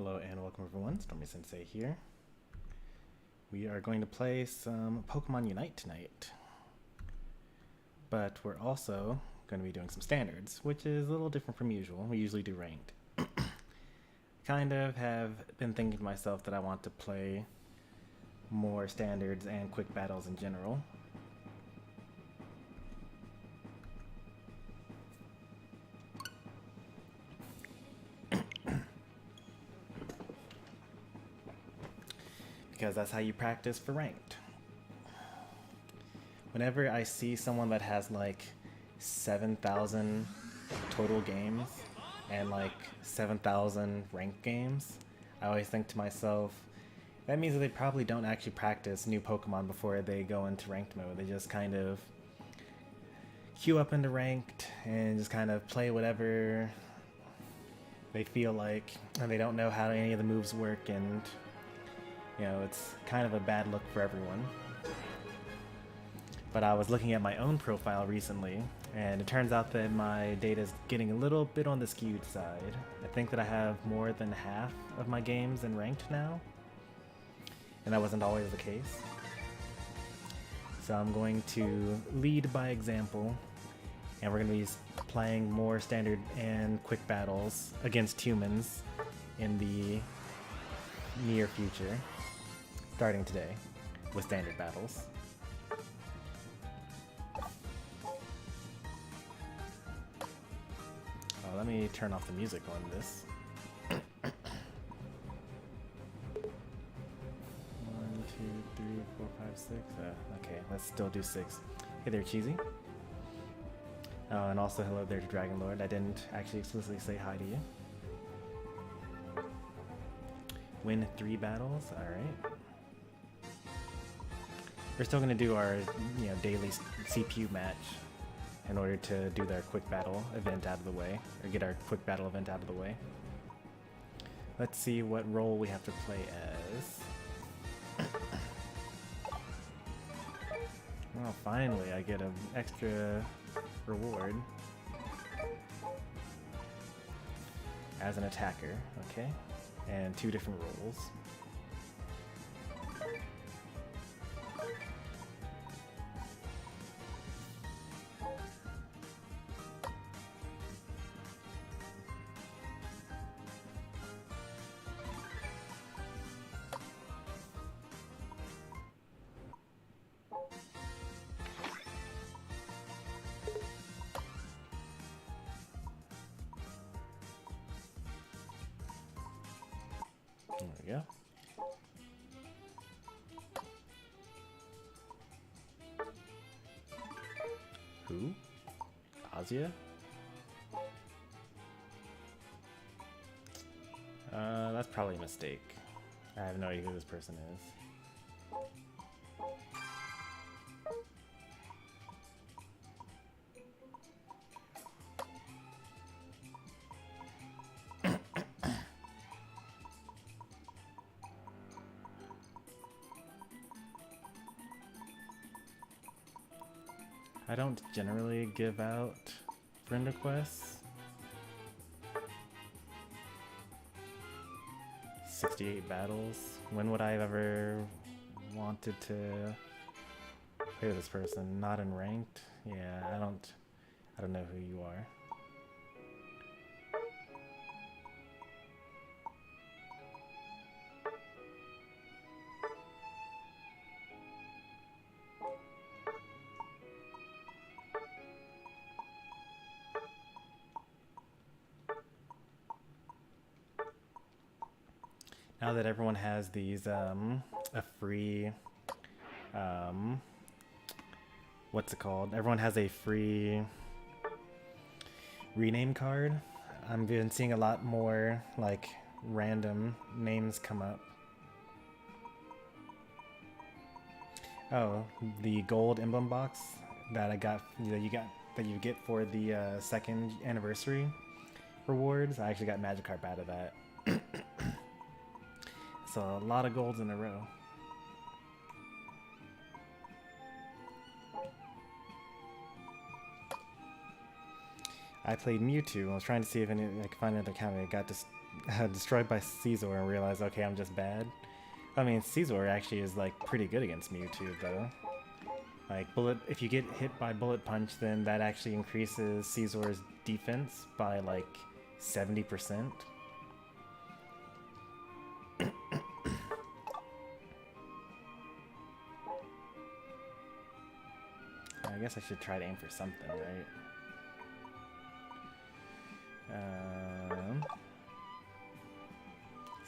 Hello and welcome everyone, Stormy Sensei here. We are going to play some Pokemon Unite tonight. But we're also going to be doing some standards, which is a little different from usual. We usually do ranked. Kind of have been thinking to myself that I want to play more standards and quick battles in general. Because that's how you practice for ranked. Whenever I see someone that has like 7,000 total games and like 7,000 ranked games, I always think to myself, that means that they probably don't actually practice new Pokemon before they go into ranked mode. They just kind of queue up into ranked and just kind of play whatever they feel like, and they don't know how any of the moves work, and you know, it's kind of a bad look for everyone. But I was looking at my own profile recently, and it turns out that my data is getting a little bit on the skewed side. I think that I have more than half of my games in ranked now, and that wasn't always the case. So I'm going to lead by example, and we're going to be playing more standard and quick battles against humans in the near future, starting today with standard battles. Let me turn off the music on this. 1, 2, 3, 4, 5, 6. Okay, let's still do 6. Hey there, Cheesy. And also hello there to Dragon Lord. I didn't actually explicitly say hi to you. Win 3 battles. All right. We're still gonna do our, daily CPU match in order to do their quick battle event out of the way, or get our quick battle event out of the way. Let's see what role we have to play as. Oh, finally, I get an extra reward as an attacker, okay? And 2 different roles. There we go. Who? Azia? That's probably a mistake. I have no idea who this person is. I don't generally give out friend requests. 68 battles. When would I have ever wanted to play with this person? Not in ranked? Yeah, I don't know who you are. Now that everyone has these, a free, what's it called? Everyone has a free rename card. I've been seeing a lot more, like, random names come up. Oh, the gold emblem box that I got, that you get for the, 2nd anniversary rewards. I actually got Magikarp out of that. So a lot of golds in a row. I played Mewtwo. I was trying to see if I could find another account. I got destroyed by Caesar and realize, okay, I'm just bad. I mean, Caesar actually is like pretty good against Mewtwo though. Like if you get hit by Bullet Punch, then that actually increases Caesar's defense by like 70%. I guess I should try to aim for something, right?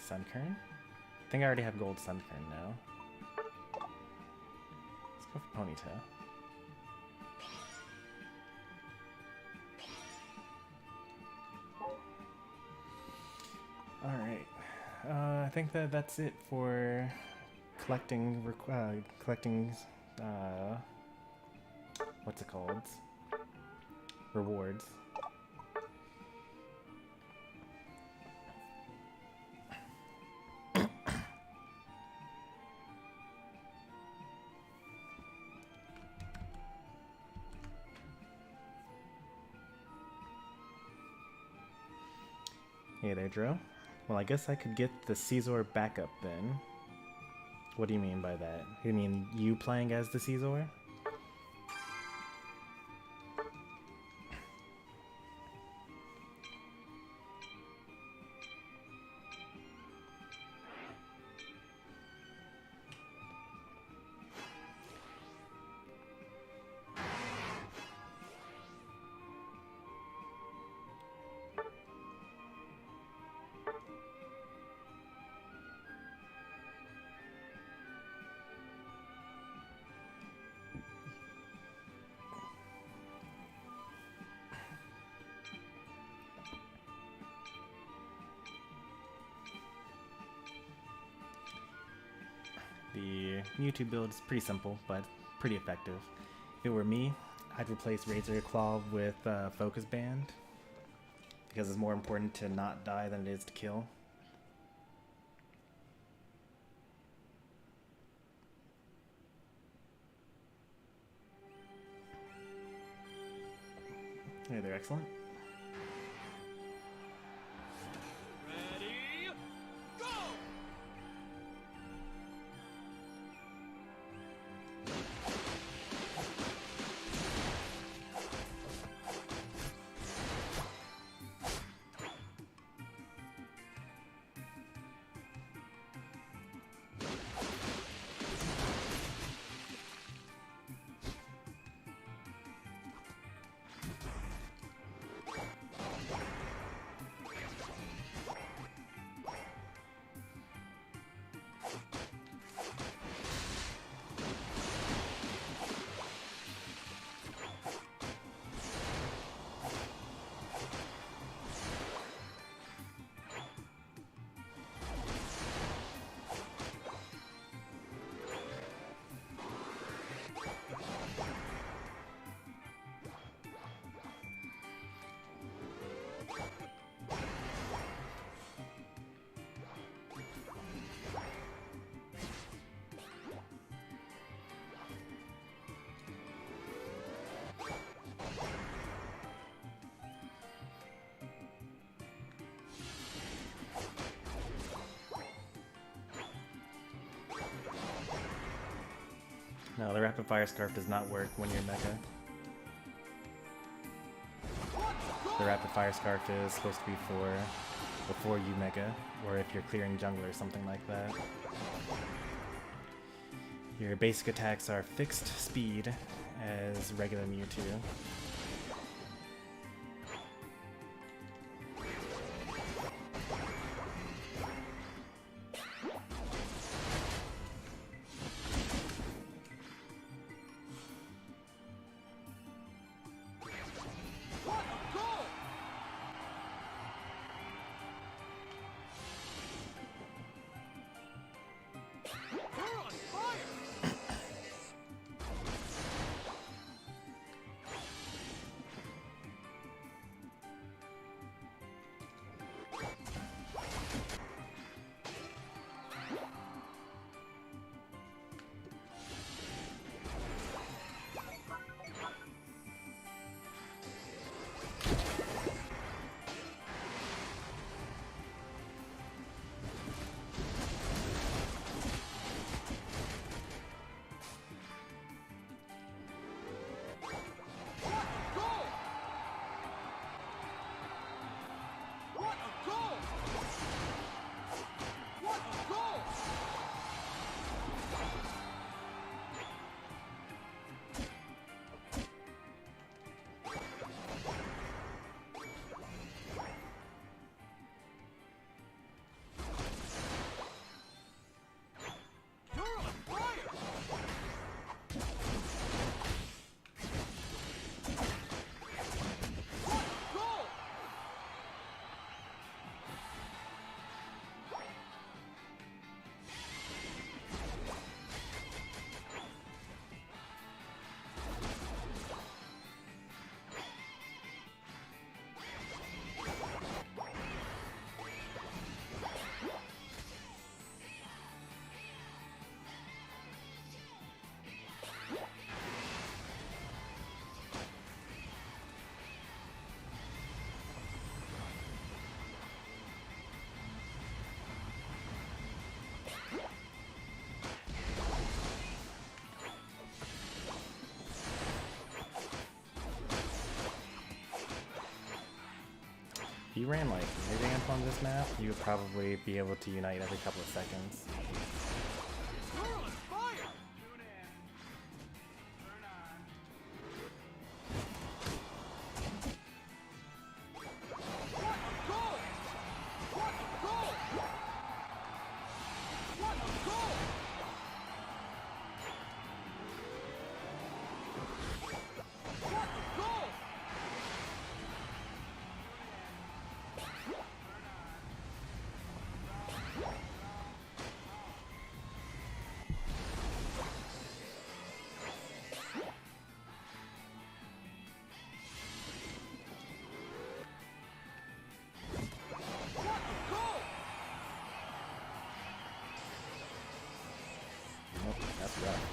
Sunkern? I think I already have gold Sunkern now. Let's go for Ponytail. Alright. I think that's it for collecting, what's it called? Rewards. Hey there, Dro. Well, I guess I could get the Caesar backup then. What do you mean by that? You mean you playing as the Caesar? The Mewtwo build is pretty simple, but pretty effective. If it were me, I'd replace Razor Claw with Focus Band, because it's more important to not die than it is to kill. Hey there, excellent. No, the Rapid Fire Scarf does not work when you're Mecha. The Rapid Fire Scarf is supposed to be for before you Mecha, or if you're clearing jungle or something like that. Your basic attacks are fixed speed as regular Mewtwo. If you ran like Mid-Amp on this map, you would probably be able to unite every couple of seconds. That's rough.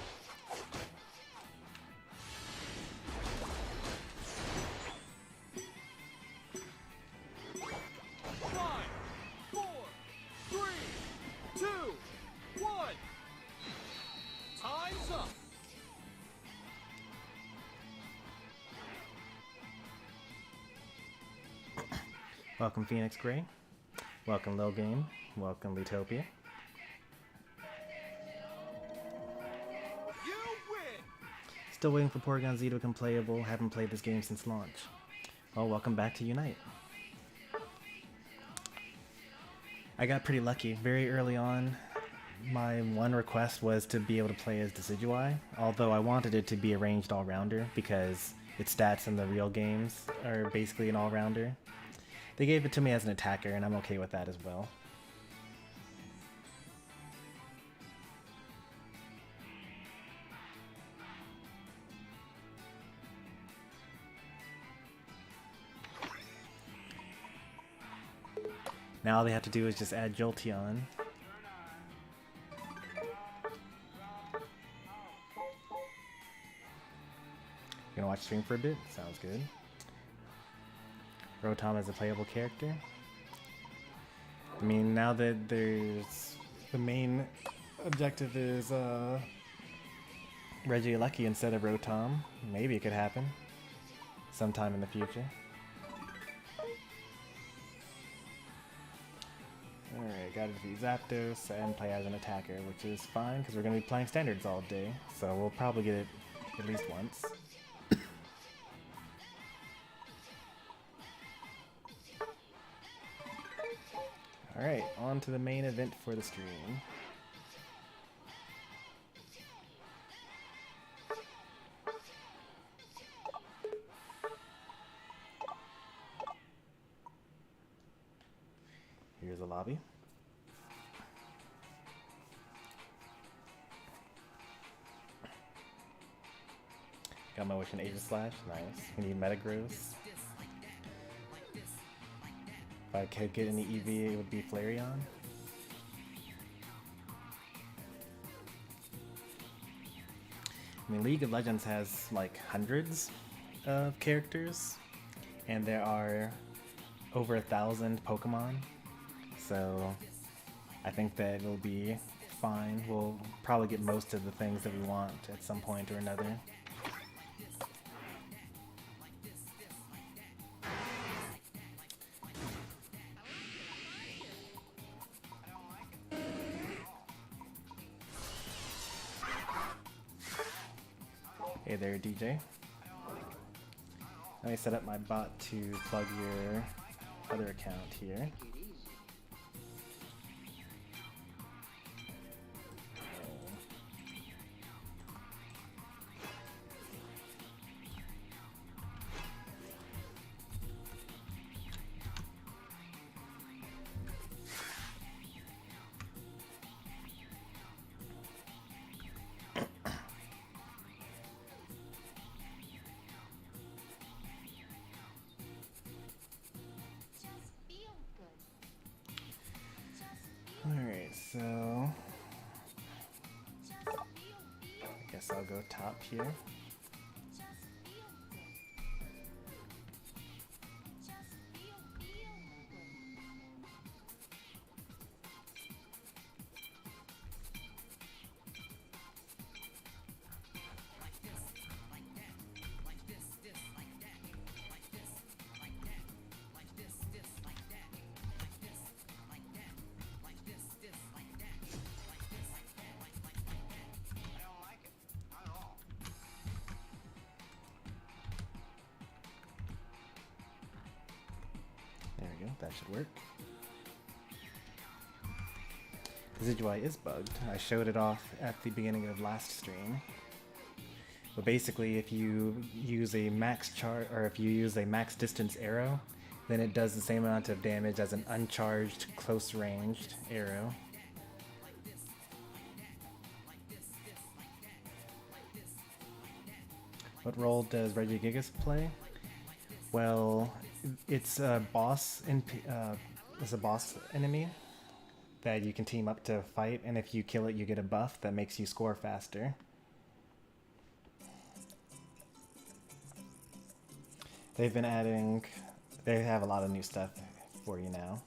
Welcome Phoenix Gray. Welcome Lil Game. Welcome Letopia. Still waiting for Porygon Z to become playable. Haven't played this game since launch. Well, welcome back to Unite. I got pretty lucky. Very early on, my one request was to be able to play as Decidueye, although I wanted it to be a ranged all-rounder because its stats in the real games are basically an all-rounder. They gave it to me as an attacker, and I'm okay with that as well. Now all they have to do is just add Jolteon. Gonna watch stream for a bit? Sounds good. Rotom is a playable character. I mean, now that there's the main objective is Regieleki instead of Rotom, maybe it could happen sometime in the future. Alright, gotta defeat Zapdos and play as an attacker, which is fine because we're gonna be playing standards all day, so we'll probably get it at least once. Alright, on to the main event for the stream. Here's the lobby. Got my wish in Aegis Slash, nice. We need Metagross. If I could get any EV, it would be Flareon. I mean, League of Legends has like hundreds of characters, and there are over 1,000 Pokemon, so I think that it'll be fine. We'll probably get most of the things that we want at some point or another. Hey there, DJ. Let me set up my bot to plug your other account here. Alright, so I guess I'll go top here. you go. That should work. Decidueye is bugged. I showed it off at the beginning of last stream. But basically, if you use a max distance arrow, then it does the same amount of damage as an uncharged, close-ranged arrow. What role does Regigigas play? Well, it's a boss enemy that you can team up to fight, and if you kill it, you get a buff that makes you score faster. They have a lot of new stuff for you now.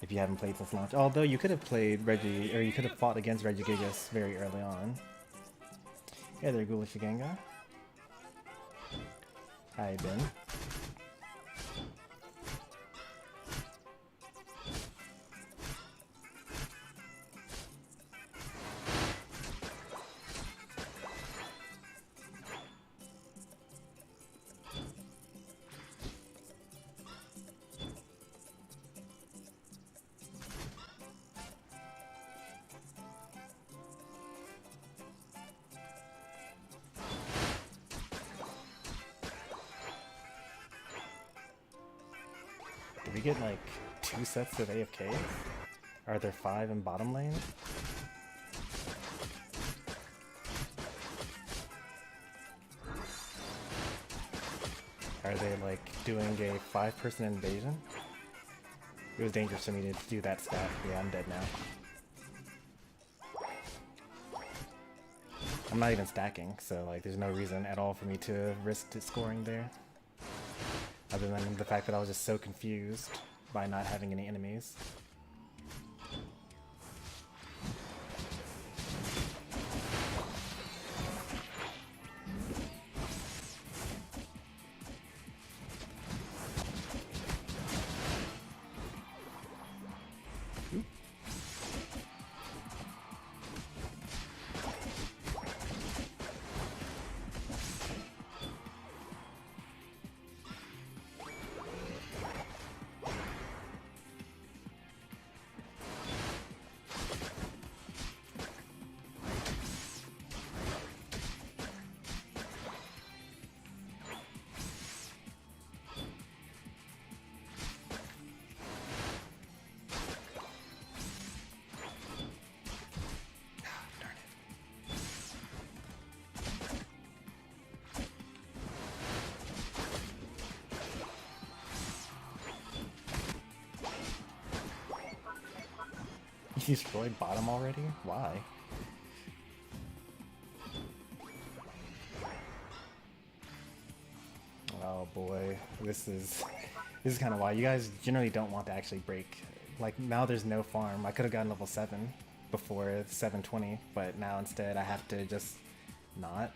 If you haven't played since launch. Although you could have played you could have fought against Regigigas very early on. Hey there, Ghoulish Gengar. How you been? Did we get like 2 sets of AFKs? Are there 5 in bottom lane? Are they like doing a 5-person invasion? It was dangerous for me to do that stat. Yeah, I'm dead now. I'm not even stacking, so like there's no reason at all for me to risk scoring there. Other than the fact that I was just so confused by not having any enemies. You destroyed bottom already? Why? Oh boy, this is kind of why you guys generally don't want to actually break. Like now there's no farm. I could have gotten level 7 before 720, but now instead I have to just not.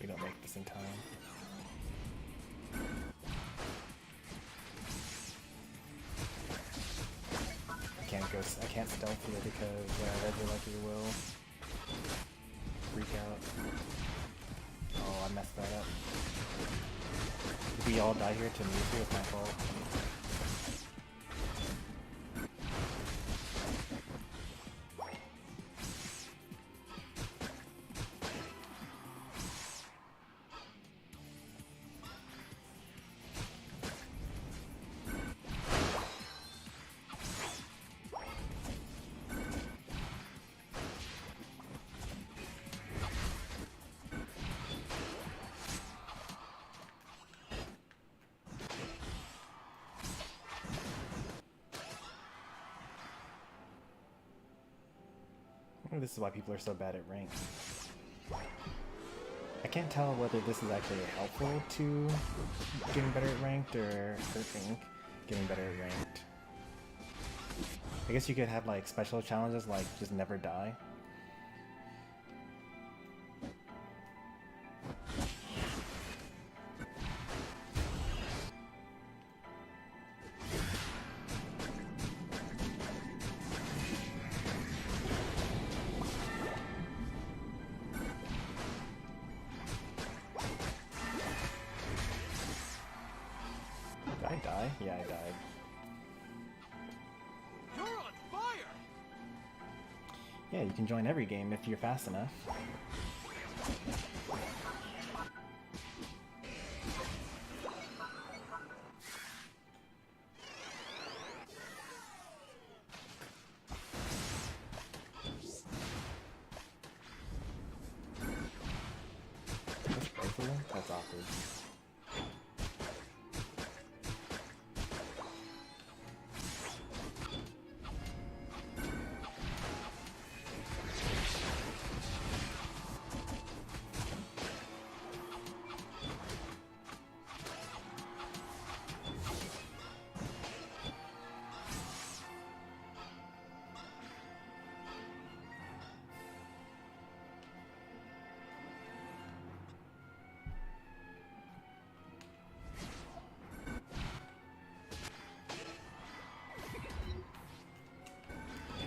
We don't make this in time. I can't stealth here because Regilucky will freak out. Oh, I messed that up. Did we all die here to Mewtwo? It's my fault. And this is why people are so bad at ranked. I can't tell whether this is actually helpful to getting better at ranked or hurting getting better at ranked. I guess you could have like special challenges like just never die. Did I die? Yeah, I died. You're on fire! Yeah, you can join every game if you're fast enough. That's both of them? That's awkward.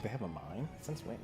They have a mine? Since when?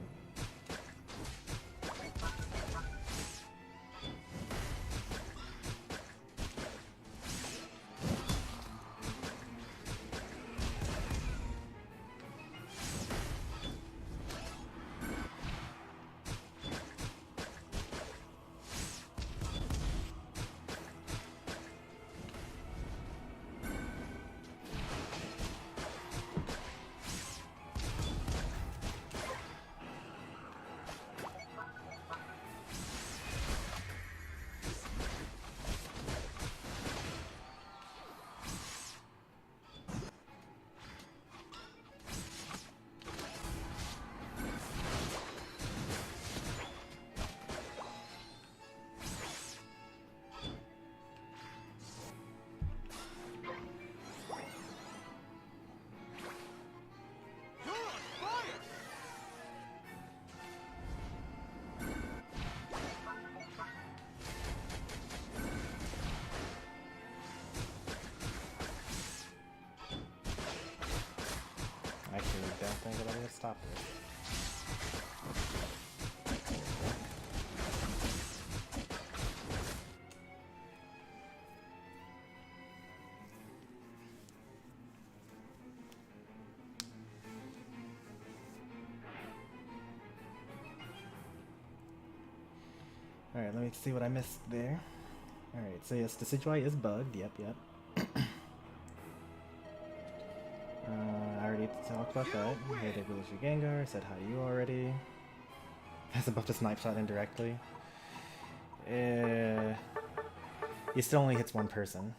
Actually, I don't think that I'm gonna stop this. Alright, let me see what I missed there. Alright, so yes, Decidueye is bugged. Yep. I already talked about that. Hey, they released your Gengar, said hi to you already. That's about to snipe shot indirectly. It still only hits one person.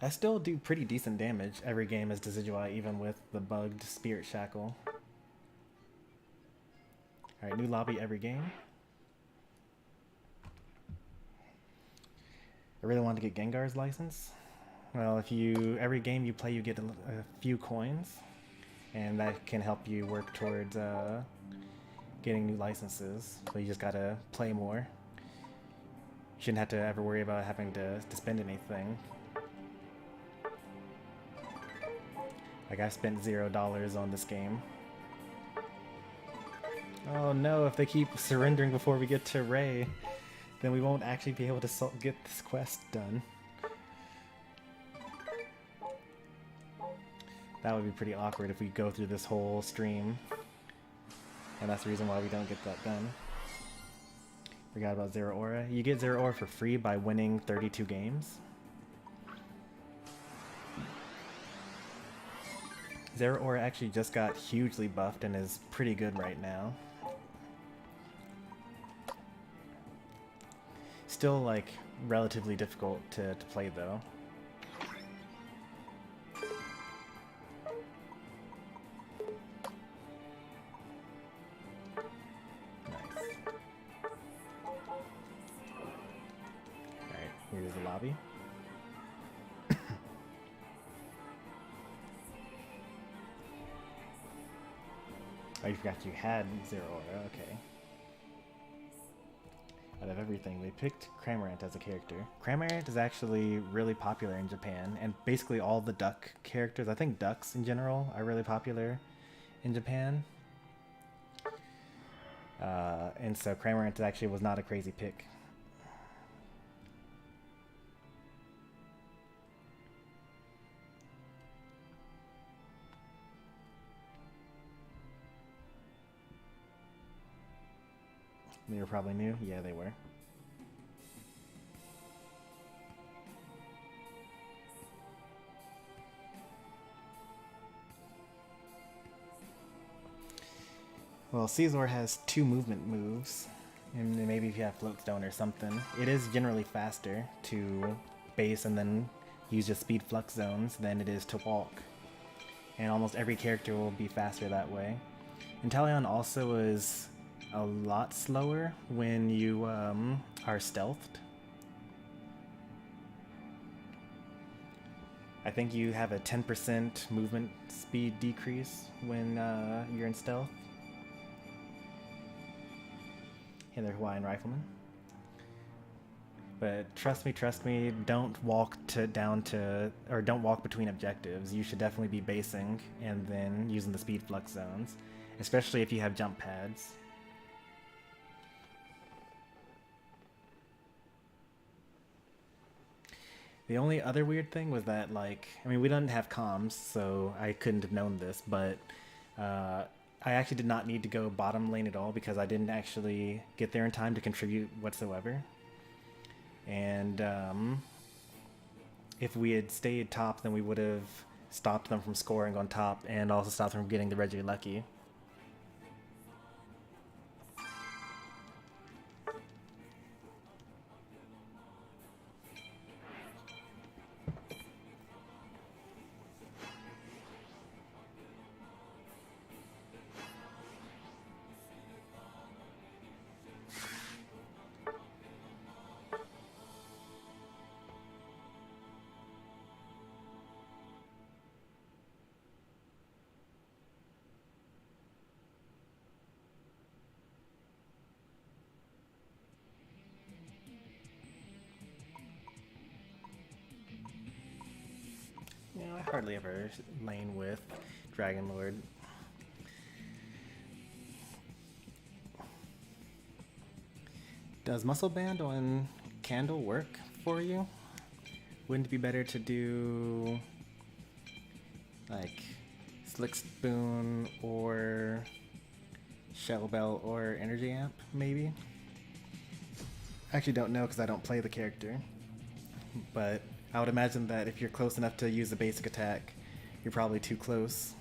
I still do pretty decent damage every game as Decidueye, even with the bugged Spirit Shackle. Alright, new lobby every game. I really want to get Gengar's license. Well, if you every game you play, you get a few coins, and that can help you work towards getting new licenses. So you just gotta play more. You shouldn't have to ever worry about having to spend anything. Like I spent $0 on this game. Oh no! If they keep surrendering before we get to Ray, then we won't actually be able to get this quest done. That would be pretty awkward if we go through this whole stream. And that's the reason why we don't get that done. Forgot about Zero Aura. You get Zero Aura for free by winning 32 games. Zero Aura actually just got hugely buffed and is pretty good right now. Still, like, relatively difficult to play, though. close the lobby. Oh, you forgot you had Zero Aura, okay. Out of everything, they picked Cramorant as a character. Cramorant is actually really popular in Japan, and basically all the duck characters, I think ducks in general, are really popular in Japan. And so Cramorant actually was not a crazy pick. They were probably new? Yeah, they were. Well, Caesar has 2 movement moves, and maybe if you have Float Stone or something. It is generally faster to base and then use just speed flux zones than it is to walk. And almost every character will be faster that way. Inteleon also is a lot slower when you are stealthed. I think you have a 10% movement speed decrease when you're in stealth. Hey there, Hawaiian Rifleman. But trust me, don't walk don't walk between objectives. You should definitely be basing and then using the speed flux zones, especially if you have jump pads. The only other weird thing was that, like, I mean, we didn't have comms, so I couldn't have known this, but I actually did not need to go bottom lane at all because I didn't actually get there in time to contribute whatsoever. And if we had stayed top, then we would have stopped them from scoring on top and also stopped them from getting the Regilucky. You know, I hardly ever lane with Dragon Lord. Does Muscle Band on Candle work for you? Wouldn't it be better to do like Slick Spoon or Shell Bell or Energy Amp, maybe? I actually don't know because I don't play the character, but I would imagine that if you're close enough to use a basic attack, you're probably too close.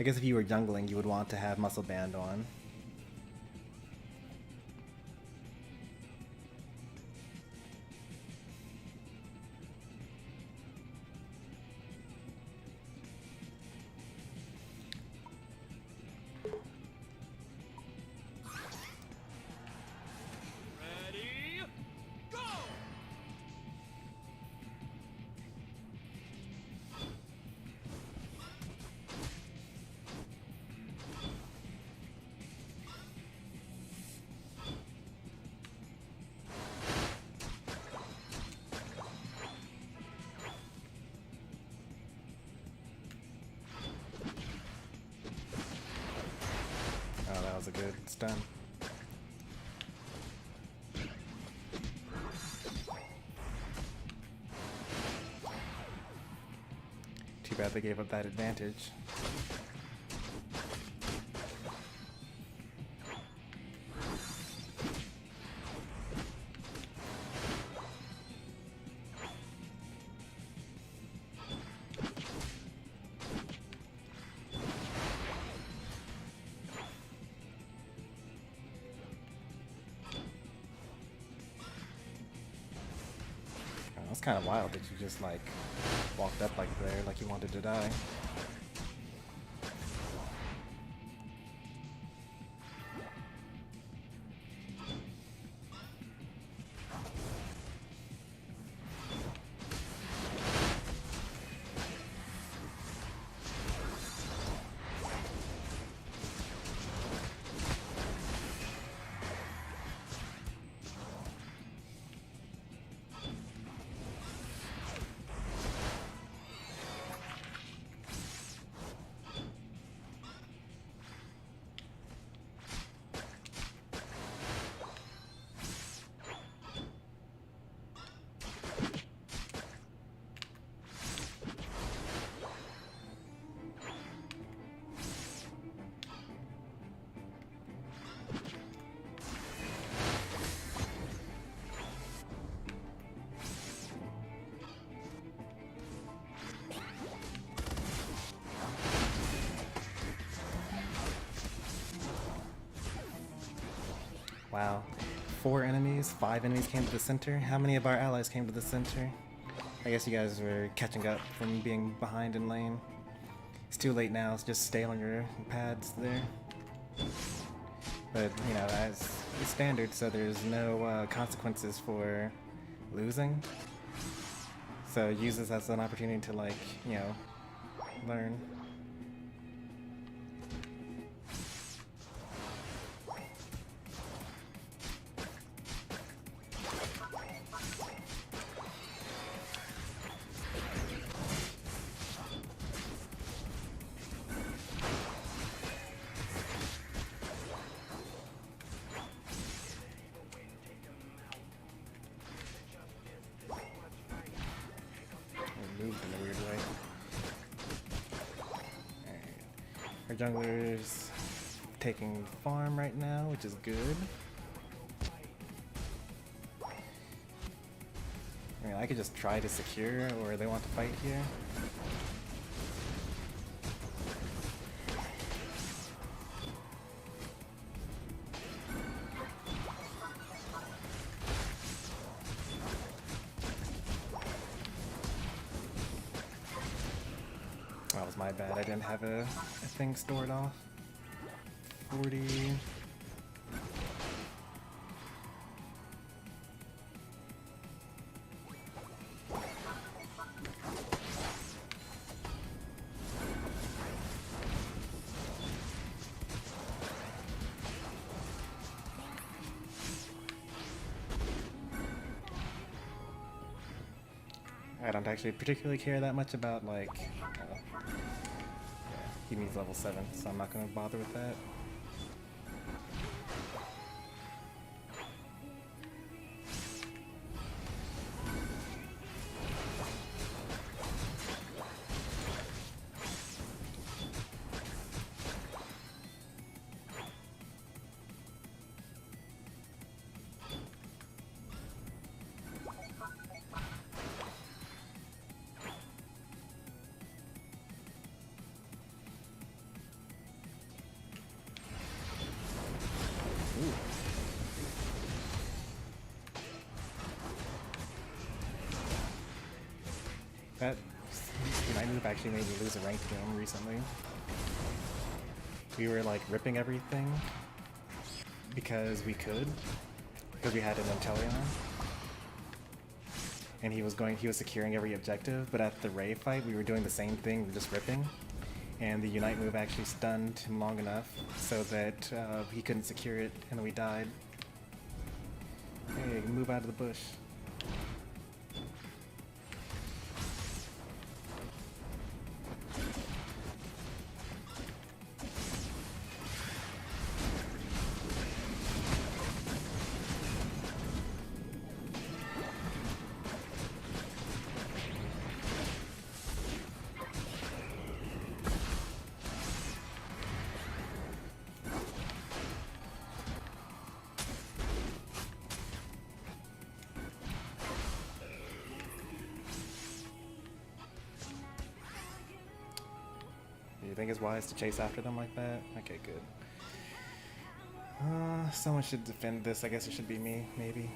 I guess if you were jungling, you would want to have Muscle Band on. A good stun. Too bad they gave up that advantage. That's kind of wild that you just like walked up like there, like you wanted to die. Wow. 4 enemies, 5 enemies came to the center. How many of our allies came to the center? I guess you guys were catching up from being behind in lane. It's too late now, so just stay on your pads there. But, you know, as standard, so there's no consequences for losing. So use this as an opportunity to, like, you know, learn. Moved in a weird way. Alright. Our jungler's taking farm right now, which is good. I mean, I could just try to secure, or they want to fight here. That was my bad. I didn't have a thing stored off. 40. I don't actually particularly care that much about, like, he needs level 7, so I'm not going to bother with that. Ooh. That United move actually made me lose a ranked game recently. We were like ripping everything because we could, because we had an Inteleon. And he was securing every objective, but at the Ray fight we were doing the same thing, we were just ripping. And the Unite move actually stunned him long enough so that he couldn't secure it, and then we died. Hey, move out of the bush. You think it's wise to chase after them like that? Okay, good. Someone should defend this. I guess it should be me, maybe.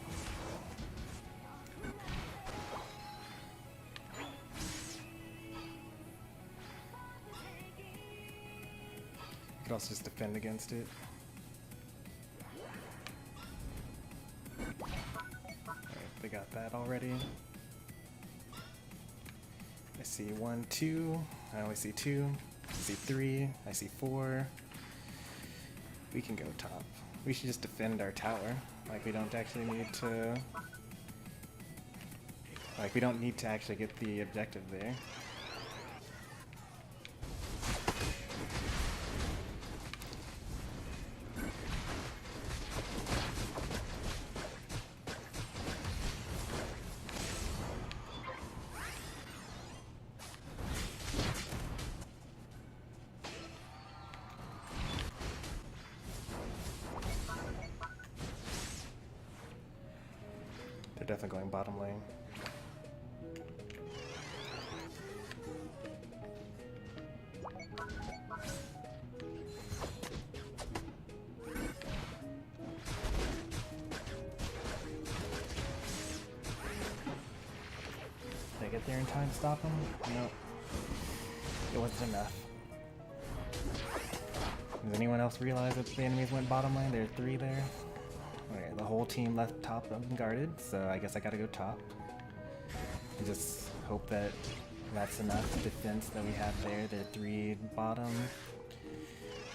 I could also just defend against it. Alright, they got that already. I see 1, 2. I only see 2. I see 3, I see 4. We can go top. We should just defend our tower. Like, we don't actually need to... Like, we don't need to actually get the objective there. They're definitely going bottom lane. get there in time to stop him? No. It wasn't enough. Does anyone else realize that the enemies went bottom lane? There are 3 there. Okay, the whole team left top unguarded, so I guess I gotta go top. And just hope that that's enough defense that we have there. There are 3 bottom.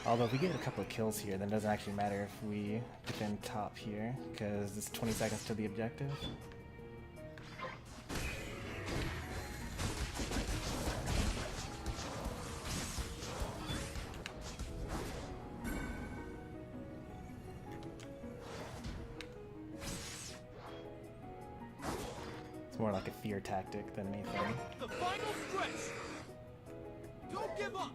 Although if we get a couple of kills here, then it doesn't actually matter if we defend top here, because it's 20 seconds to the objective. It's more like a fear tactic than anything. The final stretch! Don't give up!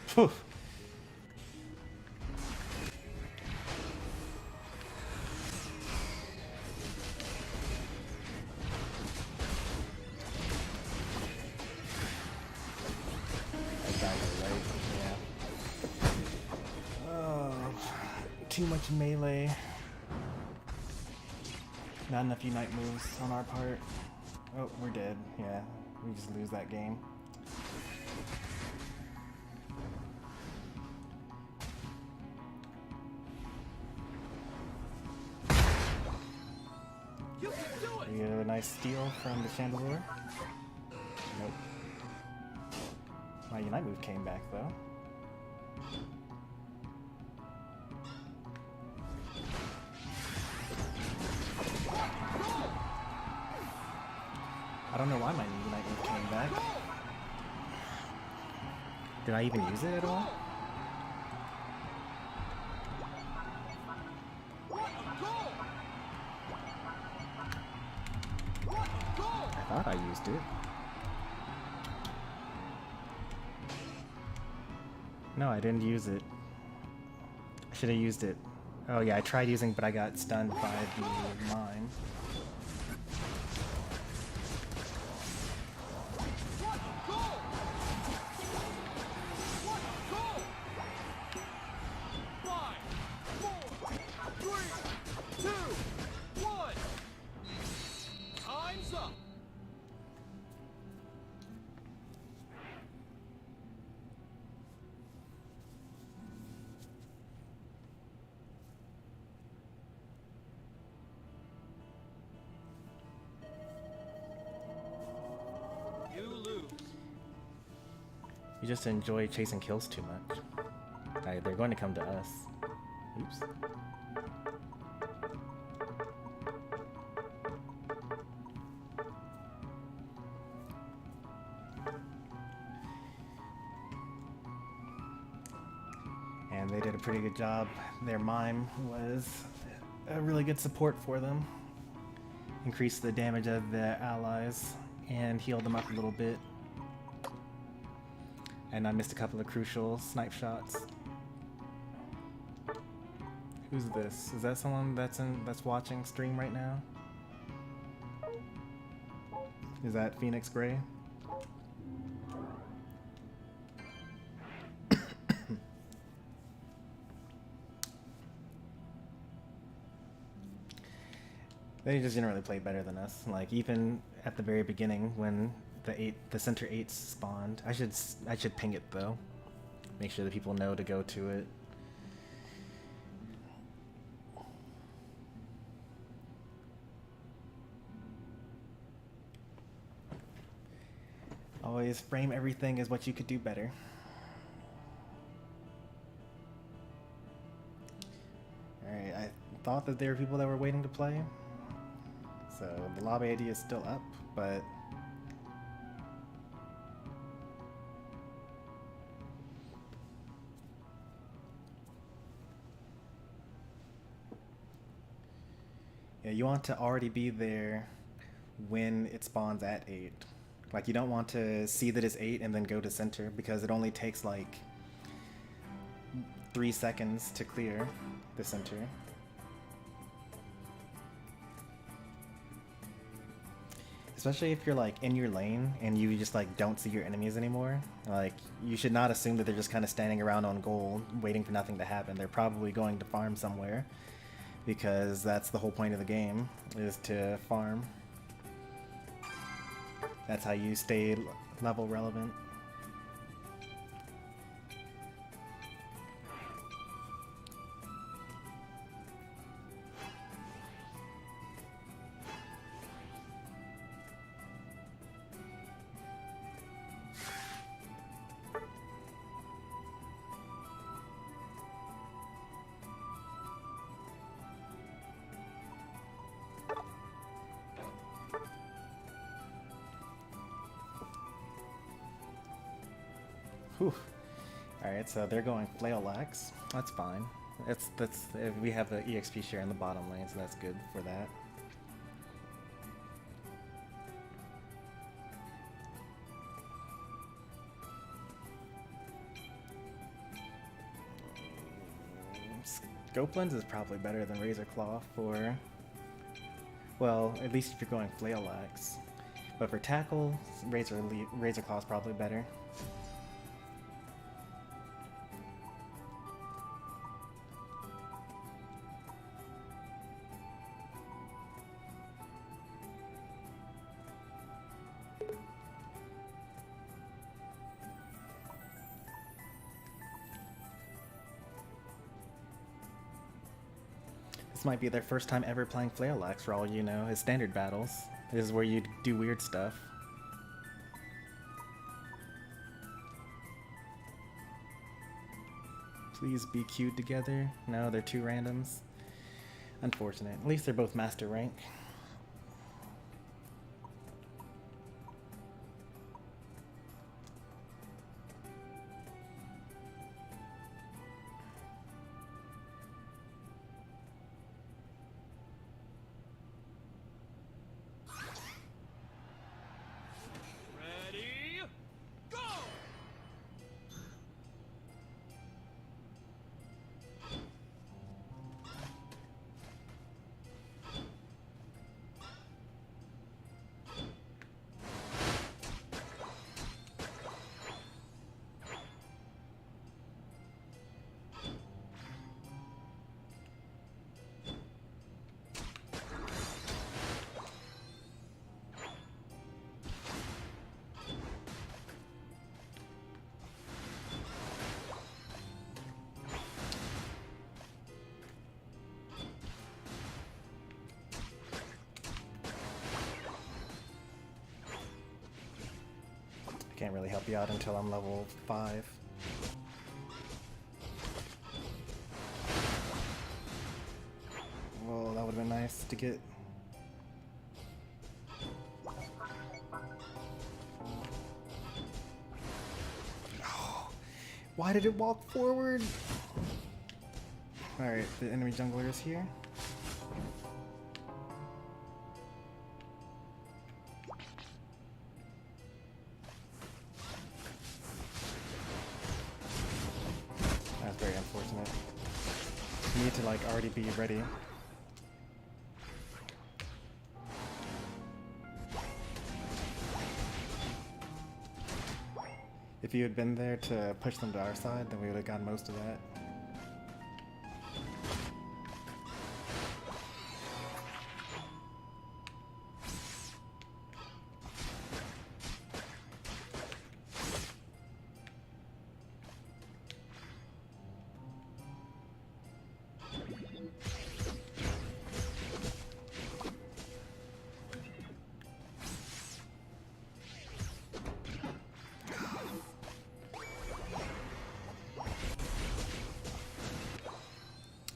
Phew. Too much melee. Not enough unite moves on our part. Oh, we're dead. Yeah, we just lose that game. We get a nice steal from the Chandelier. Nope. My unite move came back though. I don't know why my unite move came back. Did I even use it at all? I thought I used it. No, I didn't use it. I should have used it. Oh yeah, I tried using, but I got stunned by the mine. You just enjoy chasing kills too much. They're going to come to us. Oops. And they did a pretty good job. Their mime was a really good support for them. Increased the damage of the allies and healed them up a little bit. And I missed a couple of crucial snipe shots. Who's this? Is that someone that's watching stream right now? Is that Phoenix Gray? They just generally play better than us. Like even at the very beginning when the center 8s spawned. I should ping it though. Make sure that people know to go to it. Always frame everything as what you could do better. Alright, I thought that there were people that were waiting to play. So the lobby ID is still up, but yeah, you want to already be there when it spawns at 8. Like you don't want to see that it's 8 and then go to center because it only takes like 3 seconds to clear the center. Especially if you're like in your lane and you just like don't see your enemies anymore. Like you should not assume that they're just kind of standing around on goal waiting for nothing to happen. They're probably going to farm somewhere because that's the whole point of the game, is to farm. That's how you stay level relevant. Whew. Alright, so they're going Flail-Lax. That's fine. That's we have the EXP share in the bottom lane, so that's good for that. Scope Lens is probably better than Razor Claw for, well, at least if you're going Flail-Lax. But for Tackle, Razor Claw is probably better. This might be their first time ever playing Flail-Lax for all you know. His standard battles. This is where you do weird stuff. Please be queued together. No, they're two randoms. Unfortunate. At least they're both master rank. Ready, go! Can't really help you out until I'm level 5. Well, that would have been nice to get. Oh, why did it walk forward? Alright, the enemy jungler is here. Very unfortunate. You need to like already be ready. If you had been there to push them to our side, then we would have gotten most of that.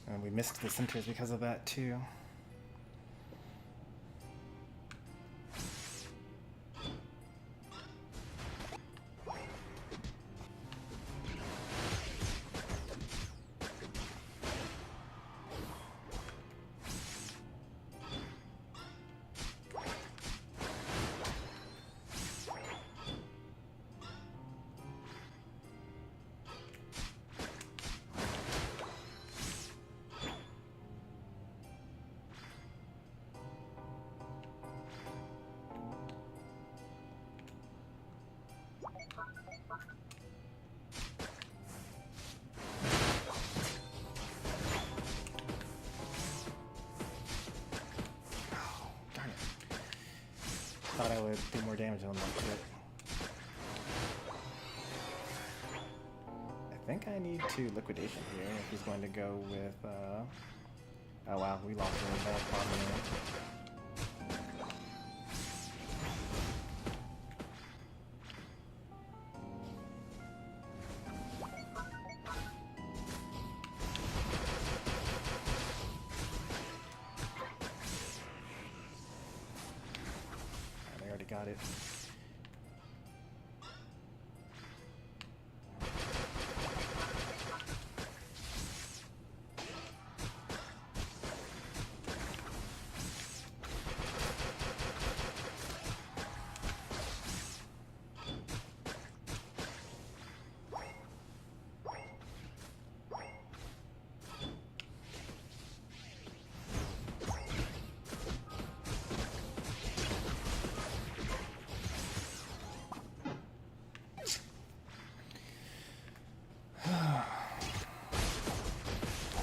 And we missed the centers because of that too. Thought I would do more damage on that shit. I think I need to liquidation here if he's going to go with oh wow, we lost really bad bottom lane. They already got it.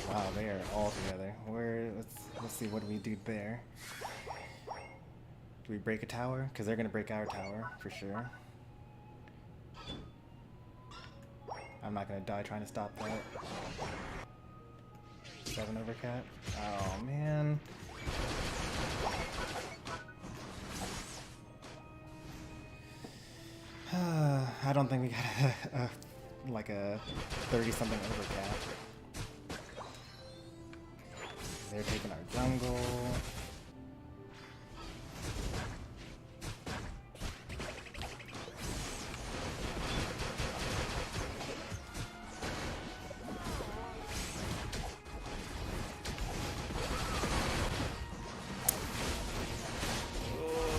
Wow, they are all together. Let's see, what do we do there? Do we break a tower? Because they're gonna break our tower for sure. I'm not gonna die trying to stop that. 7 overcat. Oh man. I don't think we got like a 30-something overcat. They're taking our jungle.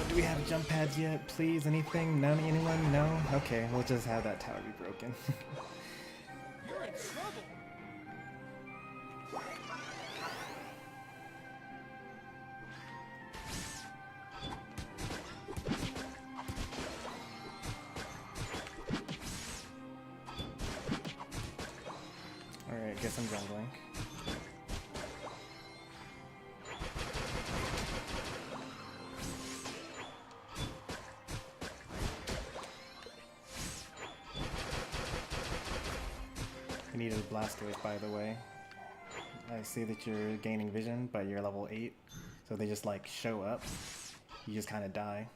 Do we have jump pads yet? Please, anything? None? Anyone? No? Okay, we'll just have that tower be broken. You're in trouble. Alright, guess I'm jungling. I needed a Blastoise, by the way. I see that you're gaining vision, but you're level 8, so they just like show up. You just kind of die.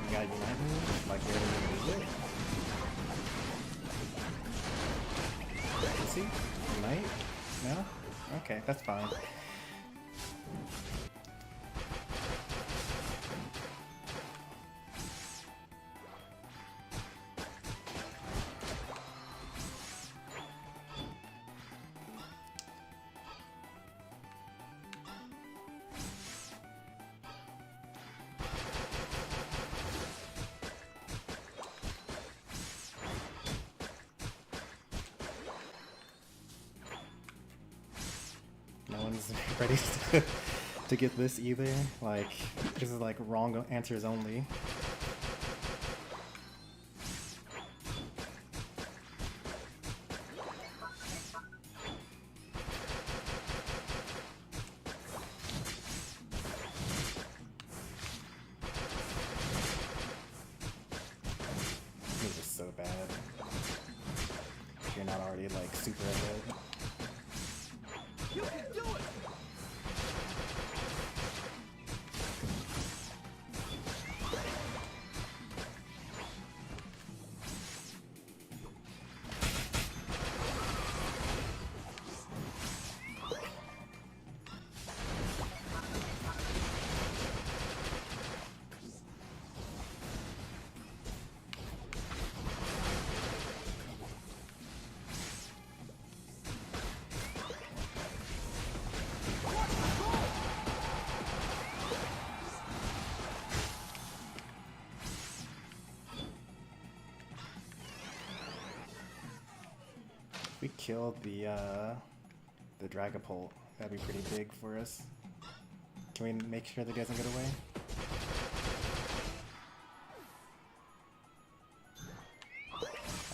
You got United, like you're gonna use it. Is he? He might? No? Okay, that's fine. No one's ready to get this either. Like, this is like wrong answers only. This is so bad. If you're not already like super ahead. You can do it. We killed the Dragapult. That'd be pretty big for us. Can we make sure that he doesn't get away?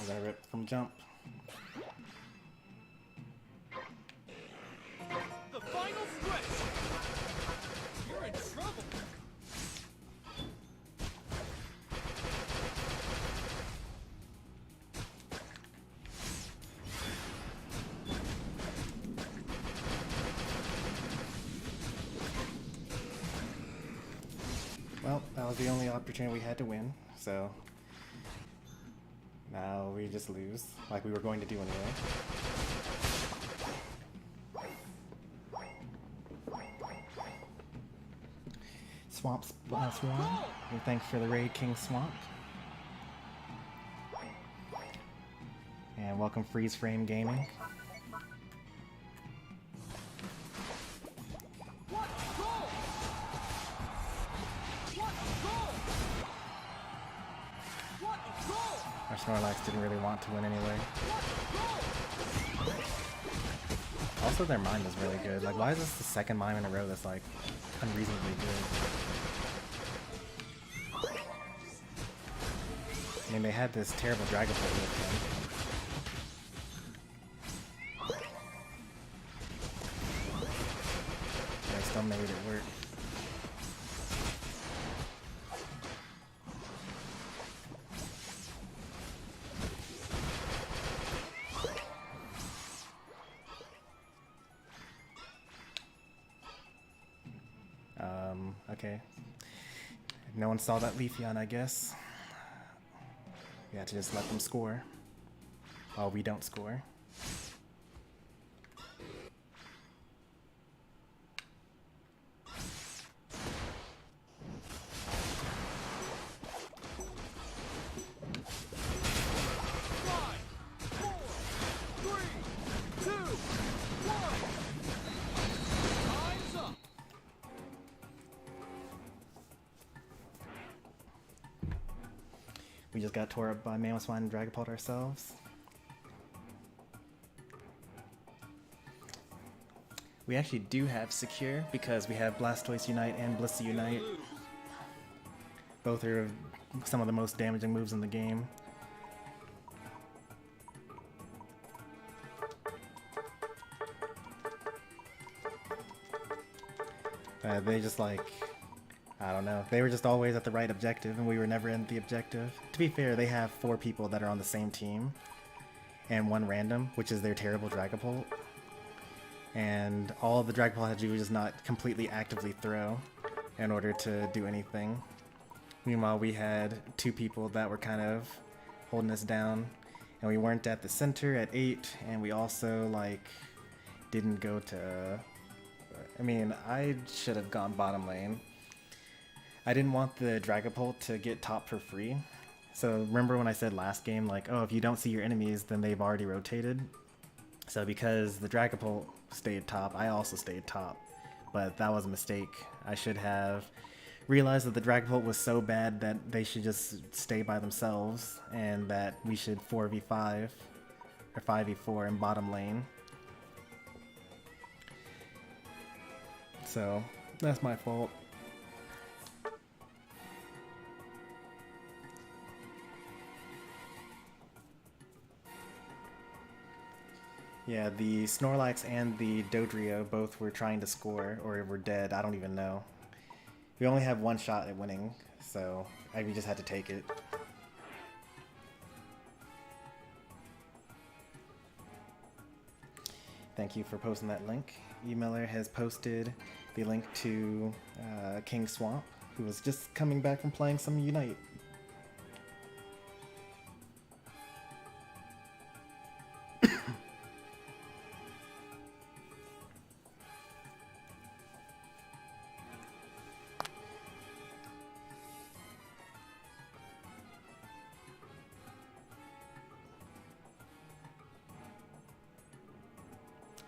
We're gonna rip from jump. The final stretch. You're in trouble. Well, that was the only opportunity we had to win, so now we just lose, like we were going to do anyway. Swamp's Swan, and thanks for the raid, King Swamp. And welcome Freeze Frame Gaming. What a goal! What a goal! What a goal! Our Snorlax didn't really want to win anyway. What a goal! Also, their mime is really good. Like, why is this the second mime in a row that's like unreasonably good? I mean, they had this terrible Dragon Ball with them. But I still made it work. Okay. No one saw that Leafeon, I guess. We had to just let them score. Oh, we don't score. We just got tore up by Mamoswine and Dragapult ourselves. We actually do have Secure because we have Blastoise Unite and Blissey Unite. Both are some of the most damaging moves in the game. They just like, I don't know, they were just always at the right objective and we were never in the objective. To be fair, they have 4 people that are on the same team and 1 random, which is their terrible Dragapult. And all the Dragapult had to do was just not completely actively throw in order to do anything. Meanwhile, we had 2 people that were kind of holding us down, and we weren't at the center at 8, and we also like didn't go to, I mean, I should have gone bottom lane. I didn't want the Dragapult to get top for free. So remember when I said last game, like, oh, if you don't see your enemies, then they've already rotated. So because the Dragapult stayed top, I also stayed top. But that was a mistake. I should have realized that the Dragapult was so bad that they should just stay by themselves and that we should 4v5 or 5v4 in bottom lane. So that's my fault. Yeah, the Snorlax and the Dodrio both were trying to score, or were dead, I don't even know. We only have 1 shot at winning, so we just had to take it. Thank you for posting that link. Emailer has posted the link to King Swamp, who was just coming back from playing some Unite.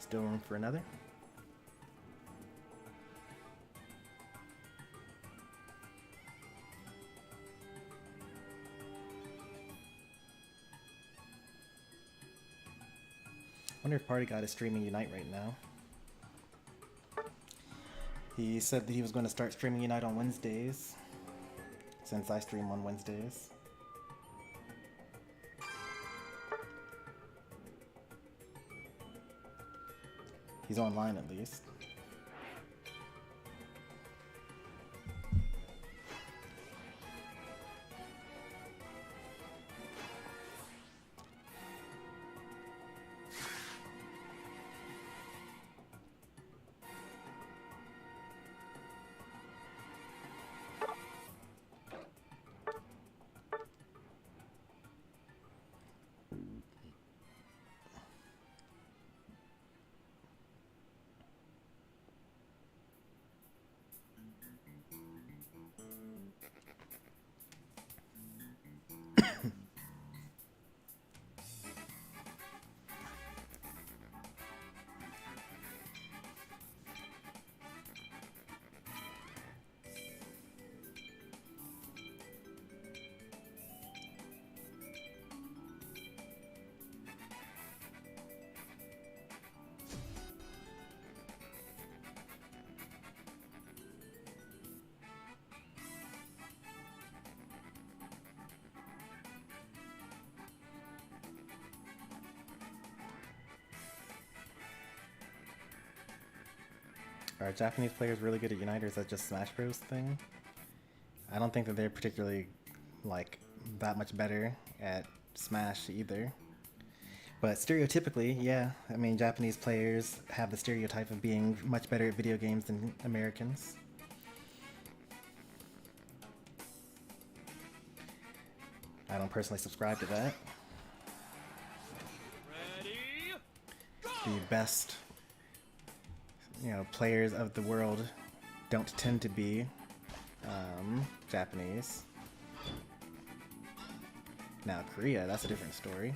Still room for another. Wonder if Party God is streaming Unite right now. He said that he was going to start streaming Unite on Wednesdays, since I stream on Wednesdays. He's online at least. Are Japanese players really good at Unite, or is that just Smash Bros thing? I don't think that they're particularly like that much better at Smash either. But stereotypically, yeah, I mean Japanese players have the stereotype of being much better at video games than Americans. I don't personally subscribe to that. Ready? Go! The best, players of the world don't tend to be Japanese. Now Korea, that's a different story.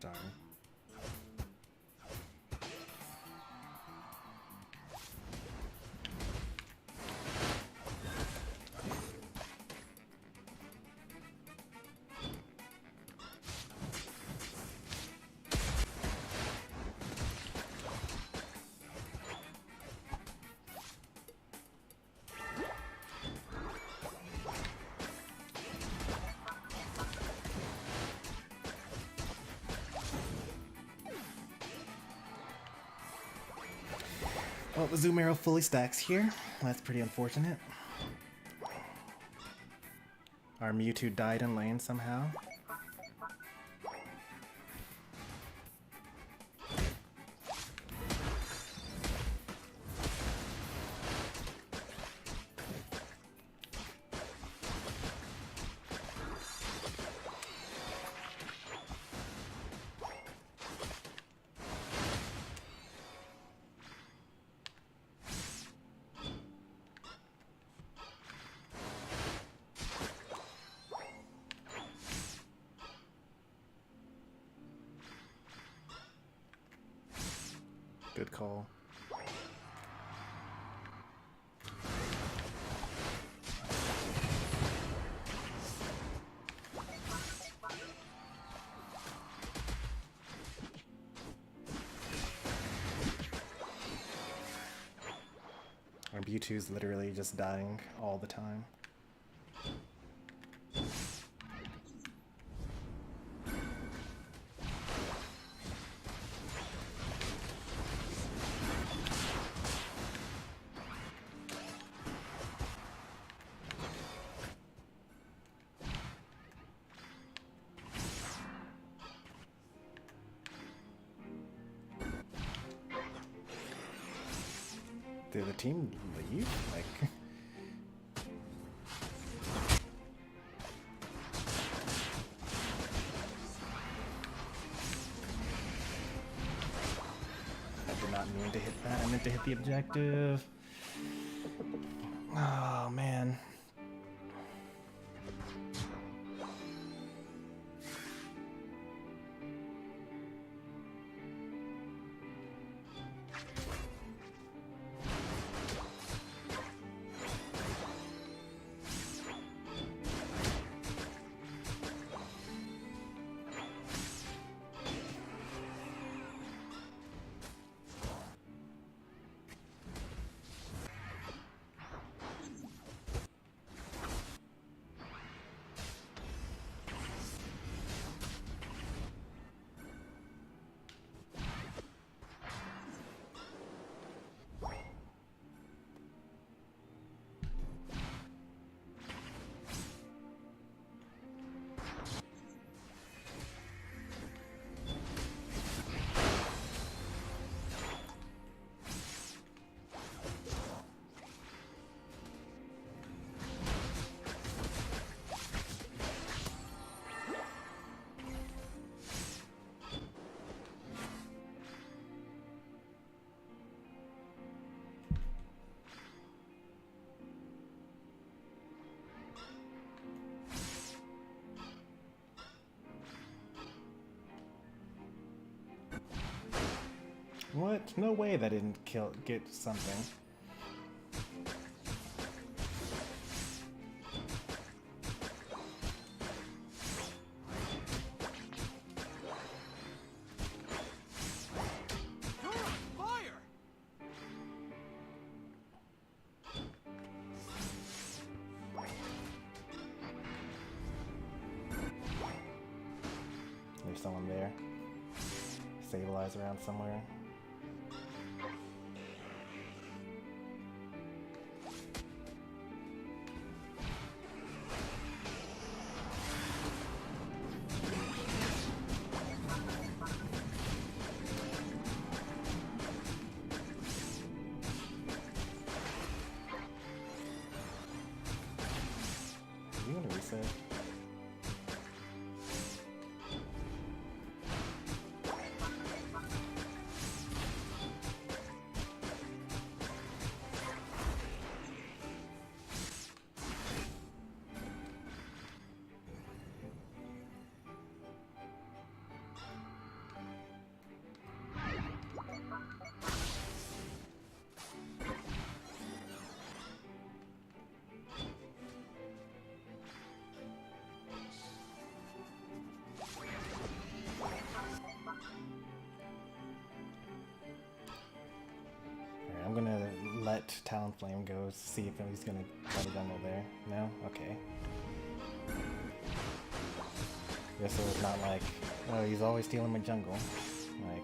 Darn. Well, the Zoom arrow fully stacks here. That's pretty unfortunate. Our Mewtwo died in lane somehow. Good call. Our Mewtwo's literally just dying all the time. Did the team leave? Like... to hit that. I meant to hit the objective. Oh, man. What? No way that didn't get something. You're on fire! There's someone there. Stabilize around somewhere. Are you gonna reset? I'm gonna let Talonflame go, see if he's gonna cut it under there. No? Okay. Guess it was not like, oh, he's always stealing my jungle. Like,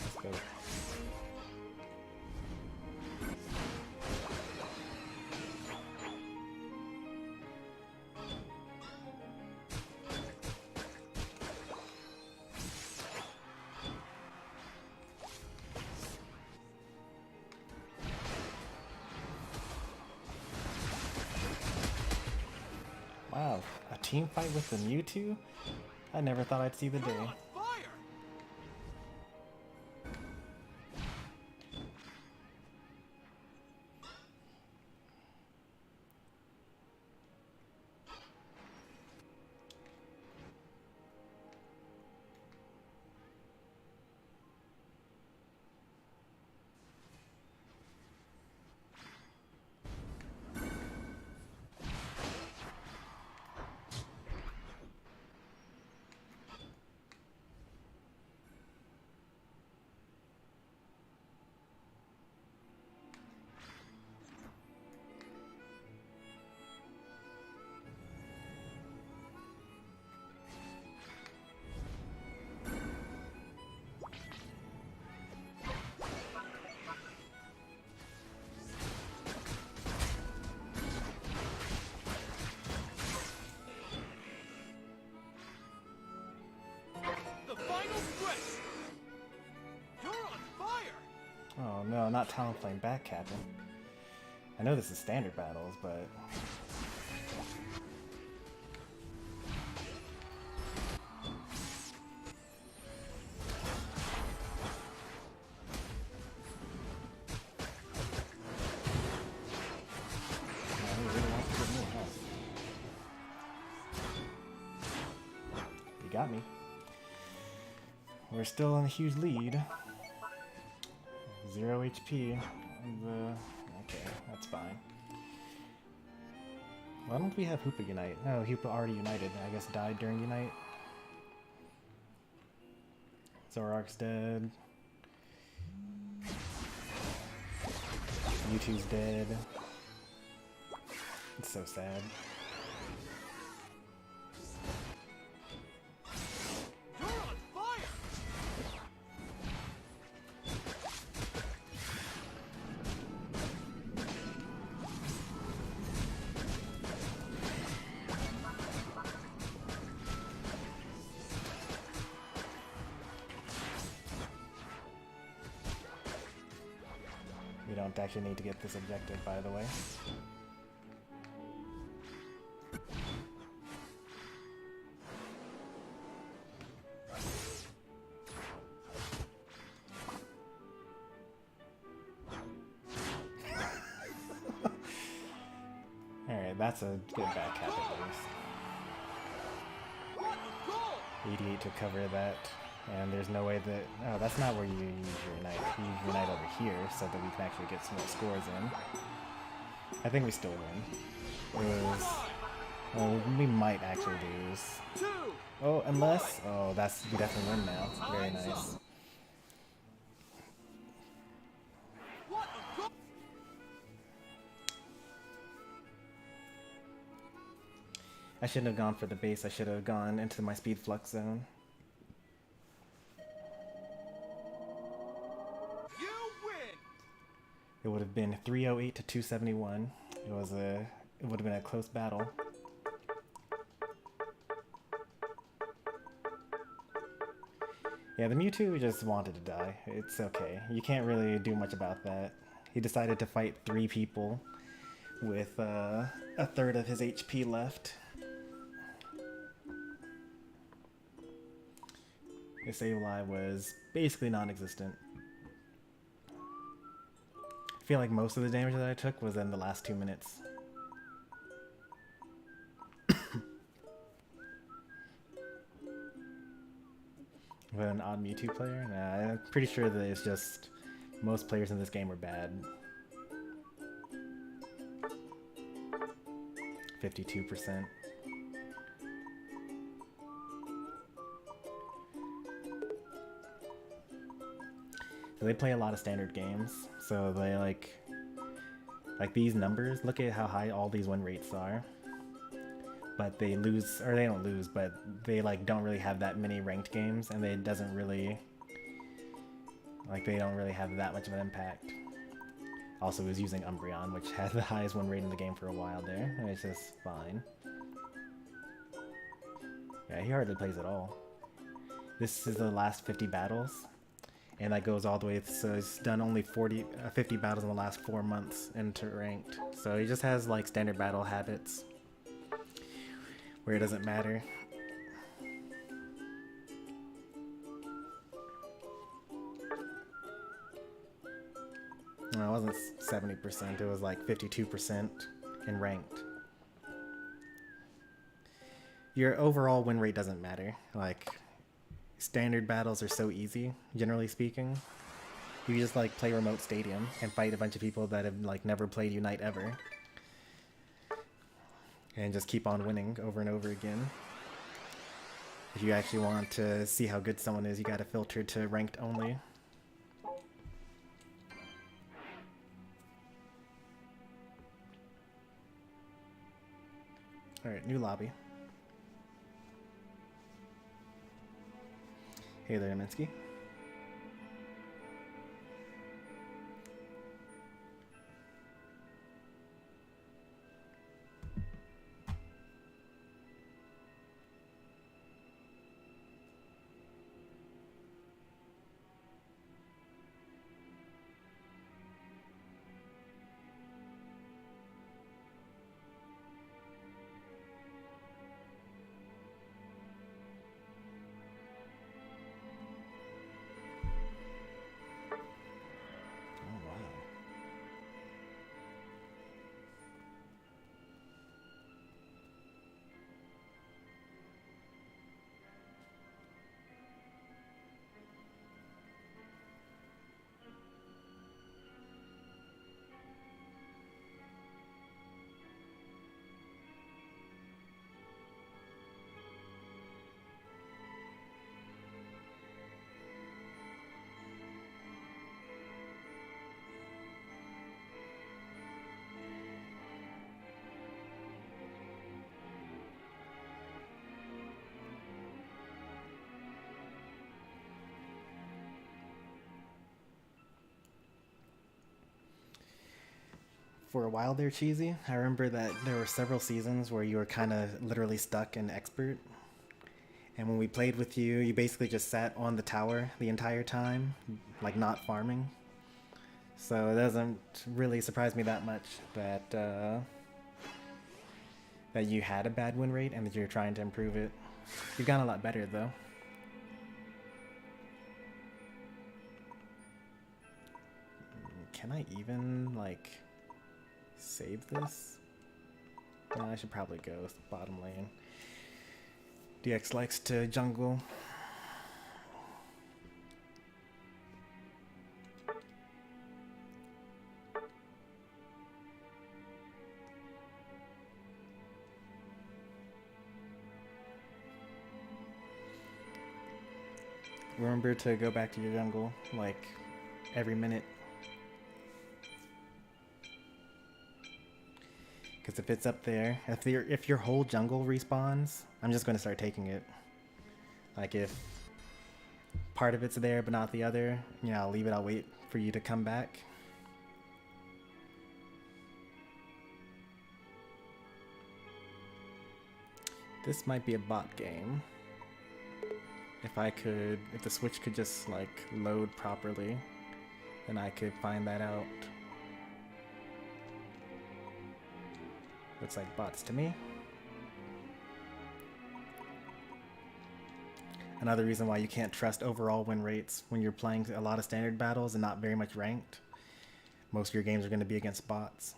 let's go. Wow, a team fight with the Mewtwo? I never thought I'd see the day. You're on fire! The final stretch! You're on fire! Oh no, not Talonflame backcapping. I know this is standard battles, but... got me. We're still in a huge lead. 0 HP. Okay, that's fine. Why don't we have Hoopa Unite? Oh, Hoopa already united. I guess died during Unite. Zoroark's dead. Mewtwo's dead. It's so sad. You're on fire! We don't actually need to get this objective, by the way. Alright, that's a good back cap at least. What a goal! 88 to cover that. And there's no way that... Oh, that's not where you use your Unite. You use Unite over here so that we can actually get some more scores in. I think we still win. It was... Well, we might actually lose. 2! Oh, unless... Oh, that's... We definitely win now. Very nice. What a goal! I shouldn't have gone for the base. I should have gone into my speed flux zone. You win! It would have been 308 to 271. It was a... It would have been a close battle. Yeah, the Mewtwo just wanted to die. It's okay. You can't really do much about that. He decided to fight 3 people with a third of his HP left. His Sableye was basically non-existent. I feel like most of the damage that I took was in the last 2 minutes. With an odd Mewtwo player? Nah, I'm pretty sure that it's just most players in this game are bad. 52%. So they play a lot of standard games, so they like these numbers, look at how high all these win rates are. But they lose, or they don't lose, but they like don't really have that many ranked games, and it doesn't really, like they don't really have that much of an impact. Also, was using Umbreon, which had the highest win rate in the game for a while there, and it's just fine. Yeah, he hardly plays at all. This is the last 50 battles, and that goes all the way, so he's done only 50 battles in the last 4 months into ranked. So he just has like standard battle habits, where it doesn't matter. No, it wasn't 70%, it was like 52% in ranked. Your overall win rate doesn't matter. Like, standard battles are so easy, generally speaking. You just like play remote stadium and fight a bunch of people that have like never played Unite ever. And just keep on winning over and over again. If you actually want to see how good someone is, you gotta filter to ranked only. Alright, new lobby. Hey there, Minsky. for a while there, Cheesy. I remember that there were several seasons where you were kind of literally stuck in expert. And when we played with you, you basically just sat on the tower the entire time, like not farming. So it doesn't really surprise me that much that that you had a bad win rate and that you're trying to improve it. You've gotten a lot better though. Can I even like save this? No, I should probably go bottom lane. DX likes to jungle. Remember to go back to your jungle like every minute. Because if it's up there, if your whole jungle respawns, I'm just going to start taking it. Like if part of it's there but not the other, you know, I'll leave it, I'll wait for you to come back. This might be a bot game. If the switch could just like load properly, then I could find that out. Looks like bots to me. Another reason why you can't trust overall win rates when you're playing a lot of standard battles and not very much ranked. Most of your games are going to be against bots.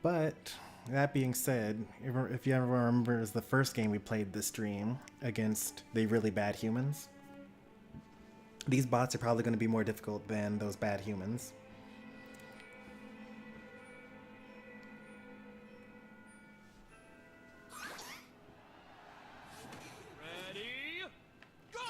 But that being said, if you ever remember, it was the first game we played this stream against the really bad humans. These bots are probably going to be more difficult than those bad humans. Ready, go!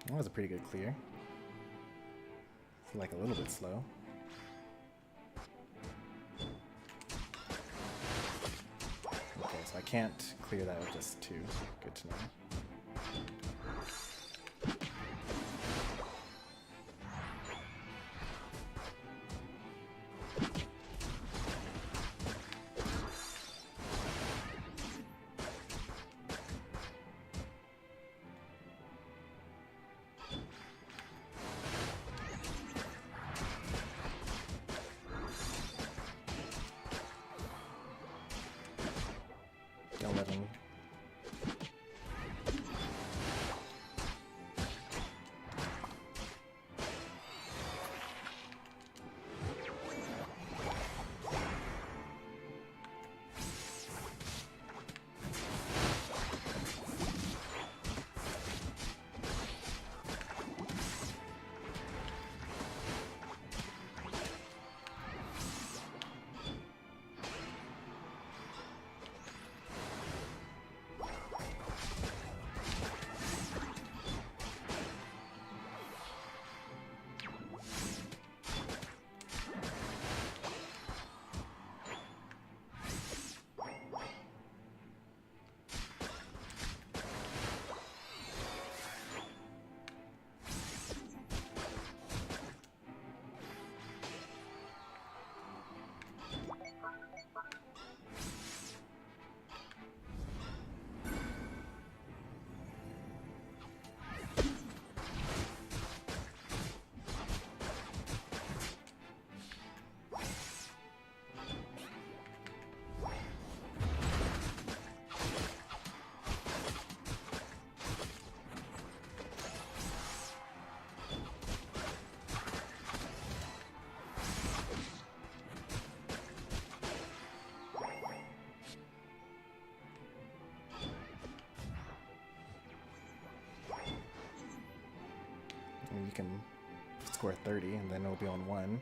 That was a pretty good clear. Like a little bit slow. Okay, so I can't clear that with just two. Good to know. Don't let him. You can score 30 and then it'll be on 1.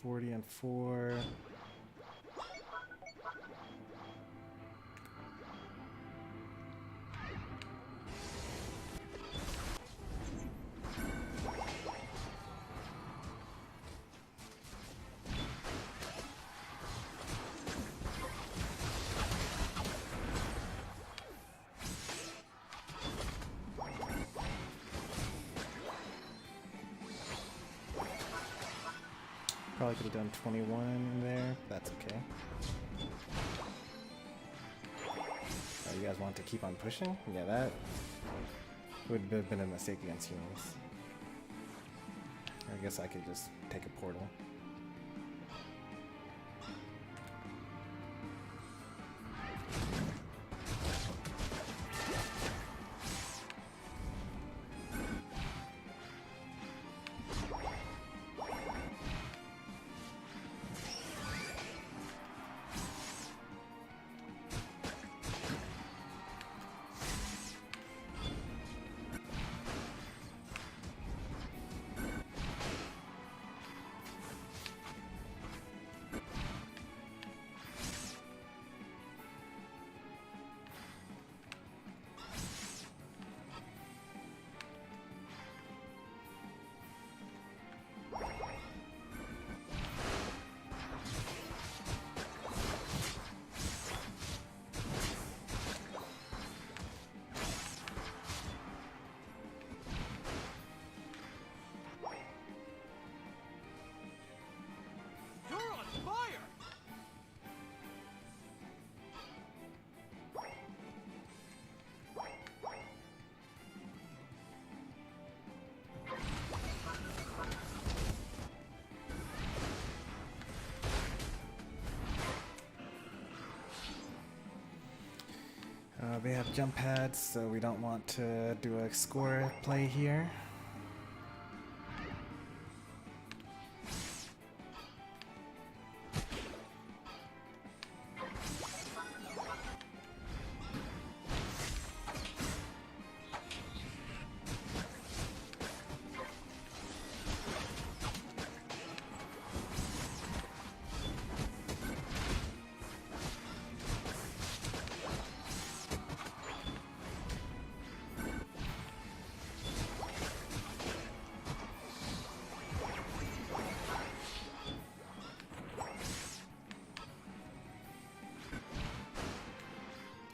40 and 4. Probably could have done 21 there. That's okay. Oh, you guys want to keep on pushing? Yeah, that would have been a mistake against humans. I guess I could just take a portal. We have jump pads, so we don't want to do a score play here.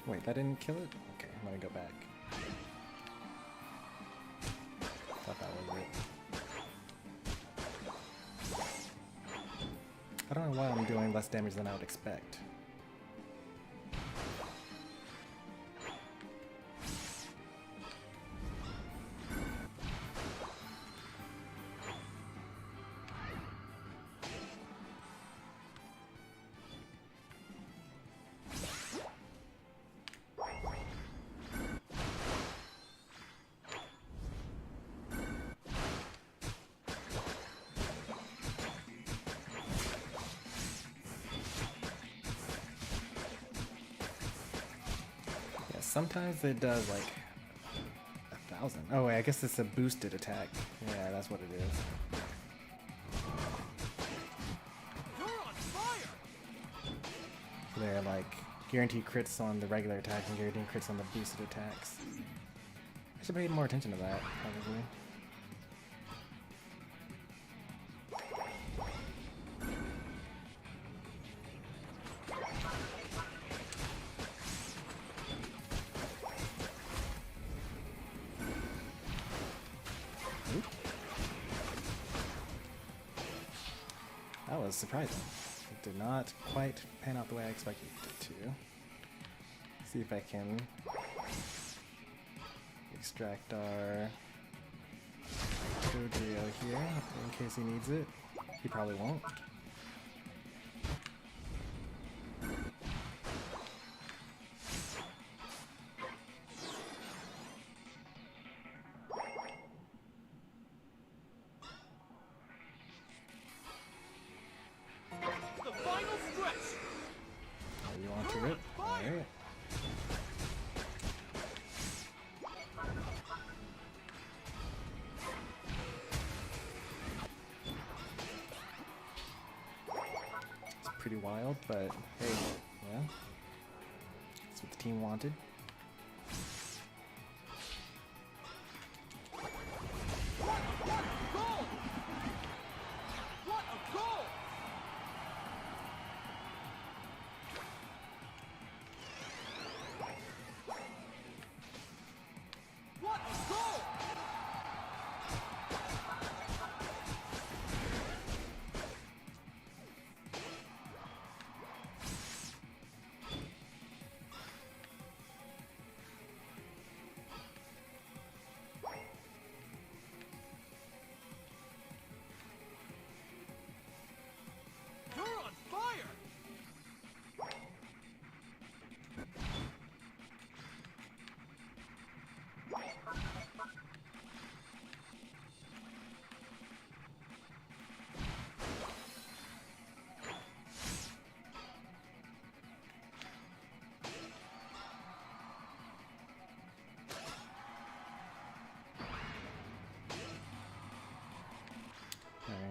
Wait, that didn't kill it? Okay, I'm gonna go back. Thought that was it. I don't know why I'm doing less damage than I would expect. Sometimes it does like 1,000. Oh wait, I guess it's a boosted attack. Yeah, that's what it is. You're on fire! So they're like guaranteed crits on the regular attacks and guaranteed crits on the boosted attacks. I should pay more attention to that, probably. That was surprising. It did not quite pan out the way I expected it to. See if I can extract our Jojo here in case he needs it. He probably won't. pretty wild, but hey, yeah, that's what the team wanted.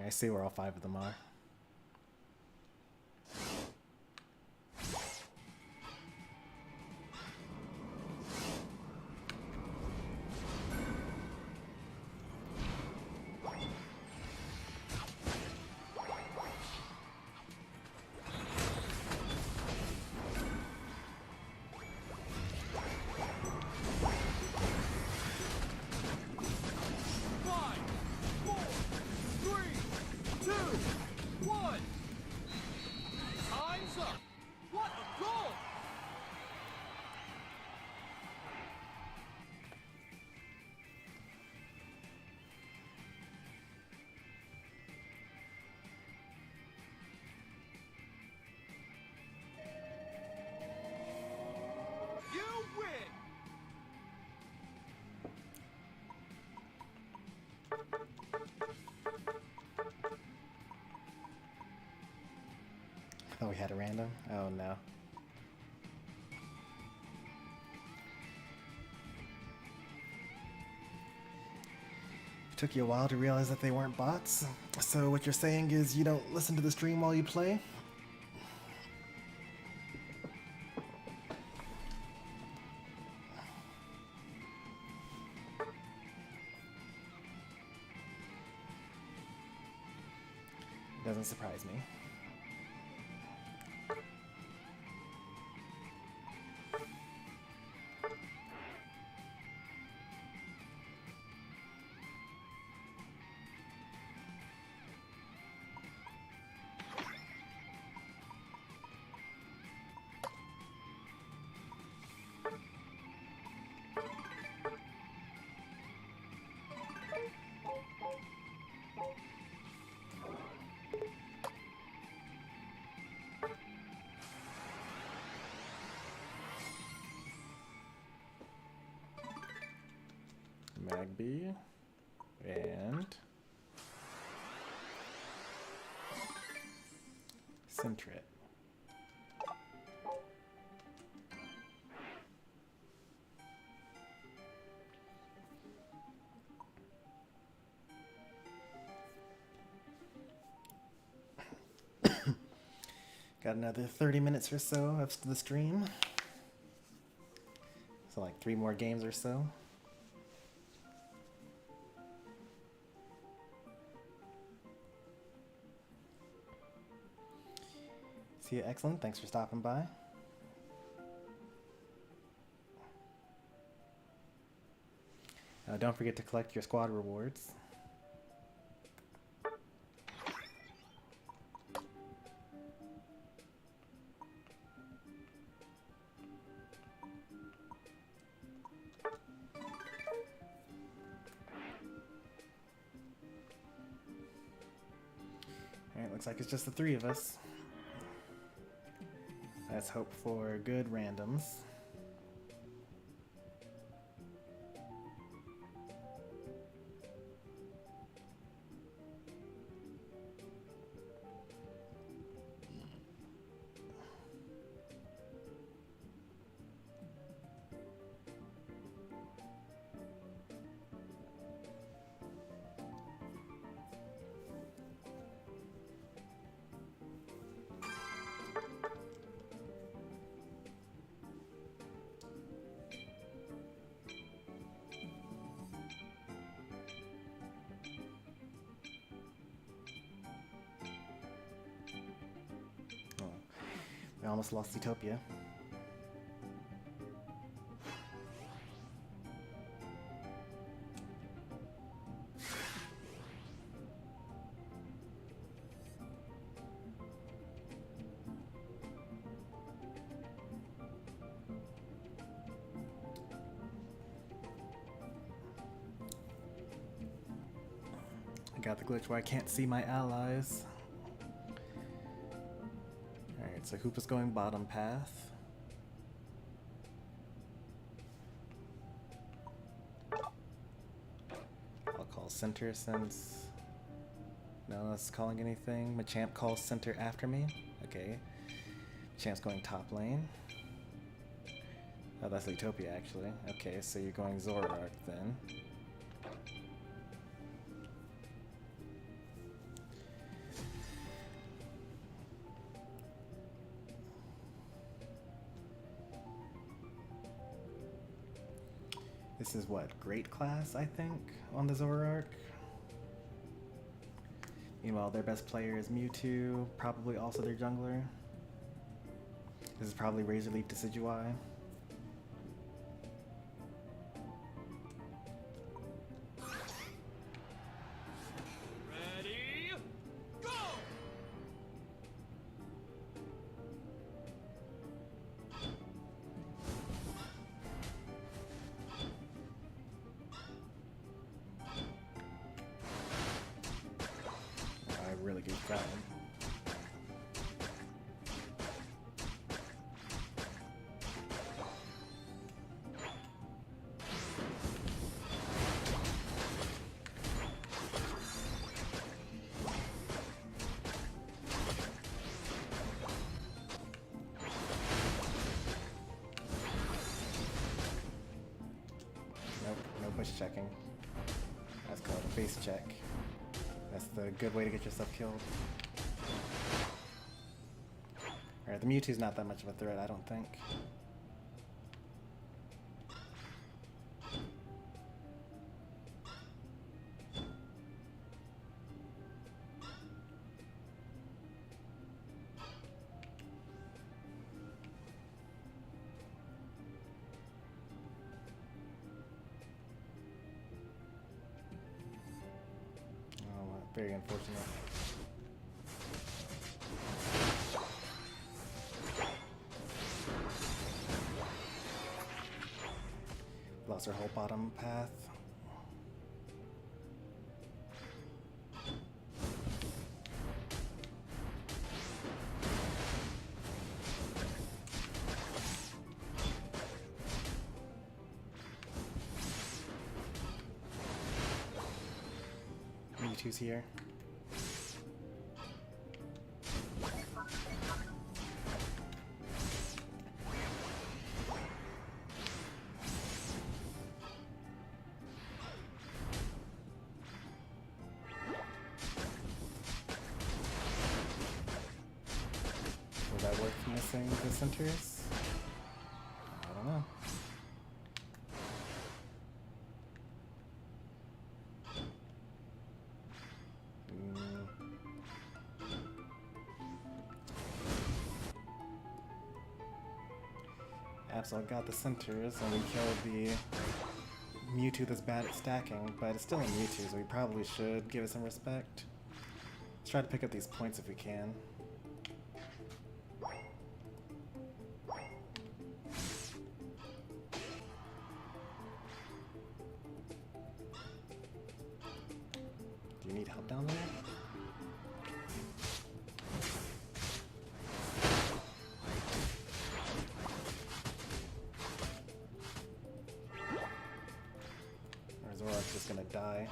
I see where all 5 of them are. Oh, we had a random? Oh no. It took you a while to realize that they weren't bots? So what you're saying is you don't listen to the stream while you play? Doesn't surprise me. Magby and Sentret. Got another 30 minutes or so of the stream. So like 3 more games or so. See you, excellent. Thanks for stopping by. Don't forget to collect your squad rewards. Alright, looks like it's just the 3 of us. Let's hope for good randoms. I almost lost Utopia. Got the glitch where I can't see my allies. Alright, so Hoopa's going bottom path. I'll call center since no one else is calling anything. Machamp calls center after me. Okay. Machamp's going top lane. Oh, that's Utopia actually. Okay, so you're going Zoroark then. This is what, Great Class, I think, on the Zoroark. Meanwhile, their best player is Mewtwo, probably also their jungler. This is probably Razor Leaf Decidueye. Ready, go! Really good crowd. Nope, no push checking. That's called a face check. That's the good way to get yourself killed. Alright, the Mewtwo's not that much of a threat, I don't think. Very unfortunate. Lost our whole bottom path. Mewtwo's here. Was that worth missing the centers? I don't know. Absol got the centers and we killed the Mewtwo that's bad at stacking, but it's still a Mewtwo, so we probably should give it some respect. Let's try to pick up these points if we can. Do you need help down there? Zoroark's just gonna die.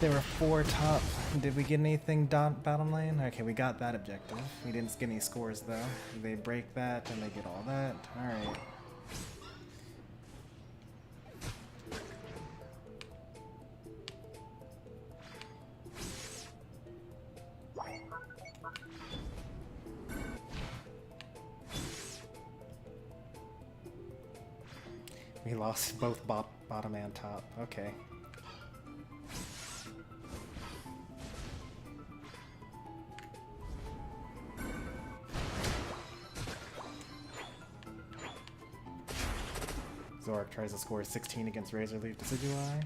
There were 4 top. Did we get anything bottom lane? Okay, we got that objective. We didn't get any scores though. They break that and they get all that. Alright. We lost both bottom and top. Okay. Zork tries to score 16 against Razor Leaf Decidueye.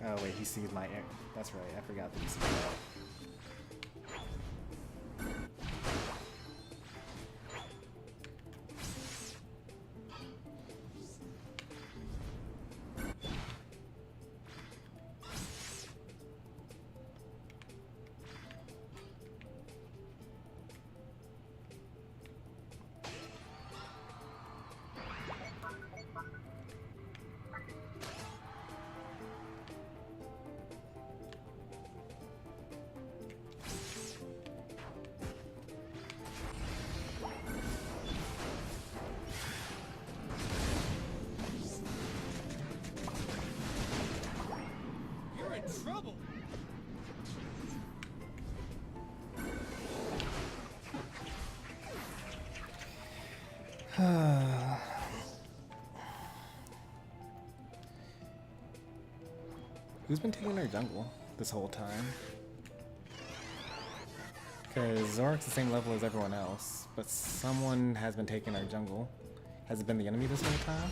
Oh wait, he sees my air. That's right, I forgot that he sees that. Trouble. Who's been taking our jungle this whole time? Because Zork's the same level as everyone else, but someone has been taking our jungle. Has it been the enemy this whole time?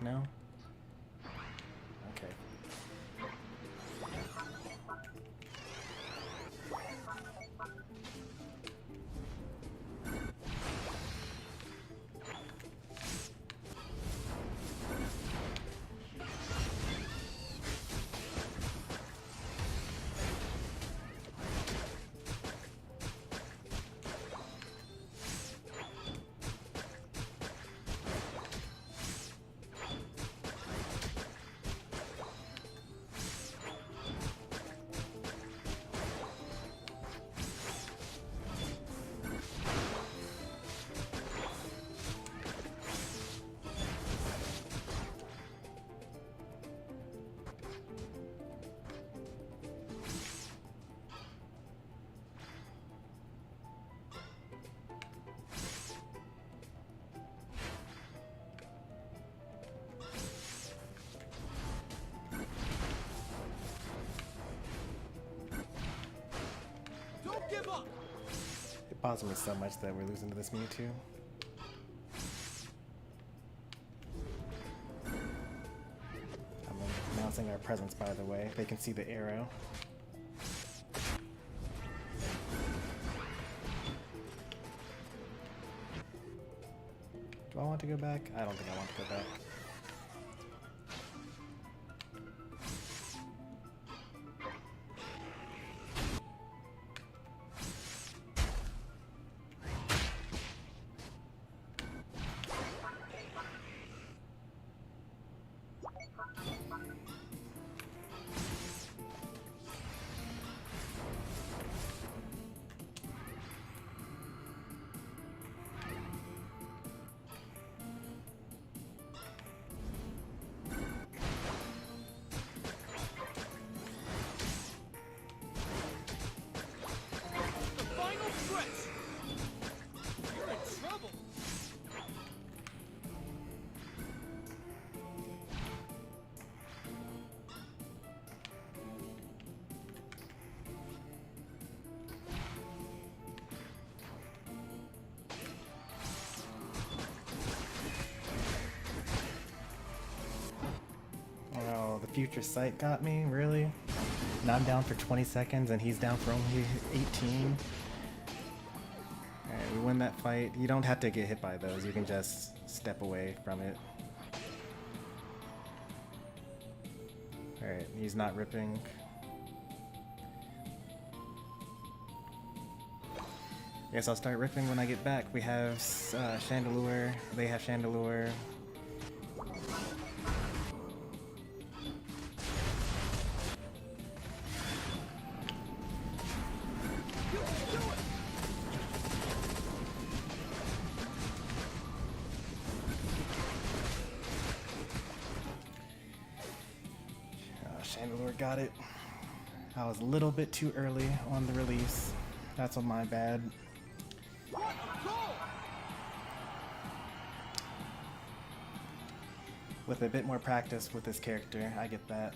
No? Okay. Give up. It bothers me so much that we're losing to this Mewtwo. I'm announcing our presence, by the way. They can see the arrow. Do I want to go back? I don't think I want to go back. Future Sight got me, really? Now I'm down for 20 seconds and he's down for only 18. Alright, we win that fight. You don't have to get hit by those, you can just step away from it. Alright, he's not ripping. Guess I'll start ripping when I get back. We have Chandelure, they have Chandelure. Chandelure got it. I was a little bit too early on the release. That's on my bad. With a bit more practice with this character, I get that.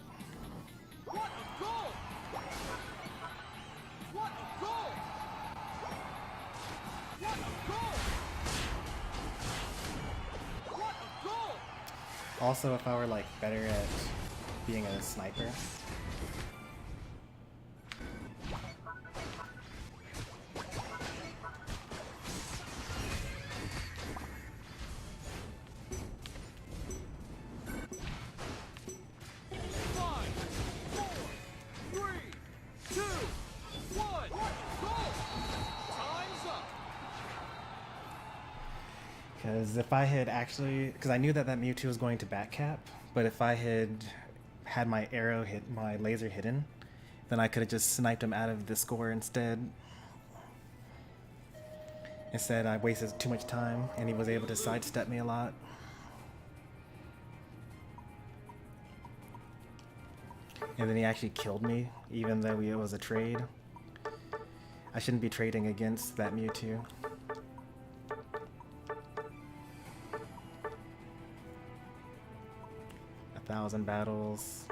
Also, if I were like better at being a sniper. Because if I had actually, because I knew that that Mewtwo was going to back cap, but if I had my arrow hit, my laser hidden, then I could have just sniped him out of the score instead. Instead, I wasted too much time, and he was able to sidestep me a lot. And then he actually killed me, even though it was a trade. I shouldn't be trading against that Mewtwo. 1,000 battles.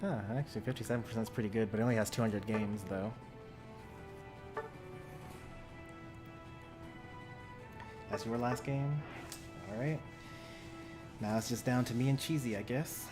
Huh, actually 57% is pretty good, but it only has 200 games though. That's your last game? Alright. Now it's just down to me and Cheesy, I guess.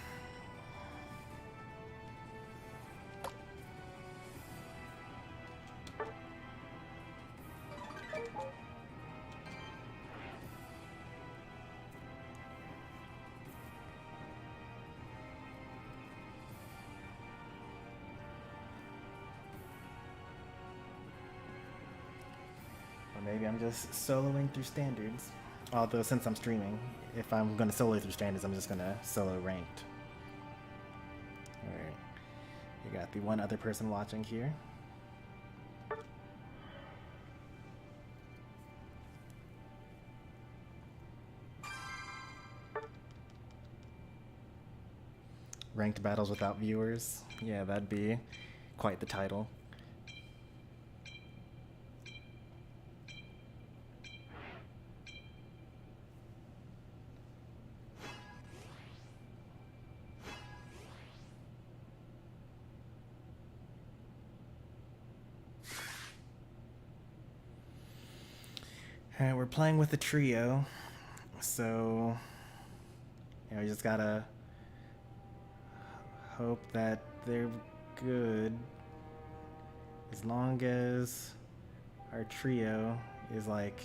Maybe I'm just soloing through standards. Although since I'm streaming, if I'm gonna solo through standards, I'm just gonna solo ranked. Alright. You got the one other person watching here. Ranked battles without viewers. Yeah, that'd be quite the title. Alright, we're playing with a trio, so you know, we just gotta hope that they're good. As long as our trio is like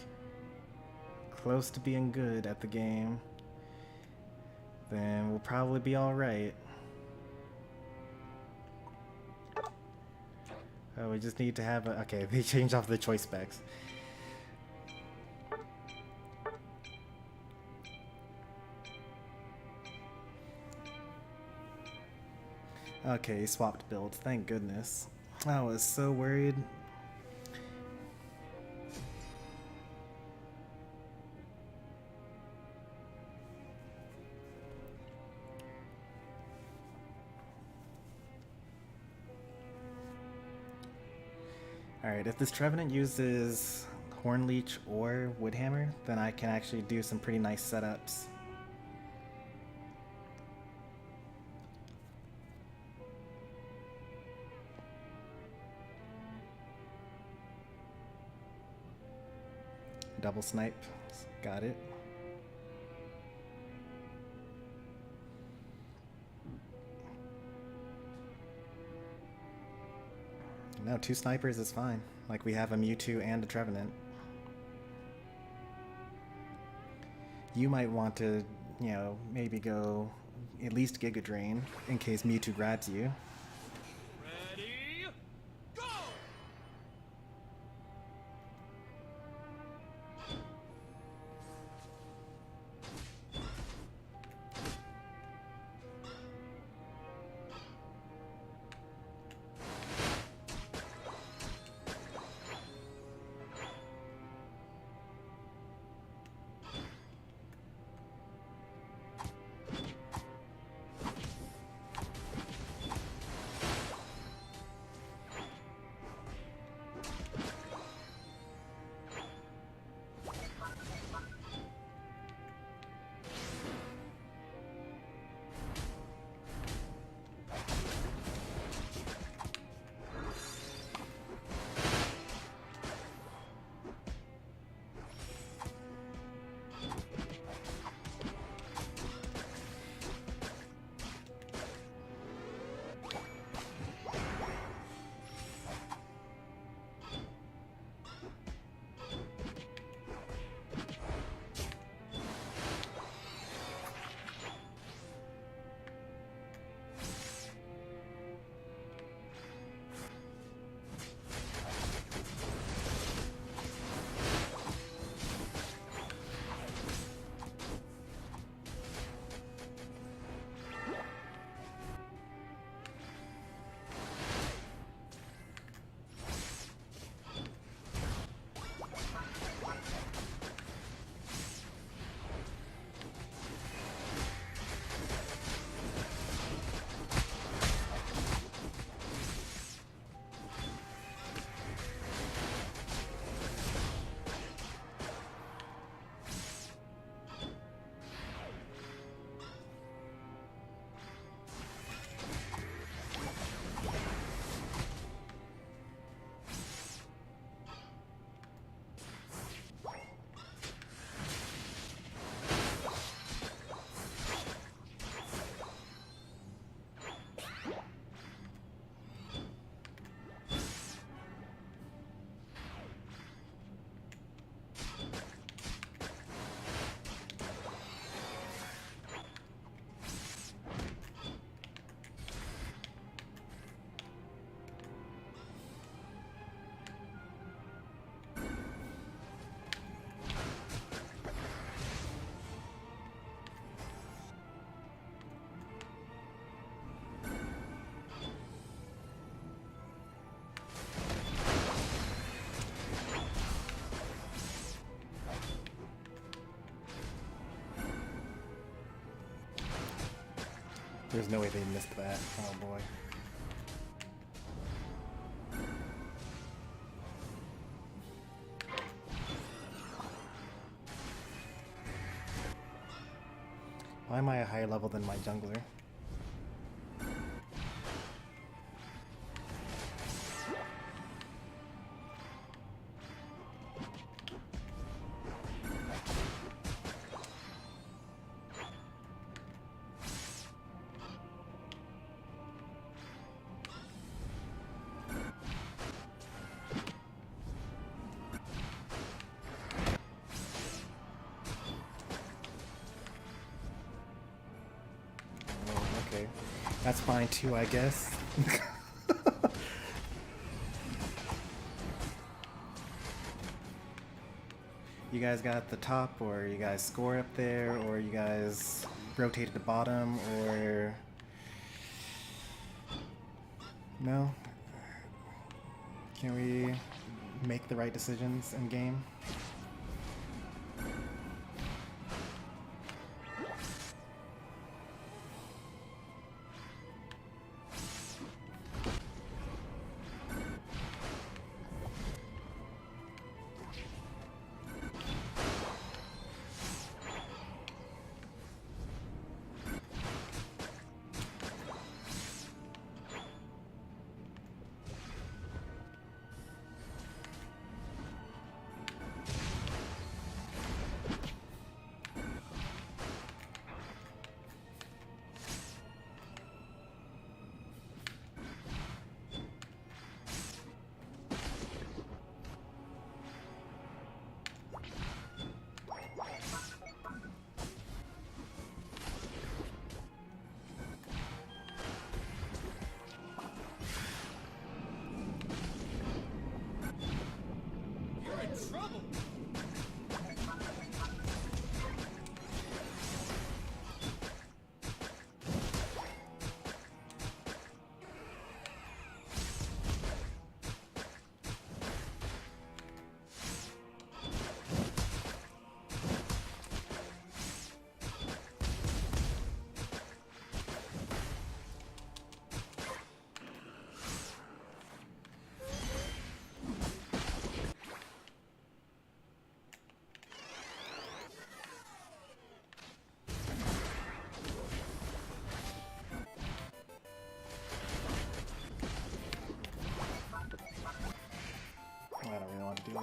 close to being good at the game, then we'll probably be alright. Oh, we just need to have a... Okay, they changed off the choice specs. Okay, swapped builds, thank goodness. I was so worried. Alright, if this Trevenant uses Hornleech or Woodhammer, then I can actually do some pretty nice setups. Double snipe, got it. No, 2 snipers is fine. Like, we have a Mewtwo and a Trevenant. You might want to, you know, maybe go at least Giga Drain in case Mewtwo grabs you. Ready, go! There's no way they missed that. Oh boy. Why am I a higher level than my jungler? Okay, that's fine too, I guess. You guys got the top, or you guys score up there, or you guys rotate to the bottom, or no? Can we make the right decisions in game?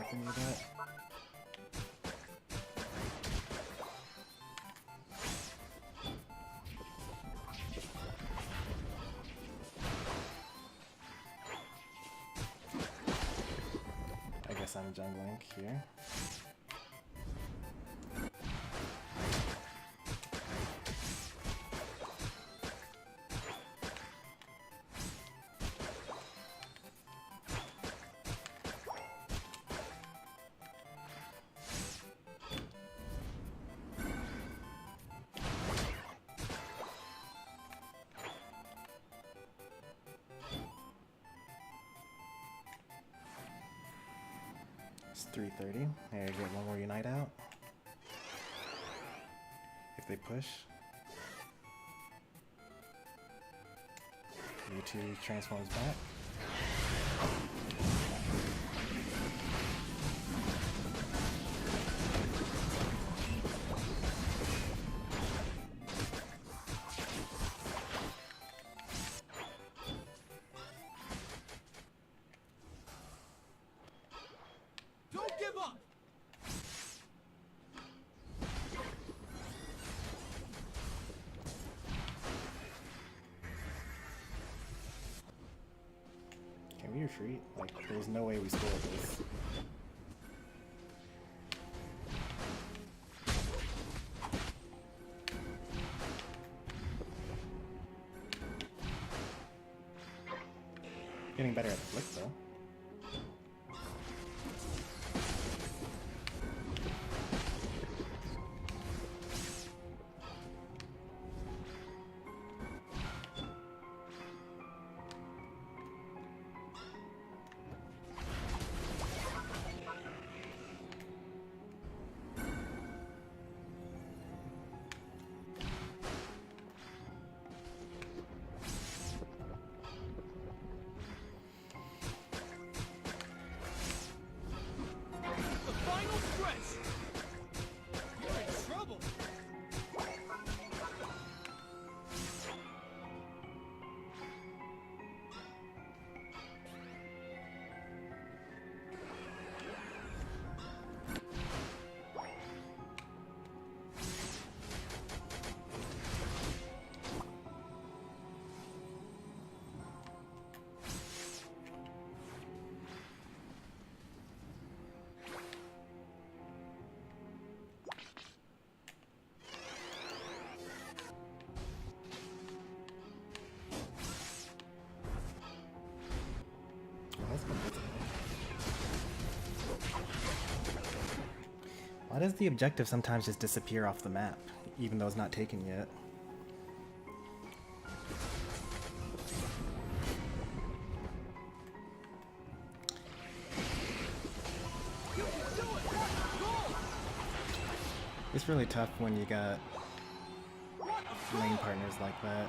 if we need it. I guess I'm jungling here. It's 3:30. Hey, get one more Unite out. If they push. U2 transforms back. Don't give up! Can we retreat? Like, there's no way we score this. Getting better at the flick though. The final stretch! You're in trouble! Why does the objective sometimes just disappear off the map, even though it's not taken yet? You can do it! Go! It's really tough when you got What a lane goal! partners like that.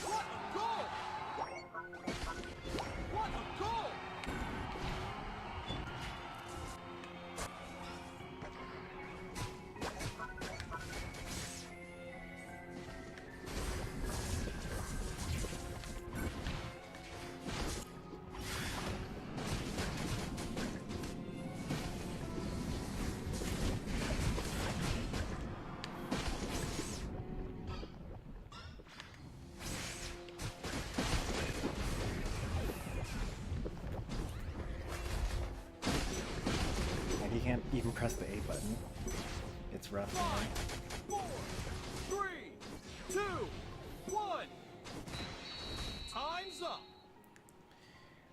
What a goal! What a goal! Like, you can't even press the A button. It's rough, man. 5, 4, 3, 2, 1. Time's up.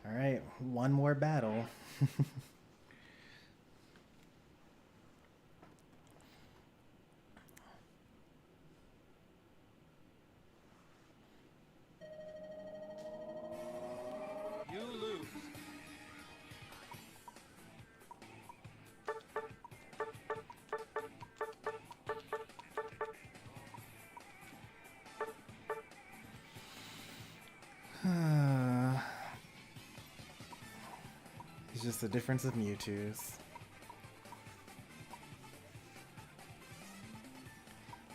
Alright, one more battle. You lose. It's just a difference of Mewtwo's.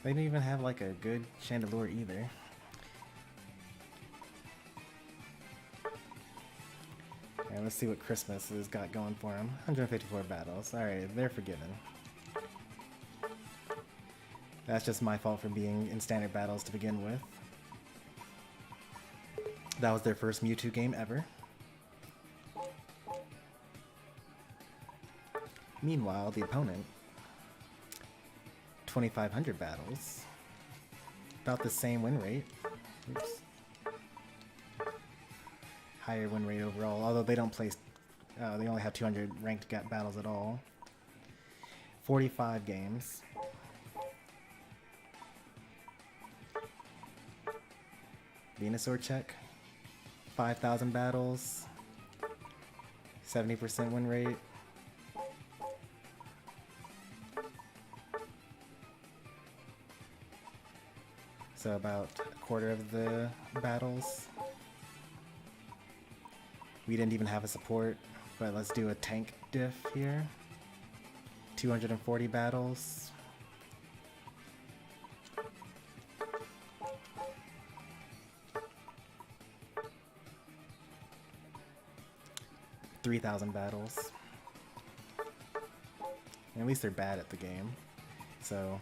They didn't even have like a good Chandelure either. Alright, let's see what Christmas has got going for him. 154 battles. Alright, they're forgiven. That's just my fault for being in standard battles to begin with. That was their first Mewtwo game ever. Meanwhile, the opponent, 2,500 battles. About the same win rate. Oops. Higher win rate overall, although they don't place, they only have 200 ranked battles at all. 45 games. Venusaur check. 5,000 battles. 70% win rate. So about a quarter of the battles. We didn't even have a support, but let's do a tank diff here. 240 battles. $3,000 battles. And at least they're bad at the game. So,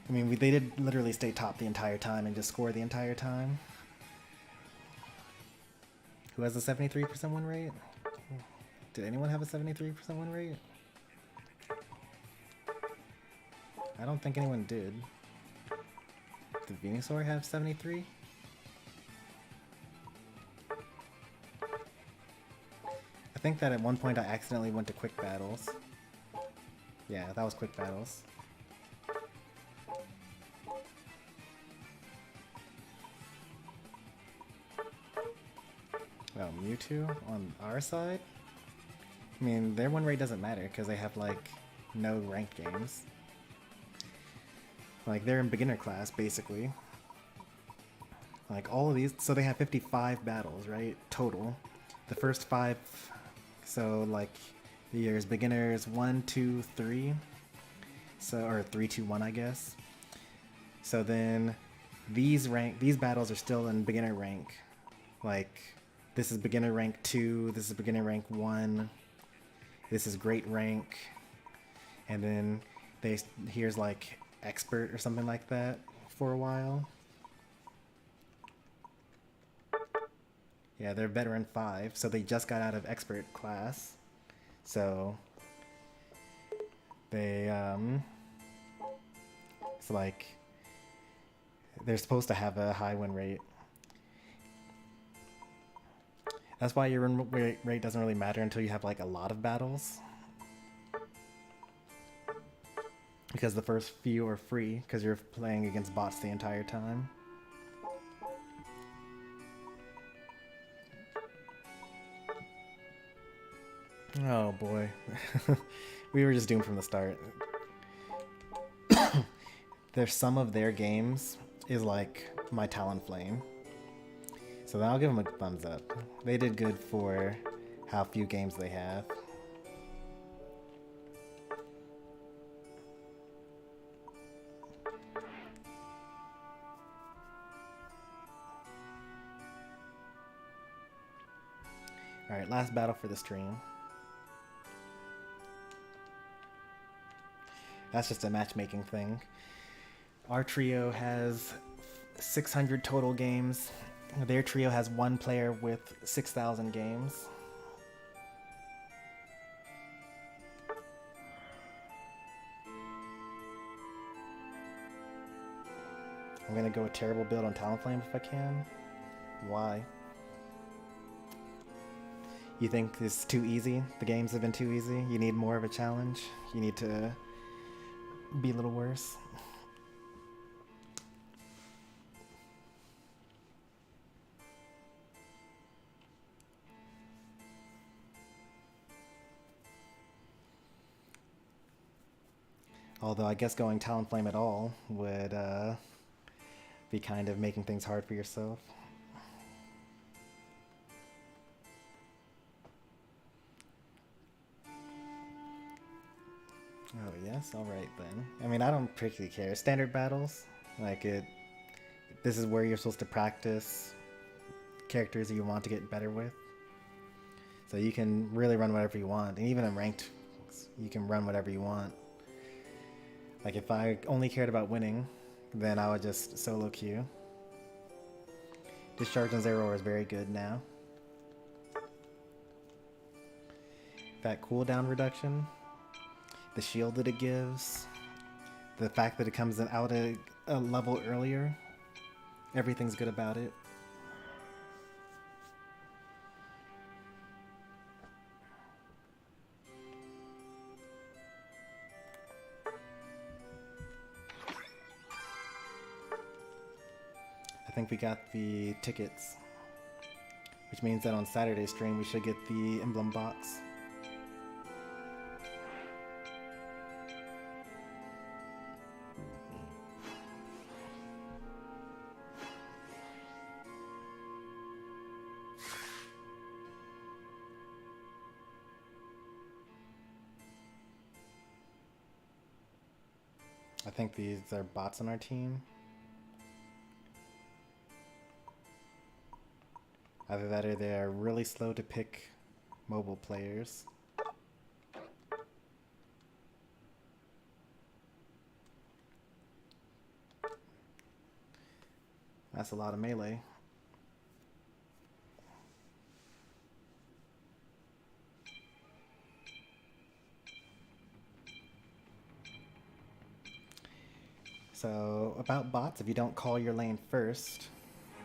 I mean, they did literally stay top the entire time and just score the entire time. Who has a 73% win rate? Did anyone have a 73% win rate? I don't think anyone did. Did Venusaur have 73? I think that at one point I accidentally went to quick battles. Yeah, that was quick battles. Oh, Mewtwo on our side? I mean, their win rate doesn't matter because they have like no ranked games. Like they're in beginner class basically. Like all of these, so they have 55 battles, right? Total. The first 5, so like there's beginners 1, 2, 3. So, or 3, 2, 1, I guess. So then these battles are still in beginner rank. Like this is beginner rank 2, this is beginner rank 1, this is great rank, and then here's like expert or something like that for a while. Yeah, they're veteran 5, so they just got out of expert class. So they it's like they're supposed to have a high win rate. That's why your win rate doesn't really matter until you have like a lot of battles. Because the first few are free because you're playing against bots the entire time. Oh boy. We were just doomed from the start. There's some of their games is like my Talonflame. So I'll give them a thumbs up. They did good for how few games they have. Alright, last battle for the stream. That's just a matchmaking thing. Our trio has 600 total games. Their trio has one player with 6,000 games. I'm gonna go a terrible build on Talonflame if I can. Why? You think this is too easy? The games have been too easy? You need more of a challenge? You need to be a little worse? Although I guess going Talonflame at all would be kind of making things hard for yourself. Oh yes, alright then. I mean, I don't particularly care. Standard battles, like this is where you're supposed to practice characters you want to get better with. So you can really run whatever you want. And even in ranked, you can run whatever you want. Like if I only cared about winning, then I would just solo queue. Discharge on Zeraora is very good now. That cooldown reduction, the shield that it gives, the fact that it comes out a level earlier, everything's good about it. I think we got the tickets, which means that on Saturday's stream we should get the emblem box. I think these are bots on our team. Either that or they're really slow to pick mobile players. That's a lot of melee. So about bots, if you don't call your lane first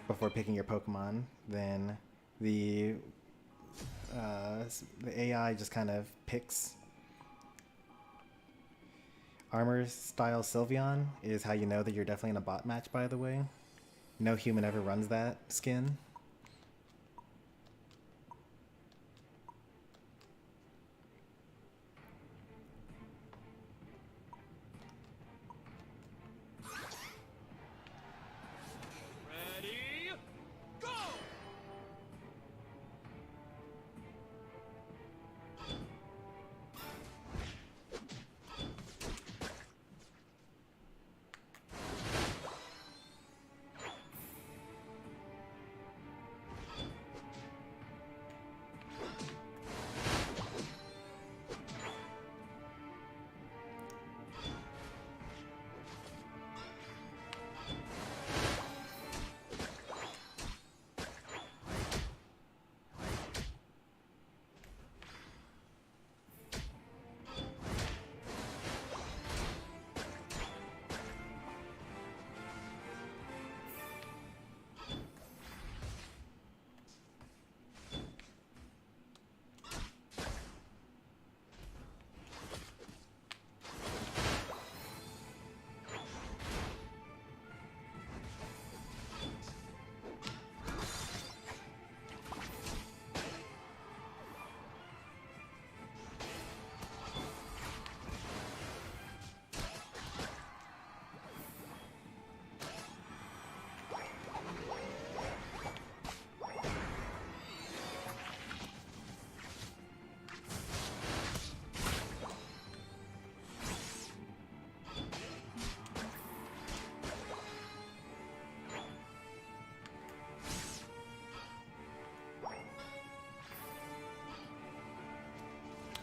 before picking your Pokemon, then the AI just kind of picks. Armor style Sylveon is how you know that you're definitely in a bot match, by the way. No human ever runs that skin. Ready, go!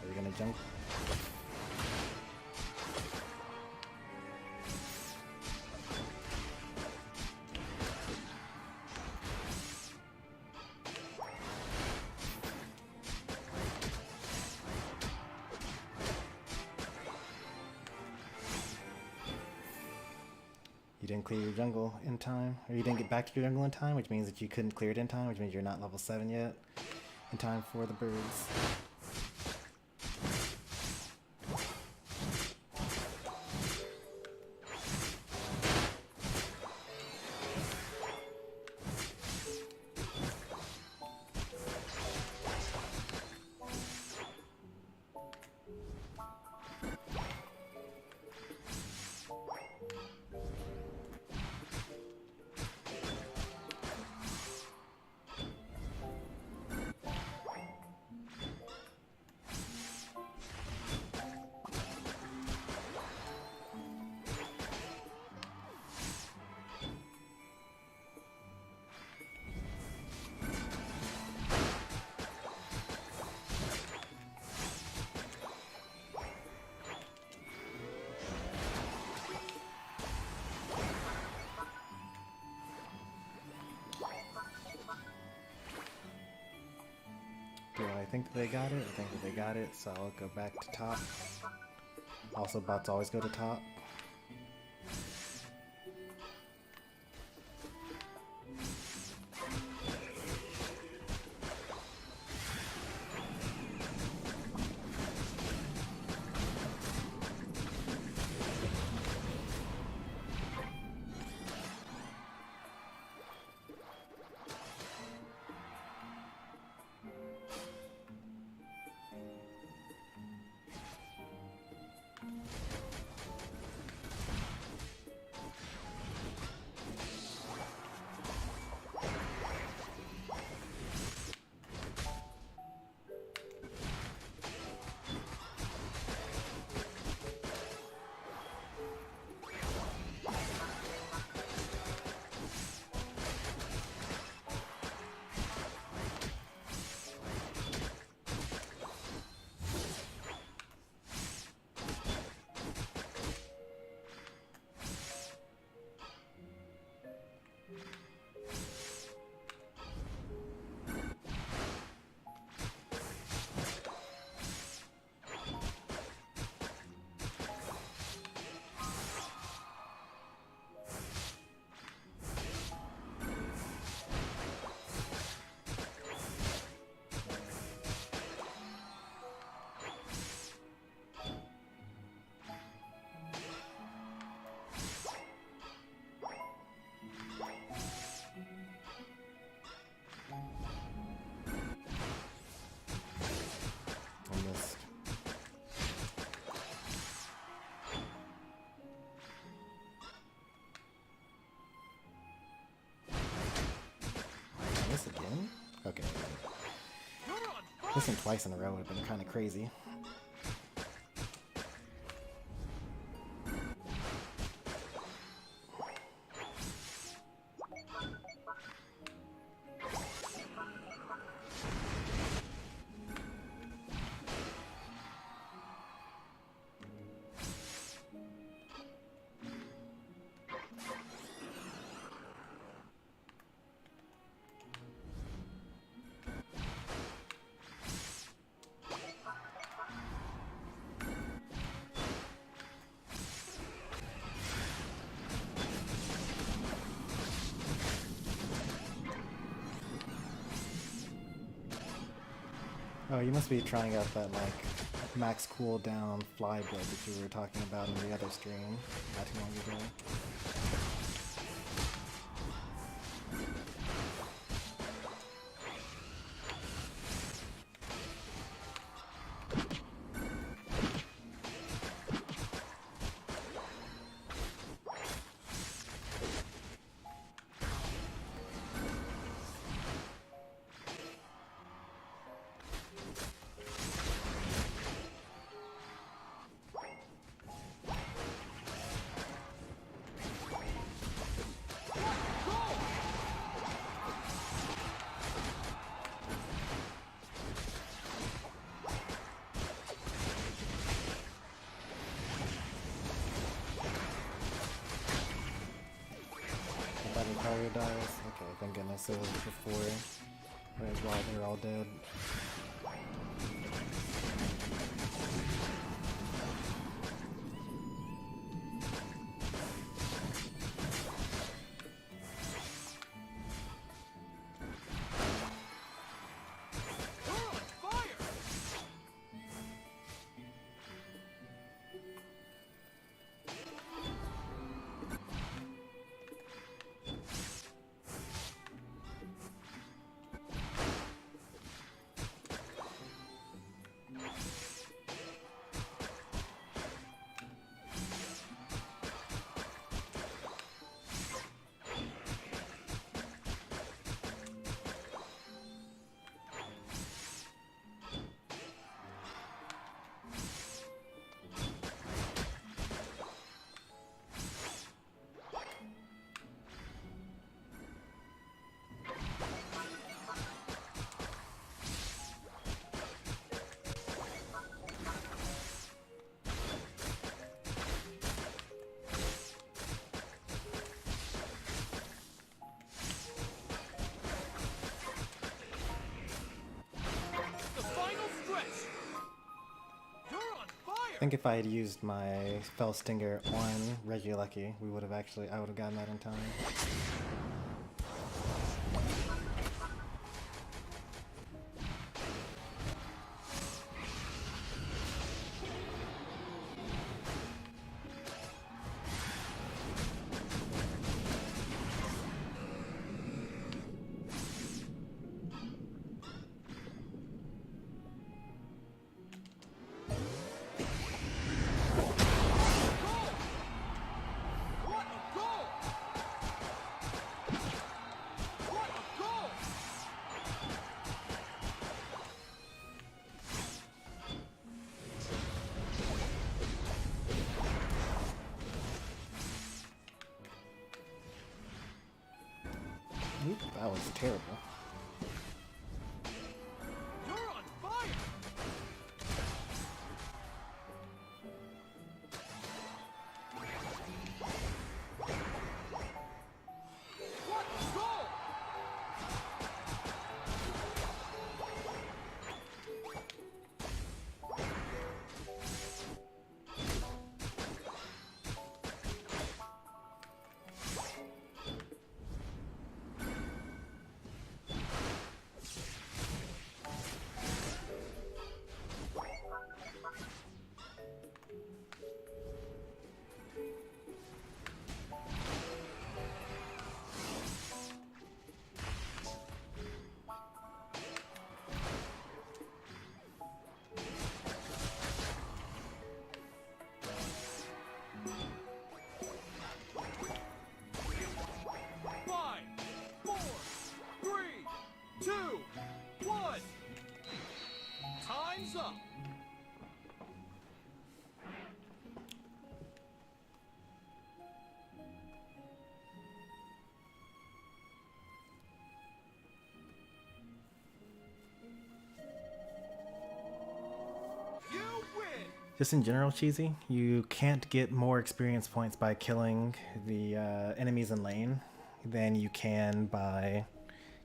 Are you gonna jump? You didn't clear your jungle in time, or you didn't get back to your jungle in time, which means that you couldn't clear it in time, which means you're not level 7 yet, in time for the birds. think that they got it. I think that they got it, so I'll go back to top. Also, bots always go to top. This again? Okay. Missing twice in a row would have been kind of crazy. Oh, you must be trying out that, like, max cooldown fly build that you were talking about in the other stream not too long ago. Dies. Okay, thank goodness it was before, whereas while they're all dead. think if I had used my Fell Stinger on Regieleki, I would have gotten that in time. Oop, that was terrible. You're on fire! What a goal! Time's up! You win! Just in general, Cheesy, you can't get more experience points by killing the enemies in lane than you can by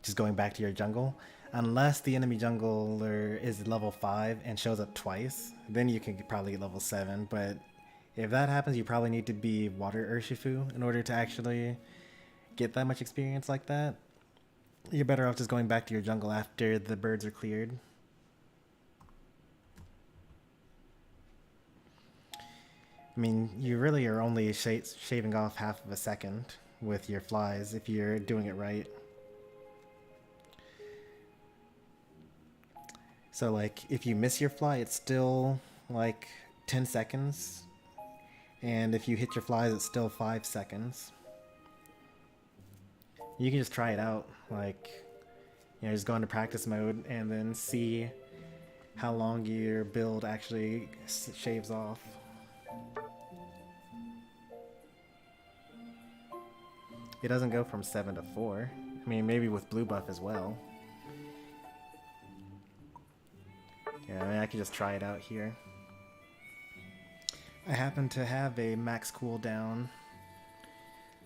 just going back to your jungle. Unless the enemy jungler is level 5 and shows up twice, then you can probably get level 7. But if that happens, you probably need to be Water Urshifu in order to actually get that much experience like that. You're better off just going back to your jungle after the birds are cleared. I mean, you really are only shaving off half of a second with your flies if you're doing it right. So like, if you miss your fly, it's still like 10 seconds. And if you hit your flies, it's still 5 seconds. You can just try it out. Like, you know, just go into practice mode and then see how long your build actually shaves off. It doesn't go from 7 to 4. I mean, maybe with blue buff as well. Yeah, I mean, I can just try it out here. I happen to have a max cooldown.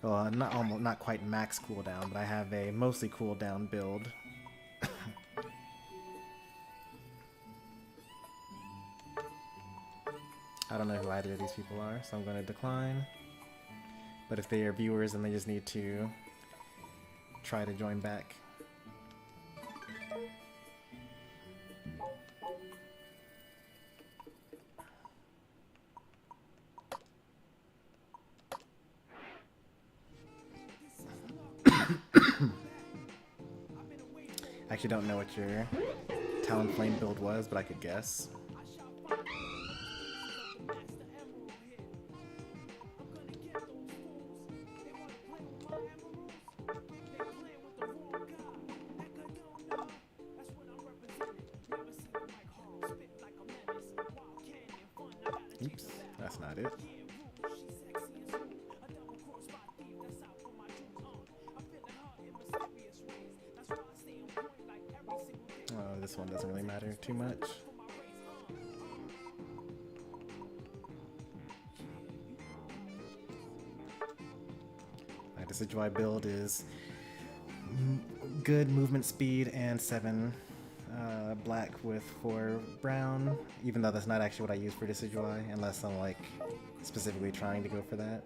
Well, not quite max cooldown, but I have a mostly cooldown build. I don't know who either of these people are, so I'm going to decline. But if they are viewers, then they just need to try to join back. I actually don't know what your Talonflame build was, but I could guess. Oops, that's not it. Oh, this one doesn't really matter too much. My Decidueye build is good movement speed and 7 black with 4 brown, even though that's not actually what I use for Decidueye, unless I'm like specifically trying to go for that.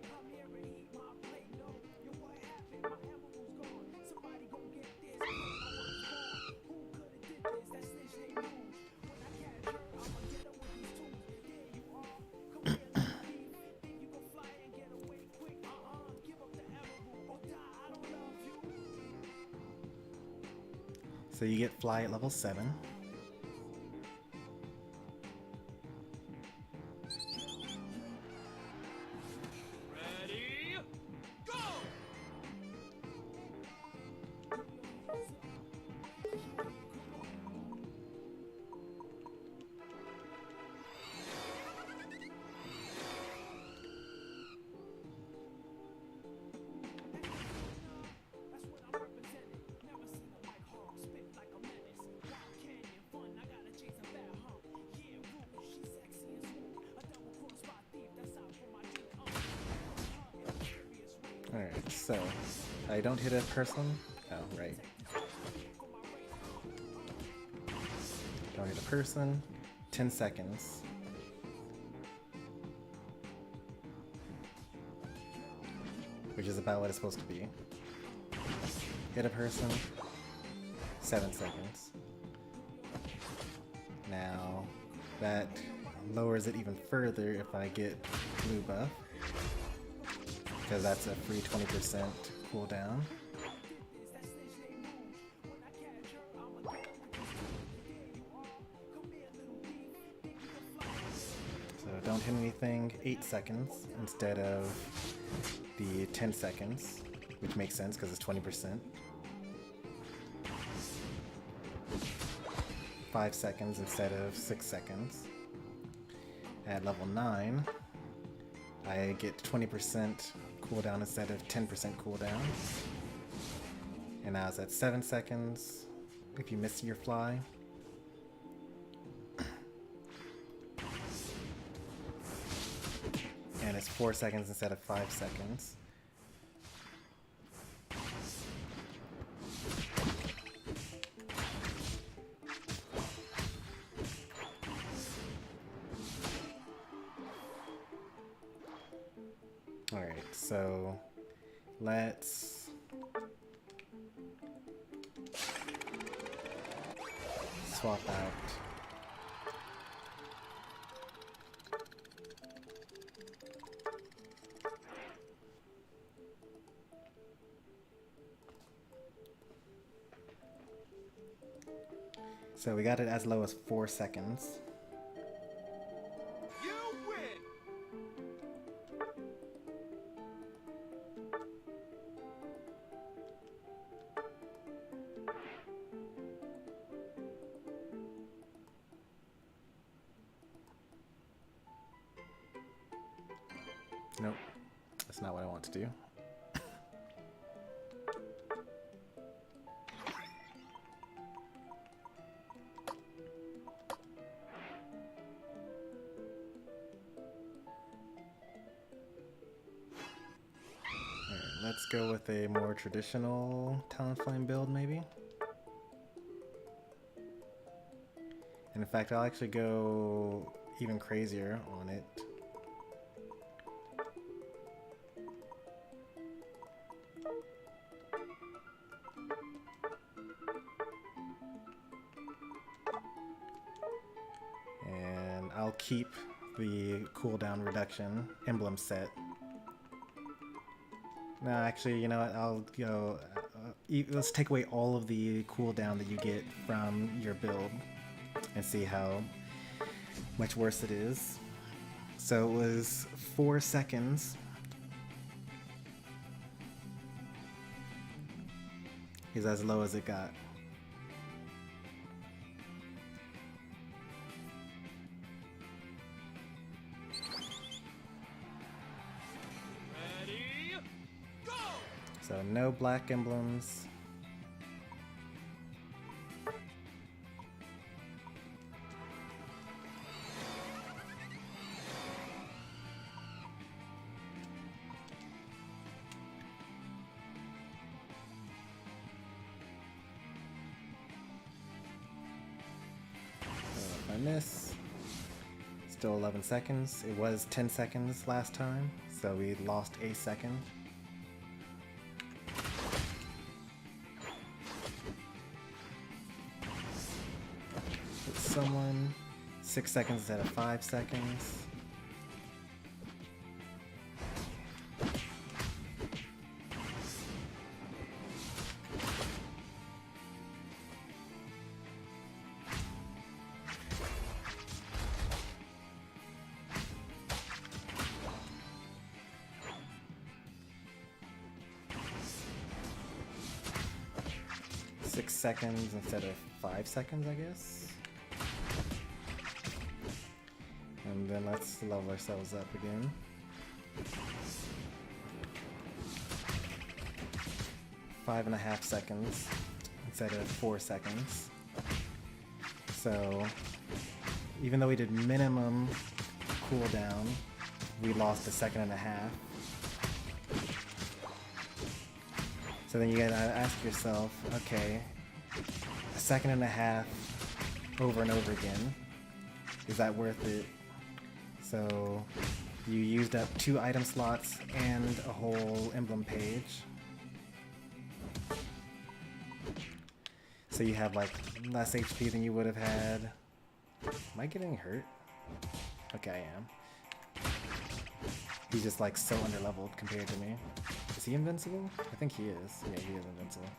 So you get fly at level 7. Ready, go! Alright, so I don't hit a person. Oh, right. Don't hit a person. 10 seconds. Which is about what it's supposed to be. Hit a person. 7 seconds. Now, that lowers it even further if I get blue buff. Because that's a free 20% cooldown. So don't hit anything, 8 seconds instead of the 10 seconds, which makes sense because it's 20%. 5 seconds instead of 6 seconds. At level 9, I get 20% cooldown instead of 10% cooldown. And now it's at 7 seconds if you miss your fly. And it's 4 seconds instead of 5 seconds. Alright, so let's swap out so we got it as low as 4 seconds. You win! Nope, that's not what I want to do. Let's go with a more traditional Talonflame build, maybe. And in fact, I'll actually go even crazier on it. And I'll keep the cooldown reduction emblem set. No, actually, you know what? I'll go. Let's take away all of the cooldown that you get from your build and see how much worse it is. So it was 4 seconds. Is as low as it got. So no black emblems. I miss. Still 11 seconds. It was 10 seconds last time, so we lost a second. Hit someone. 6 seconds instead of 5 seconds. Seconds instead of 5 seconds, I guess. And then let's level ourselves up again. Five and a half seconds instead of 4 seconds. So even though we did minimum cooldown, we lost a second and a half. So then you gotta ask yourself, okay, a second and a half over and over again, is that worth it? So you used up 2 item slots and a whole emblem page. So you have like less HP than you would have had. Am I getting hurt? Okay, I am. He's just like so underleveled compared to me. Is he invincible? I think he is. Yeah, he is invincible.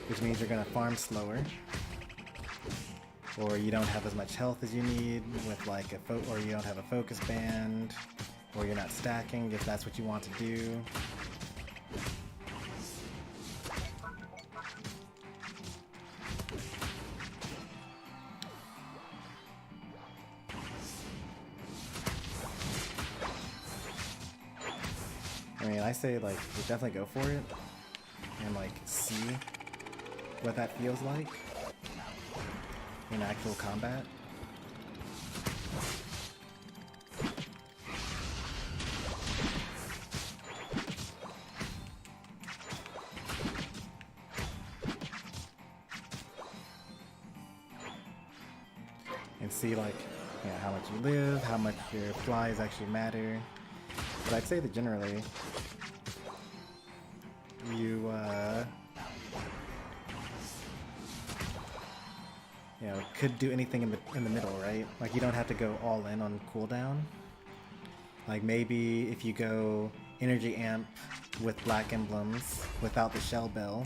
Which means you're gonna farm slower, or you don't have as much health as you need with like or you don't have a focus band, or you're not stacking if that's what you want to do. I mean, I say like you definitely go for it and like see what that feels like in actual combat. And see like, you know, how much you live, how much your flies actually matter. But I'd say that generally you you know, could do anything in the middle, right? Like you don't have to go all in on cooldown. Like maybe if you go energy amp with black emblems without the shell bell,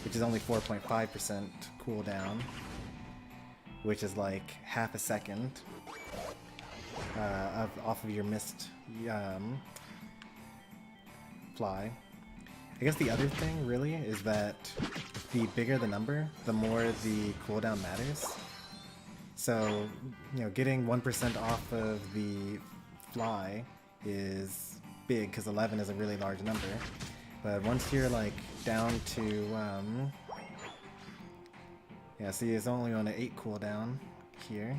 which is only 4.5% cooldown, which is like half a second off of your missed fly. I guess the other thing really is that the bigger the number, the more the cooldown matters. So, you know, getting 1% off of the fly is big because 11 is a really large number. But once you're like down to, yeah, see, it's only on an 8 cooldown here.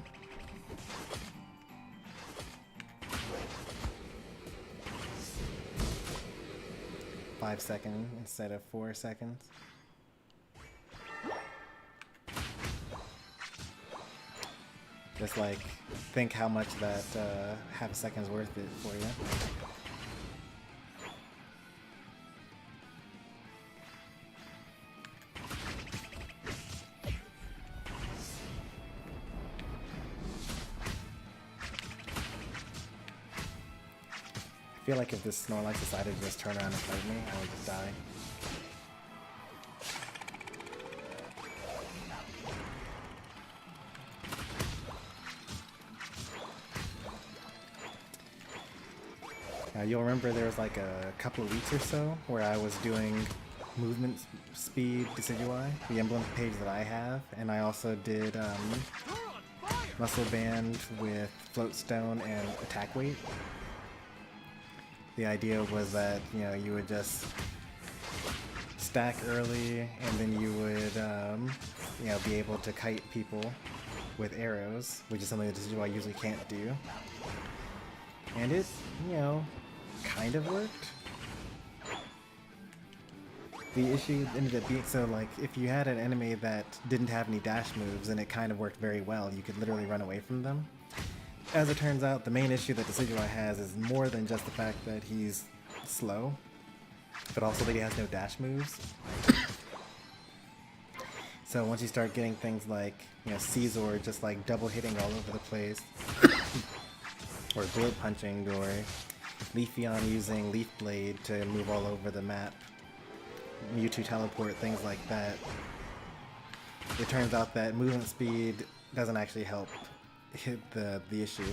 Five seconds instead of 4 seconds. Just like think how much that half a second's worth it for you. I feel like if this Snorlax decided to just turn around and fight me, I would just die. You'll remember there was like a couple of weeks or so where I was doing movement speed Decidueye, the emblem page that I have, and I also did muscle band with float stone and attack weight. The idea was that, you know, you would just stack early and then you would you know, be able to kite people with arrows, which is something that Decidueye usually can't do. And it, you know, kind of worked. The issue ended up being, so like, if you had an enemy that didn't have any dash moves and it kind of worked very well, you could literally run away from them. As it turns out, the main issue that Decidueye has is more than just the fact that he's slow, but also that he has no dash moves. So once you start getting things like, you know, Caesar just like double hitting all over the place, or bullet punching, or Leafeon using Leaf Blade to move all over the map, Mewtwo teleport, things like that, it turns out that movement speed doesn't actually help hit the issue.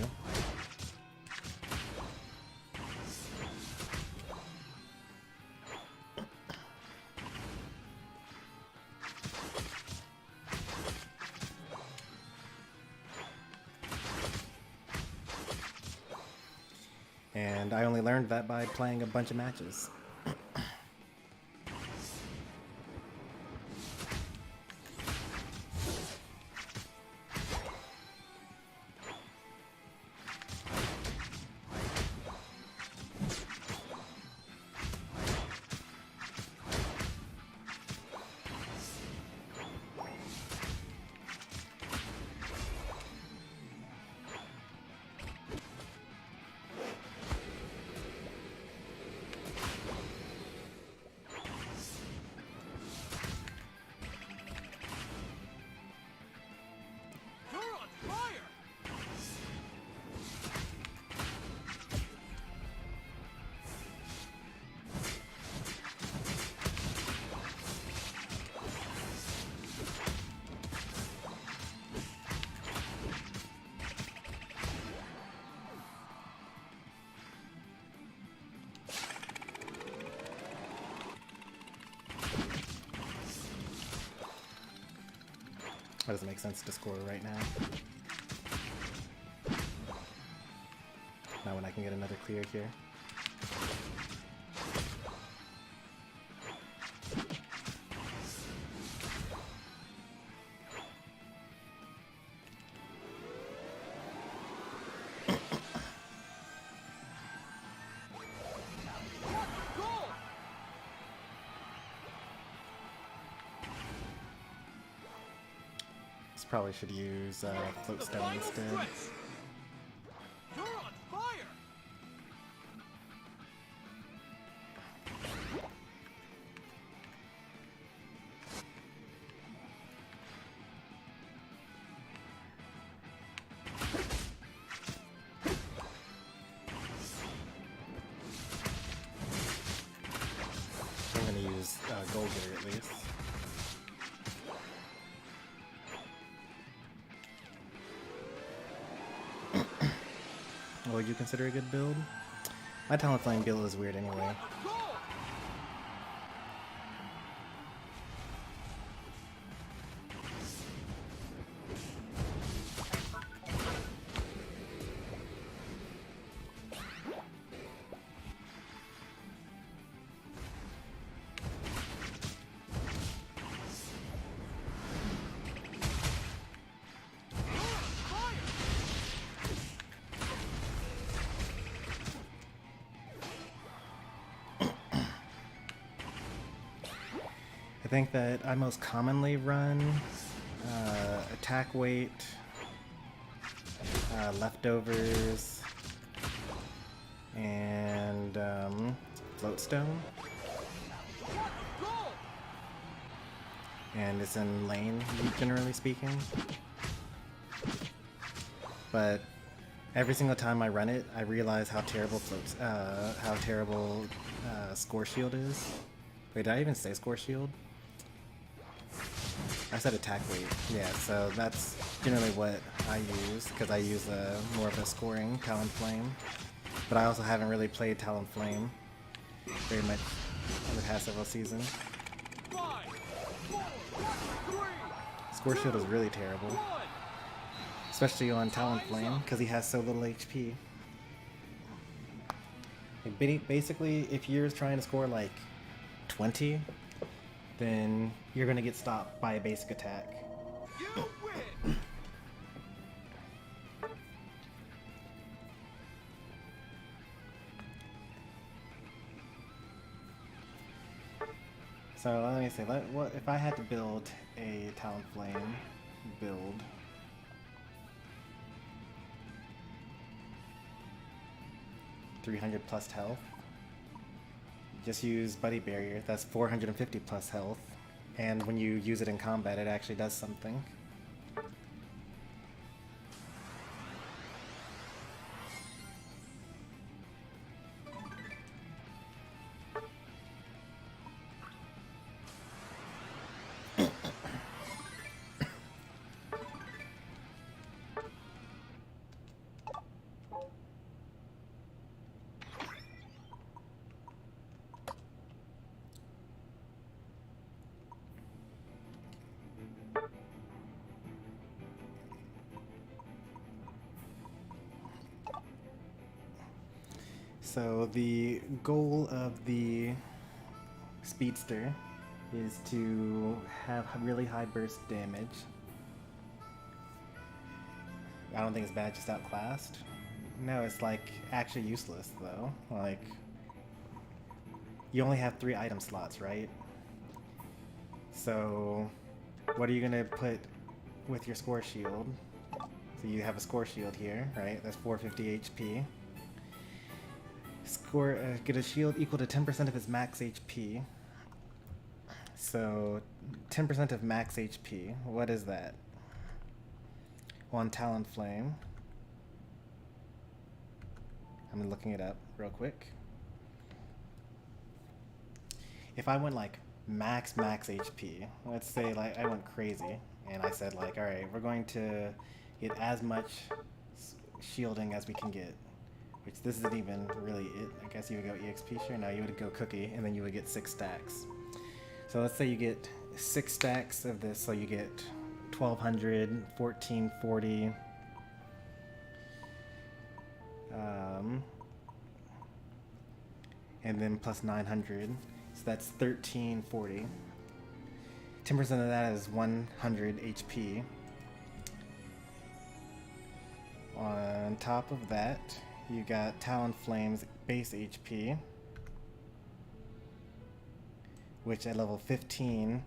And I only learned that by playing a bunch of matches. That doesn't make sense to score right now. Not when I can get another clear here. Probably should use Float Stone instead. You're on fire! I'm gonna use Gold Gear at least. What would you consider a good build? My Talonflame build is weird anyway. I think that I most commonly run attack weight, leftovers, and float stone. And it's in lane, generally speaking. But every single time I run it, I realize how terrible Score Shield is. Wait, did I even say Score Shield? I said attack weight. Yeah, so that's generally what I use, because I use more of a scoring Talonflame. But I also haven't really played Talonflame very much in the past several seasons. 5, 4, 3, Score Shield is really terrible. Especially on Talonflame, because he has so little HP. Like, basically, if you're trying to score like 20, then you're going to get stopped by a basic attack. you win! So let me see. What if I had to build a Talonflame build? +300 health. Just use Buddy Barrier. That's 450 plus health. And when you use it in combat, it actually does something. So the goal of the Speedster is to have really high burst damage. I don't think it's bad, just outclassed. No, it's like actually useless though. Like, you only have 3 item slots, right? So what are you gonna put with your score shield? So you have a score shield here, right? That's 450 HP. Get a shield equal to 10% of its max HP. So 10% of max HP, what is that? On Talonflame. I'm looking it up real quick. If I went like max HP, let's say like I went crazy and I said like, alright, we're going to get as much shielding as we can get. Which this isn't even really it. I guess you would go EXP, sure. No, you would go cookie, and then you would get 6 stacks. So let's say you get 6 stacks of this, so you get 1200, 1440. And then plus 900, so that's 1340. 10% of that is 100 HP. On top of that, you got Talonflame's base HP, which at level 15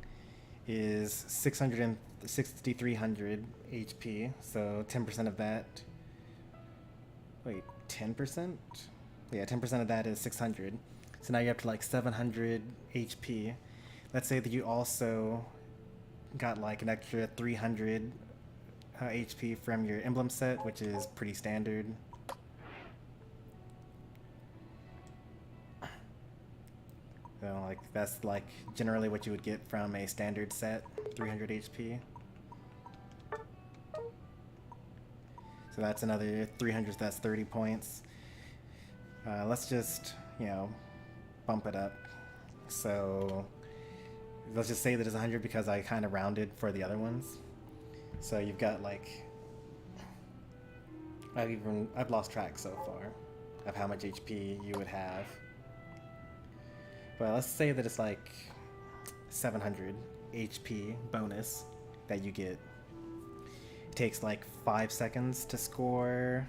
is 6,300 HP, so 10% of that, wait, 10%? Yeah, 10% of that is 600. So now you're up to like 700 HP. Let's say that you also got like an extra 300 HP from your emblem set, which is pretty standard. So like that's like generally what you would get from a standard set, 300 HP. So that's another 300, so that's 30 points. Let's just, you know, bump it up. So let's just say that it's 100 because I kind of rounded for the other ones. So you've got like, I've lost track so far of how much HP you would have. But let's say that it's like 700 HP bonus that you get. It takes like 5 seconds to score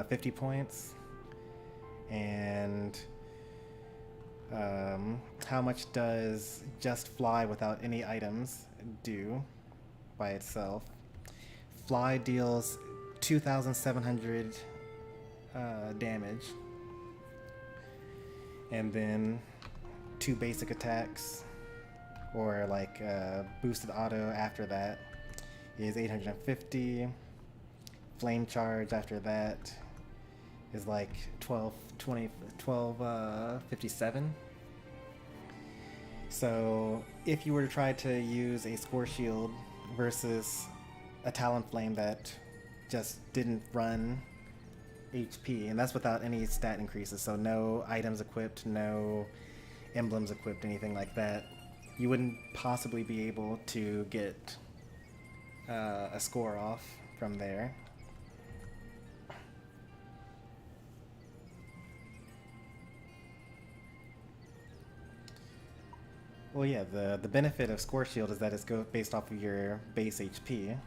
50 points. And how much does Just Fly without any items do by itself? Fly deals 2,700 damage. And then 2 basic attacks, or like boosted auto after that is 850. Flame charge after that is like 1257. So if you were to try to use a score shield versus a Talonflame that just didn't run HP, and that's without any stat increases, so no items equipped, no emblems equipped, anything like that, you wouldn't possibly be able to get a score off from there. Well, yeah, the benefit of Score Shield is that it's based off of your base HP.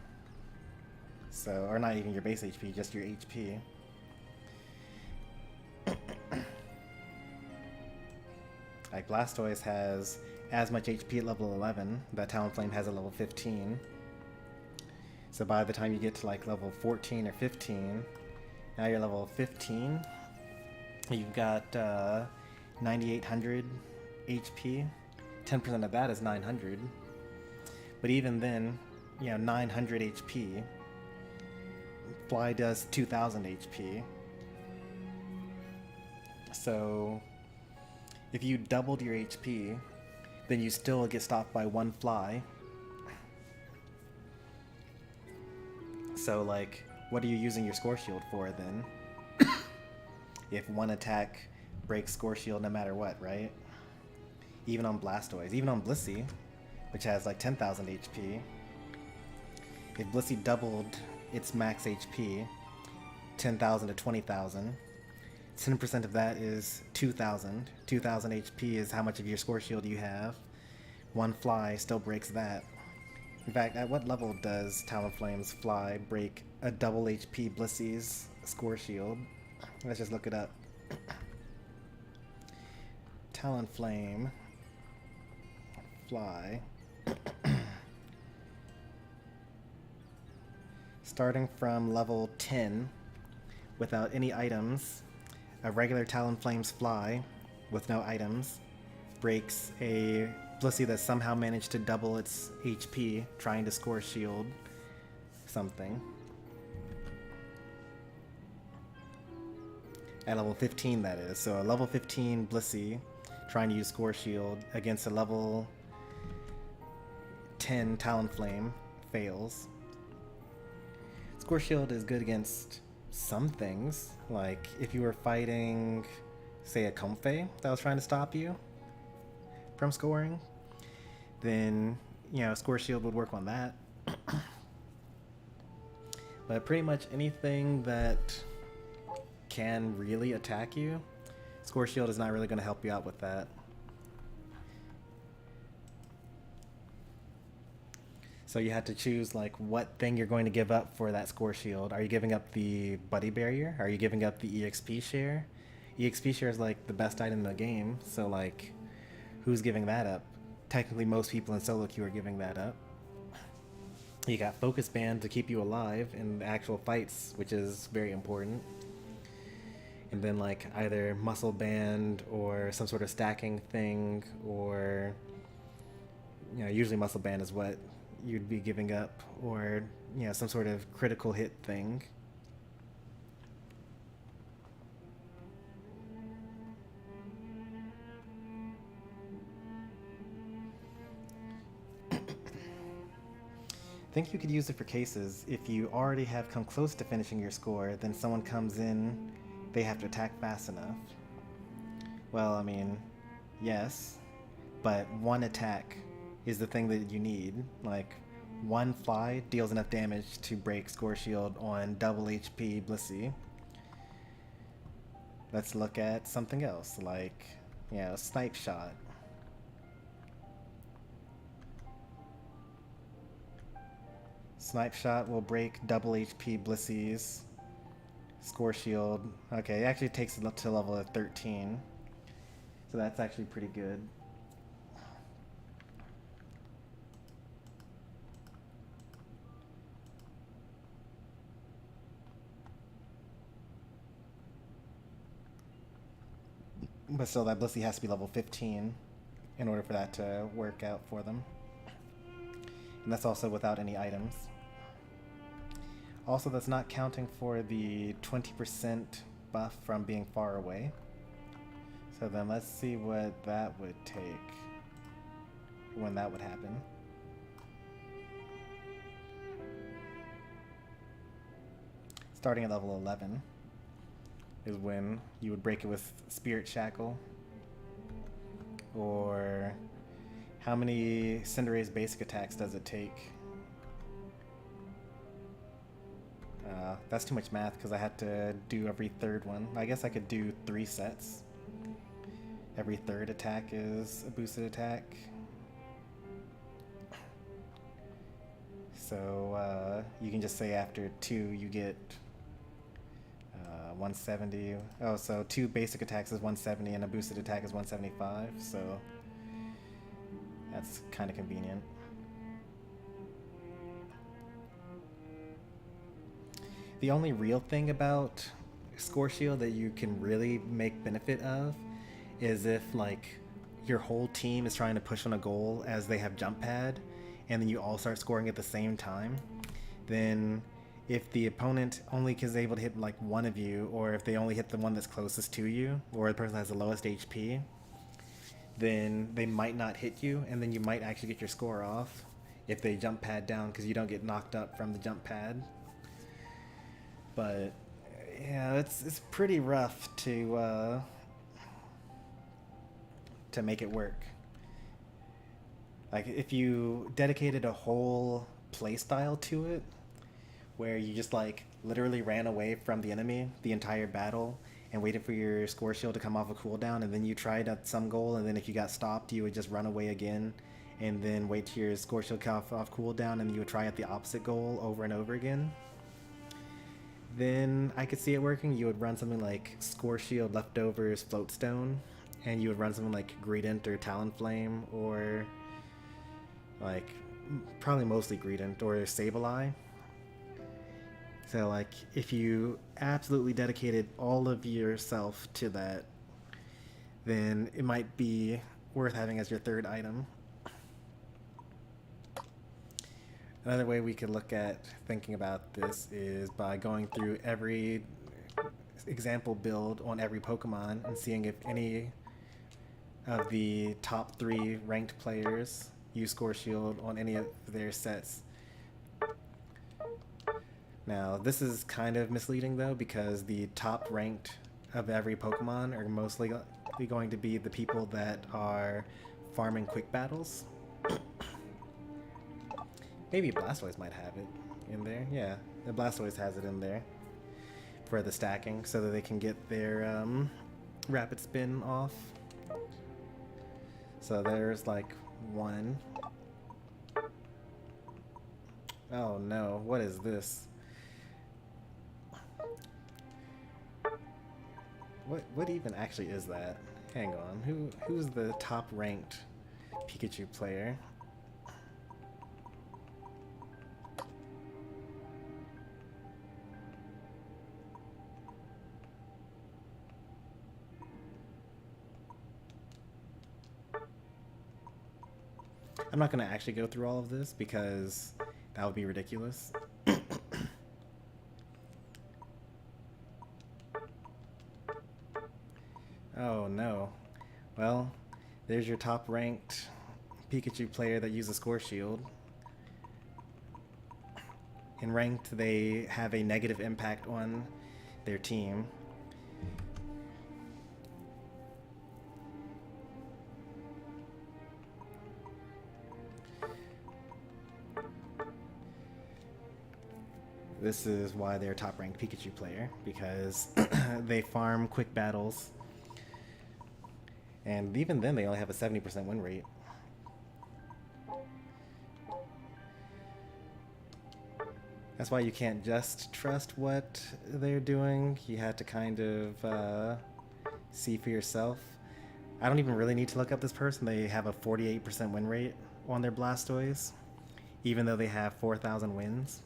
So, or not even your base HP, just your HP. Like Blastoise has as much HP at level 11 that Talonflame has at level 15. So by the time you get to like level 14 or 15, now you're level 15, you've got 9,800 HP. 10% of that is 900. But even then, 900 HP. Fly does 2,000 HP. So if you doubled your HP, then you still get stopped by one fly. So like, what are you using your score shield for then? If one attack breaks score shield no matter what, right? Even on Blastoise, even on Blissey, which has like 10,000 HP. If Blissey doubled its max HP, 10,000 to 20,000, 10% of that is 2,000. 2,000 HP is how much of your score shield you have. One fly still breaks that. In fact, at what level does Talonflame's fly break a double HP Blissey's score shield? Let's just look it up. Talonflame fly. Starting from level 10, without any items, a regular Talonflame's fly, with no items, breaks a Blissey that somehow managed to double its HP trying to score shield something. At level 15, that is. So a level 15 Blissey trying to use score shield against a level 10 Talonflame fails. Score shield is good against some things, like if you were fighting, say, a Comfey that was trying to stop you from scoring, then, score shield would work on that. But pretty much anything that can really attack you, score shield is not really going to help you out with that. So you have to choose like what thing you're going to give up for that score shield. Are you giving up the buddy barrier? Are you giving up the EXP share? EXP share is like the best item in the game, so like who's giving that up? Technically most people in solo queue are giving that up. You got focus band to keep you alive in the actual fights, which is very important. And then like either muscle band or some sort of stacking thing, or usually muscle band is what you'd be giving up, or some sort of critical hit thing. I think you could use it for cases. If you already have come close to finishing your score, then someone comes in, they have to attack fast enough. Well, I mean, yes, but one attack is the thing that you need. Like, one fly deals enough damage to break score shield on double HP Blissey. Let's look at something else, like, snipe shot. Snipe shot will break double HP Blissey's score shield. Okay, it actually takes it up to level 13. So that's actually pretty good. But still, that Blissey has to be level 15 in order for that to work out for them. And that's also without any items. Also, that's not counting for the 20% buff from being far away. So then let's see what that would take, when that would happen. Starting at level 11 is when you would break it with Spirit Shackle. Or how many Cinderella's basic attacks does it take? That's too much math because I had to do every third one. I guess I could do 3 sets. Every third attack is a boosted attack. So you can just say after 2 you get 170. Oh, so 2 basic attacks is 170 and a boosted attack is 175. So That's kind of convenient. The only real thing about Score Shield that you can really make benefit of is if like your whole team is trying to push on a goal as they have jump pad, and then you all start scoring at the same time. Then if the opponent only is able to hit like one of you, or if they only hit the one that's closest to you, or the person that has the lowest HP, then they might not hit you, and then you might actually get your score off if they jump pad down, because you don't get knocked up from the jump pad. But yeah, it's pretty rough to make it work. Like if you dedicated a whole playstyle to it, where you just like literally ran away from the enemy the entire battle and waited for your score shield to come off a cooldown, and then you tried at some goal, and then if you got stopped, you would just run away again, and then wait till your score shield come off cooldown, and you would try at the opposite goal over and over again. Then I could see it working. You would run something like Score Shield, Leftovers, Floatstone, and you would run something like Greedent or Talonflame, or like probably mostly Greedent or Sableye. So like if you absolutely dedicated all of yourself to that, then it might be worth having as your third item. Another way we could look at thinking about this is by going through every example build on every Pokemon and seeing if any of the top 3 ranked players use Score Shield on any of their sets. Now, this is kind of misleading though, because the top ranked of every Pokemon are mostly going to be the people that are farming quick battles. Maybe Blastoise might have it in there. Yeah, the Blastoise has it in there for the stacking, so that they can get their rapid spin off. So there's like one. Oh no, what is this? What even actually is that? Hang on, who's the top ranked Pikachu player? I'm not going to actually go through all of this because that would be ridiculous. Oh no. Well, there's your top ranked Pikachu player that uses Score Shield. In ranked, they have a negative impact on their team. This is why they're a top-ranked Pikachu player, because they farm quick battles. And even then, they only have a 70% win rate. That's why you can't just trust what they're doing. You have to kind of see for yourself. I don't even really need to look up this person. They have a 48% win rate on their Blastoise, even though they have 4,000 wins.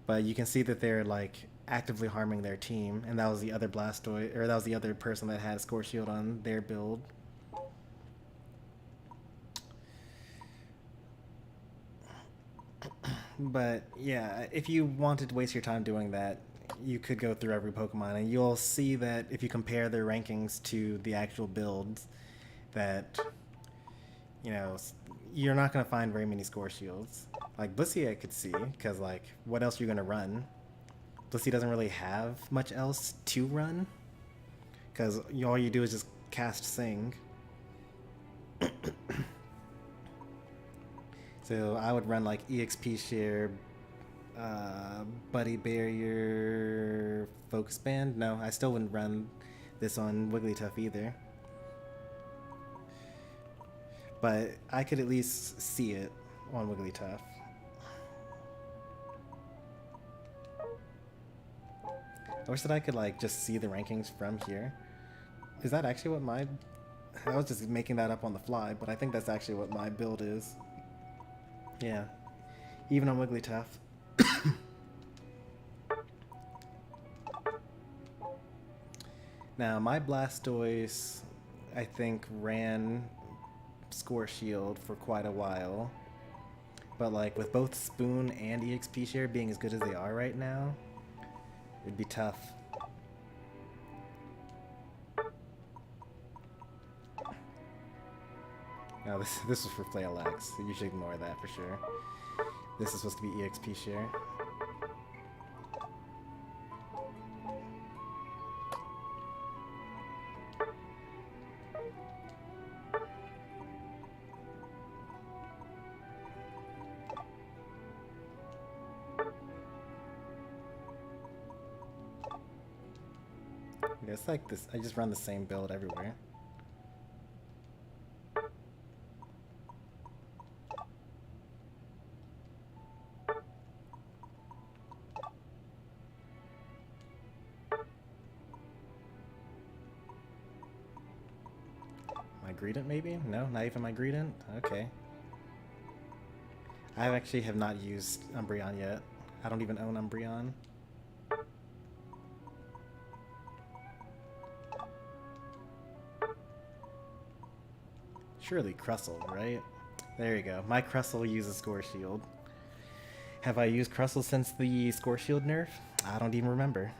But you can see that they're like actively harming their team, and that was the other Blastoise, or that was the other person that had Score Shield on their build. But yeah, if you wanted to waste your time doing that, you could go through every Pokemon, and you'll see that if you compare their rankings to the actual builds, that, you know, you're not going to find very many Score Shields. Like Blissey I could see, because like, what else are you going to run? Blissey doesn't really have much else to run, because all you do is just cast Sing. So I would run like EXP Share, Buddy Barrier, Focus Band. No, I still wouldn't run this on Wigglytuff either. But I could at least see it on Wigglytuff. I wish that I could like just see the rankings from here. Is that actually what my I was just making that up on the fly, but I think that's actually what my build is. Yeah. Even on Wigglytuff. Now, my Blastoise, I think, ran Score Shield for quite a while. But, like, with both Spoon and EXP Share being as good as they are right now, it'd be tough. No, this was for Flail X, so you should ignore that for sure. This is supposed to be EXP Share. Yeah, it's like this. I just run the same build everywhere. My Greedent maybe? No, not even my Greedent? Okay. I actually have not used Umbreon yet. I don't even own Umbreon. Surely Crustle, right? There you go. My Crustle uses Score Shield. Have I used Crustle since the Score Shield nerf? I don't even remember.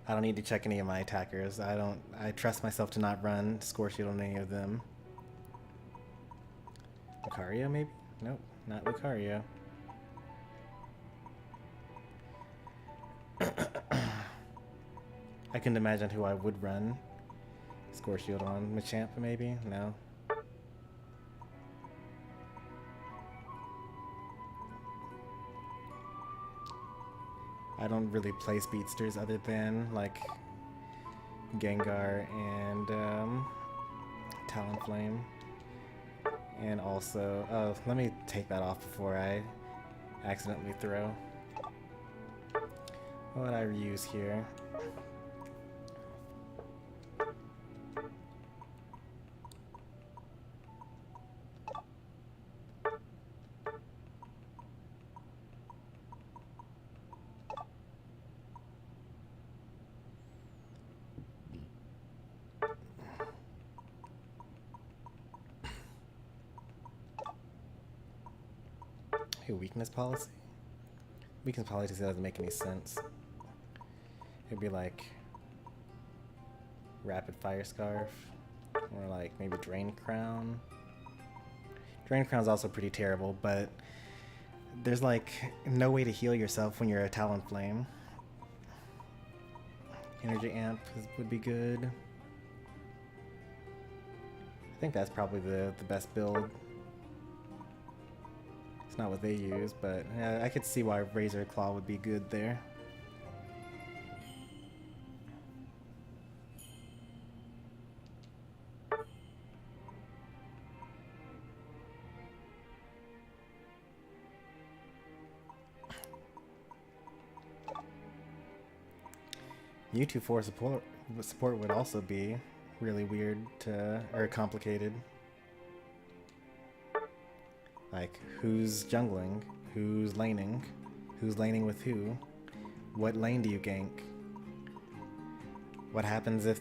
I don't need to check any of my attackers. I trust myself to not run Score Shield on any of them. Lucario maybe? Nope, not Lucario. I couldn't imagine who I would run Score Shield on. Machamp maybe? No. I don't really play speedsters other than like Gengar and Talonflame. And also, oh, let me take that off before I accidentally throw. What would I use here? Hey, weakness policy? Weakness policy doesn't make any sense. It'd be like Rapid Fire Scarf, or like maybe Drain Crown. Drain Crown's also pretty terrible, but there's like no way to heal yourself when you're a Talonflame. Energy Amp would be good. I think that's probably the best build. It's not what they use, but I could see why Razor Claw would be good there. Mewtwo 4 support would also be really weird or complicated. Like, who's jungling? Who's laning? Who's laning with who? What lane do you gank? What happens if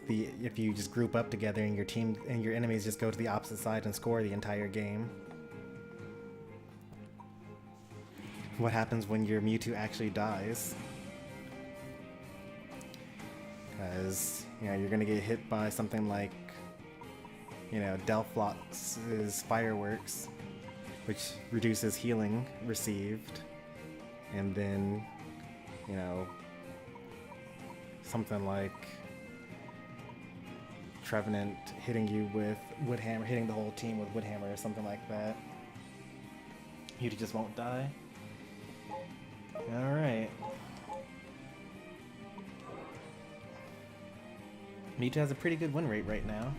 you just group up together and your team and your enemies just go to the opposite side and score the entire game? What happens when your Mewtwo actually dies? Because, you know, you're gonna get hit by something like, you know, Delphox's Fireworks, which reduces healing received, and then, you know, something like Trevenant hitting you with Woodhammer, hitting the whole team with Woodhammer or something like that. You just won't die. Alright. Mewtwo has a pretty good win rate right now.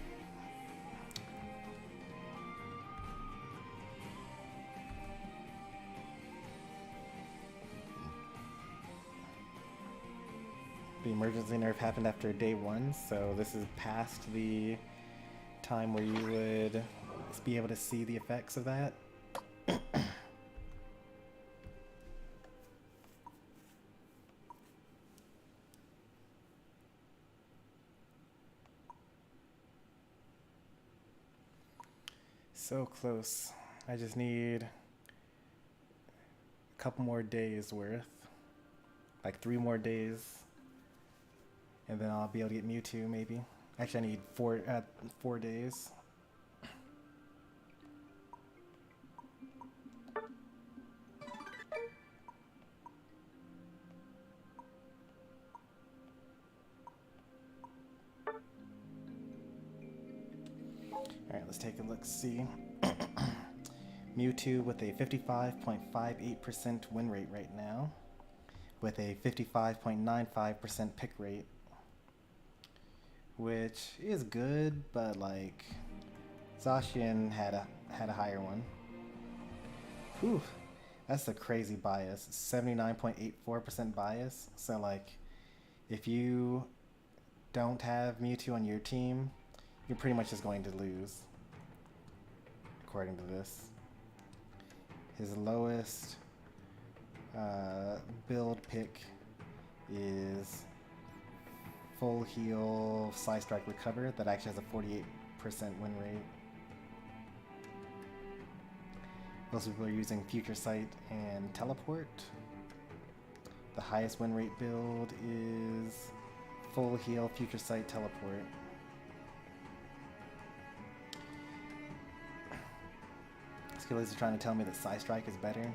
Frenzy nerf happened after day 1, so this is past the time where you would be able to see the effects of that. So close. I just need a couple more days worth. Like 3 more days. And then I'll be able to get Mewtwo maybe. Actually I need 4 days. Alright, let's take a look, see. Mewtwo with a 55.58% win rate right now, with a 55.95% pick rate, which is good, but like Zacian had a higher one. Whew, that's a crazy bias. 79.84% bias. So like, if you don't have Mewtwo on your team, you're pretty much just going to lose, according to this. His lowest build pick is Full Heal, Side Strike, Recover. That actually has a 48% win rate. Most people are using Future Sight and Teleport. The highest win rate build is Full Heal, Future Sight, Teleport. Skillies are trying to tell me that Side Strike is better,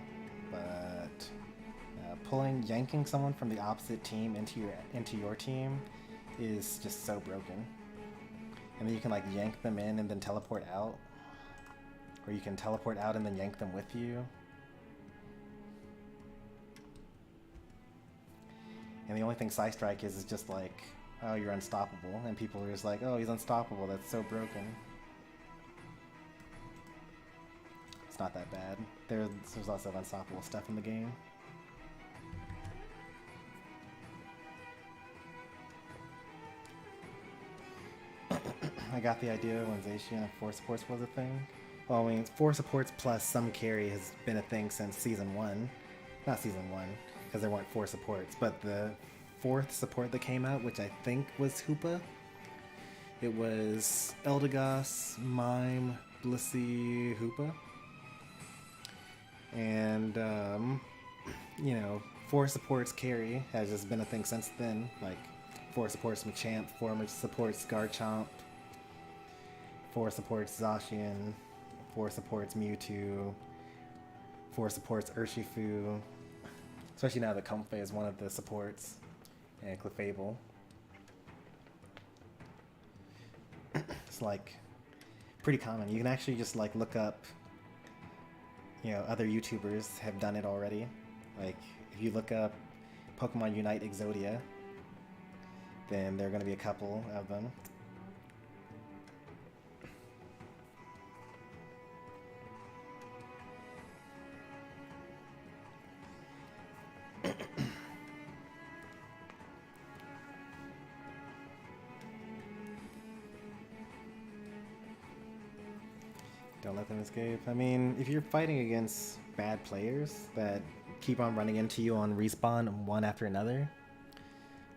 but yanking someone from the opposite team into your team is just so broken. And then you can like yank them in and then teleport out, or you can teleport out and then yank them with you. And the only thing Side Strike is just like, oh, you're unstoppable, and people are just like, oh, he's unstoppable. That's so broken. It's not that bad. There's also unstoppable stuff in the game. I got the idea when Zacian and 4 supports was a thing. Well, I mean, 4 supports plus some carry has been a thing since Season 1. Not Season 1, because there weren't 4 supports, but the 4th support that came out, which I think was Hoopa, it was Eldegoss, Mime, Blissey, Hoopa. And, you know, 4 supports carry has just been a thing since then. Like, 4 supports Machamp, 4 supports Garchomp, 4 supports Zacian, 4 supports Mewtwo, 4 supports Urshifu, especially now that Comfey is one of the supports, and Clefable. It's like pretty common. You can actually just like look up, you know, other YouTubers have done it already. Like, if you look up Pokemon Unite Exodia, then there are going to be a couple of them. Don't let them escape. I mean, if you're fighting against bad players that keep on running into you on respawn one after another,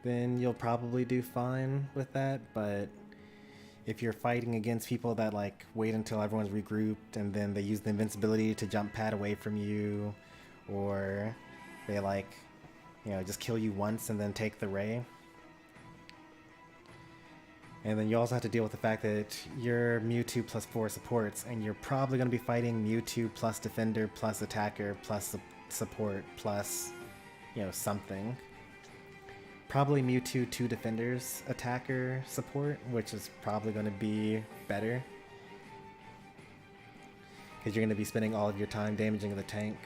then you'll probably do fine with that. But if you're fighting against people that like wait until everyone's regrouped and then they use the invincibility to jump pad away from you, or they like, you know, just kill you once and then take the Ray. And then you also have to deal with the fact that you're Mewtwo plus 4 supports, and you're probably going to be fighting Mewtwo plus Defender plus Attacker plus Support plus, you know, something. Probably Mewtwo 2 Defenders, Attacker, Support, which is probably going to be better. Because you're going to be spending all of your time damaging the tank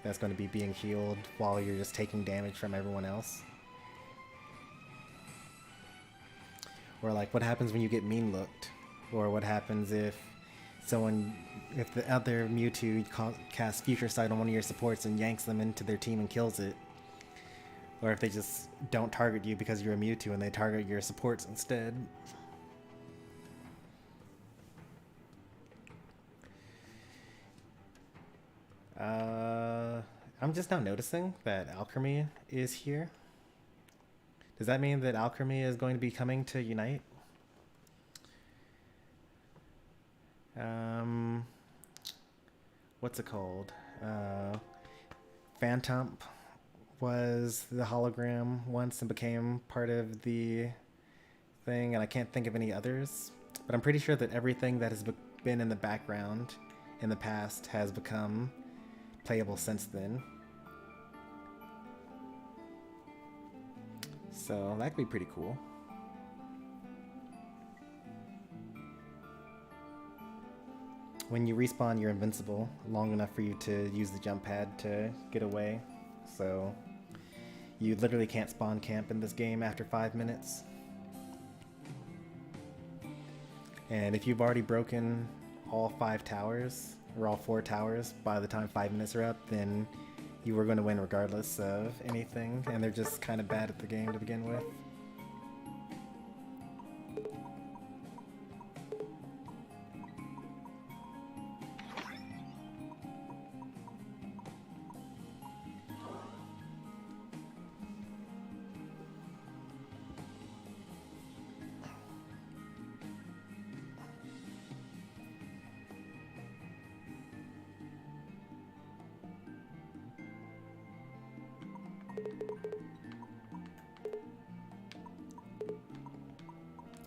that's going to be being healed while you're just taking damage from everyone else. Or like, what happens when you get mean looked? Or what happens if the other Mewtwo casts Future Sight on one of your supports and yanks them into their team and kills it? Or if they just don't target you because you're a Mewtwo and they target your supports instead. I'm just now noticing that Alchemy is here. Does that mean that Alchemy is going to be coming to Unite? What's it called? Phantom was the hologram once and became part of the thing, and I can't think of any others. But I'm pretty sure that everything that has been in the background in the past has become playable since then. So that could be pretty cool. When you respawn, you're invincible long enough for you to use the jump pad to get away. So you literally can't spawn camp in this game after 5 minutes. And if you've already broken all 5 towers, or all 4 towers by the time 5 minutes are up, then you were going to win regardless of anything, and they're just kind of bad at the game to begin with.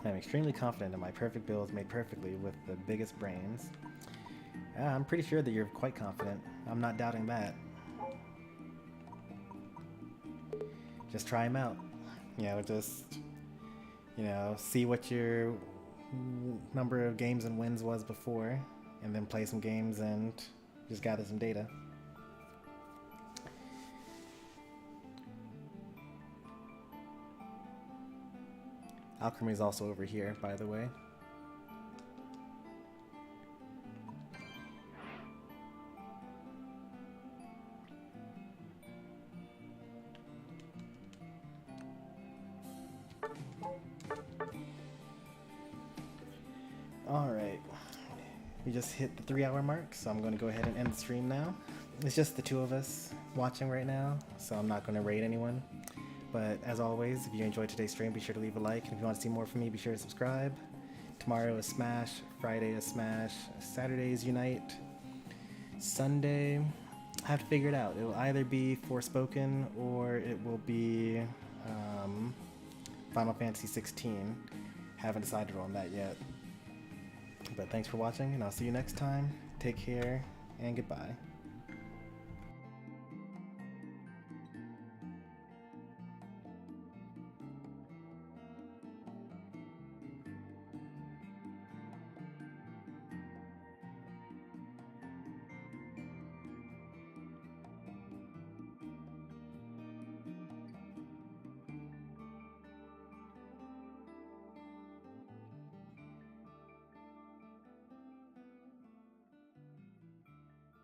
I'm extremely confident in my perfect builds made perfectly with the biggest brains. I'm pretty sure that you're quite confident. I'm not doubting that. Just try them out. See what your number of games and wins was before, and then play some games and just gather some data. Alchemy is also over here, by the way. Alright. We just hit the 3-hour mark, so I'm going to go ahead and end the stream now. It's just the 2 of us watching right now, so I'm not going to raid anyone. But as always, if you enjoyed today's stream, be sure to leave a like. And if you want to see more from me, be sure to subscribe. Tomorrow is Smash, Friday is Smash, Saturday is Unite, Sunday, I have to figure it out. It will either be Forspoken or it will be Final Fantasy 16. Haven't decided on that yet. But thanks for watching, and I'll see you next time. Take care, and goodbye.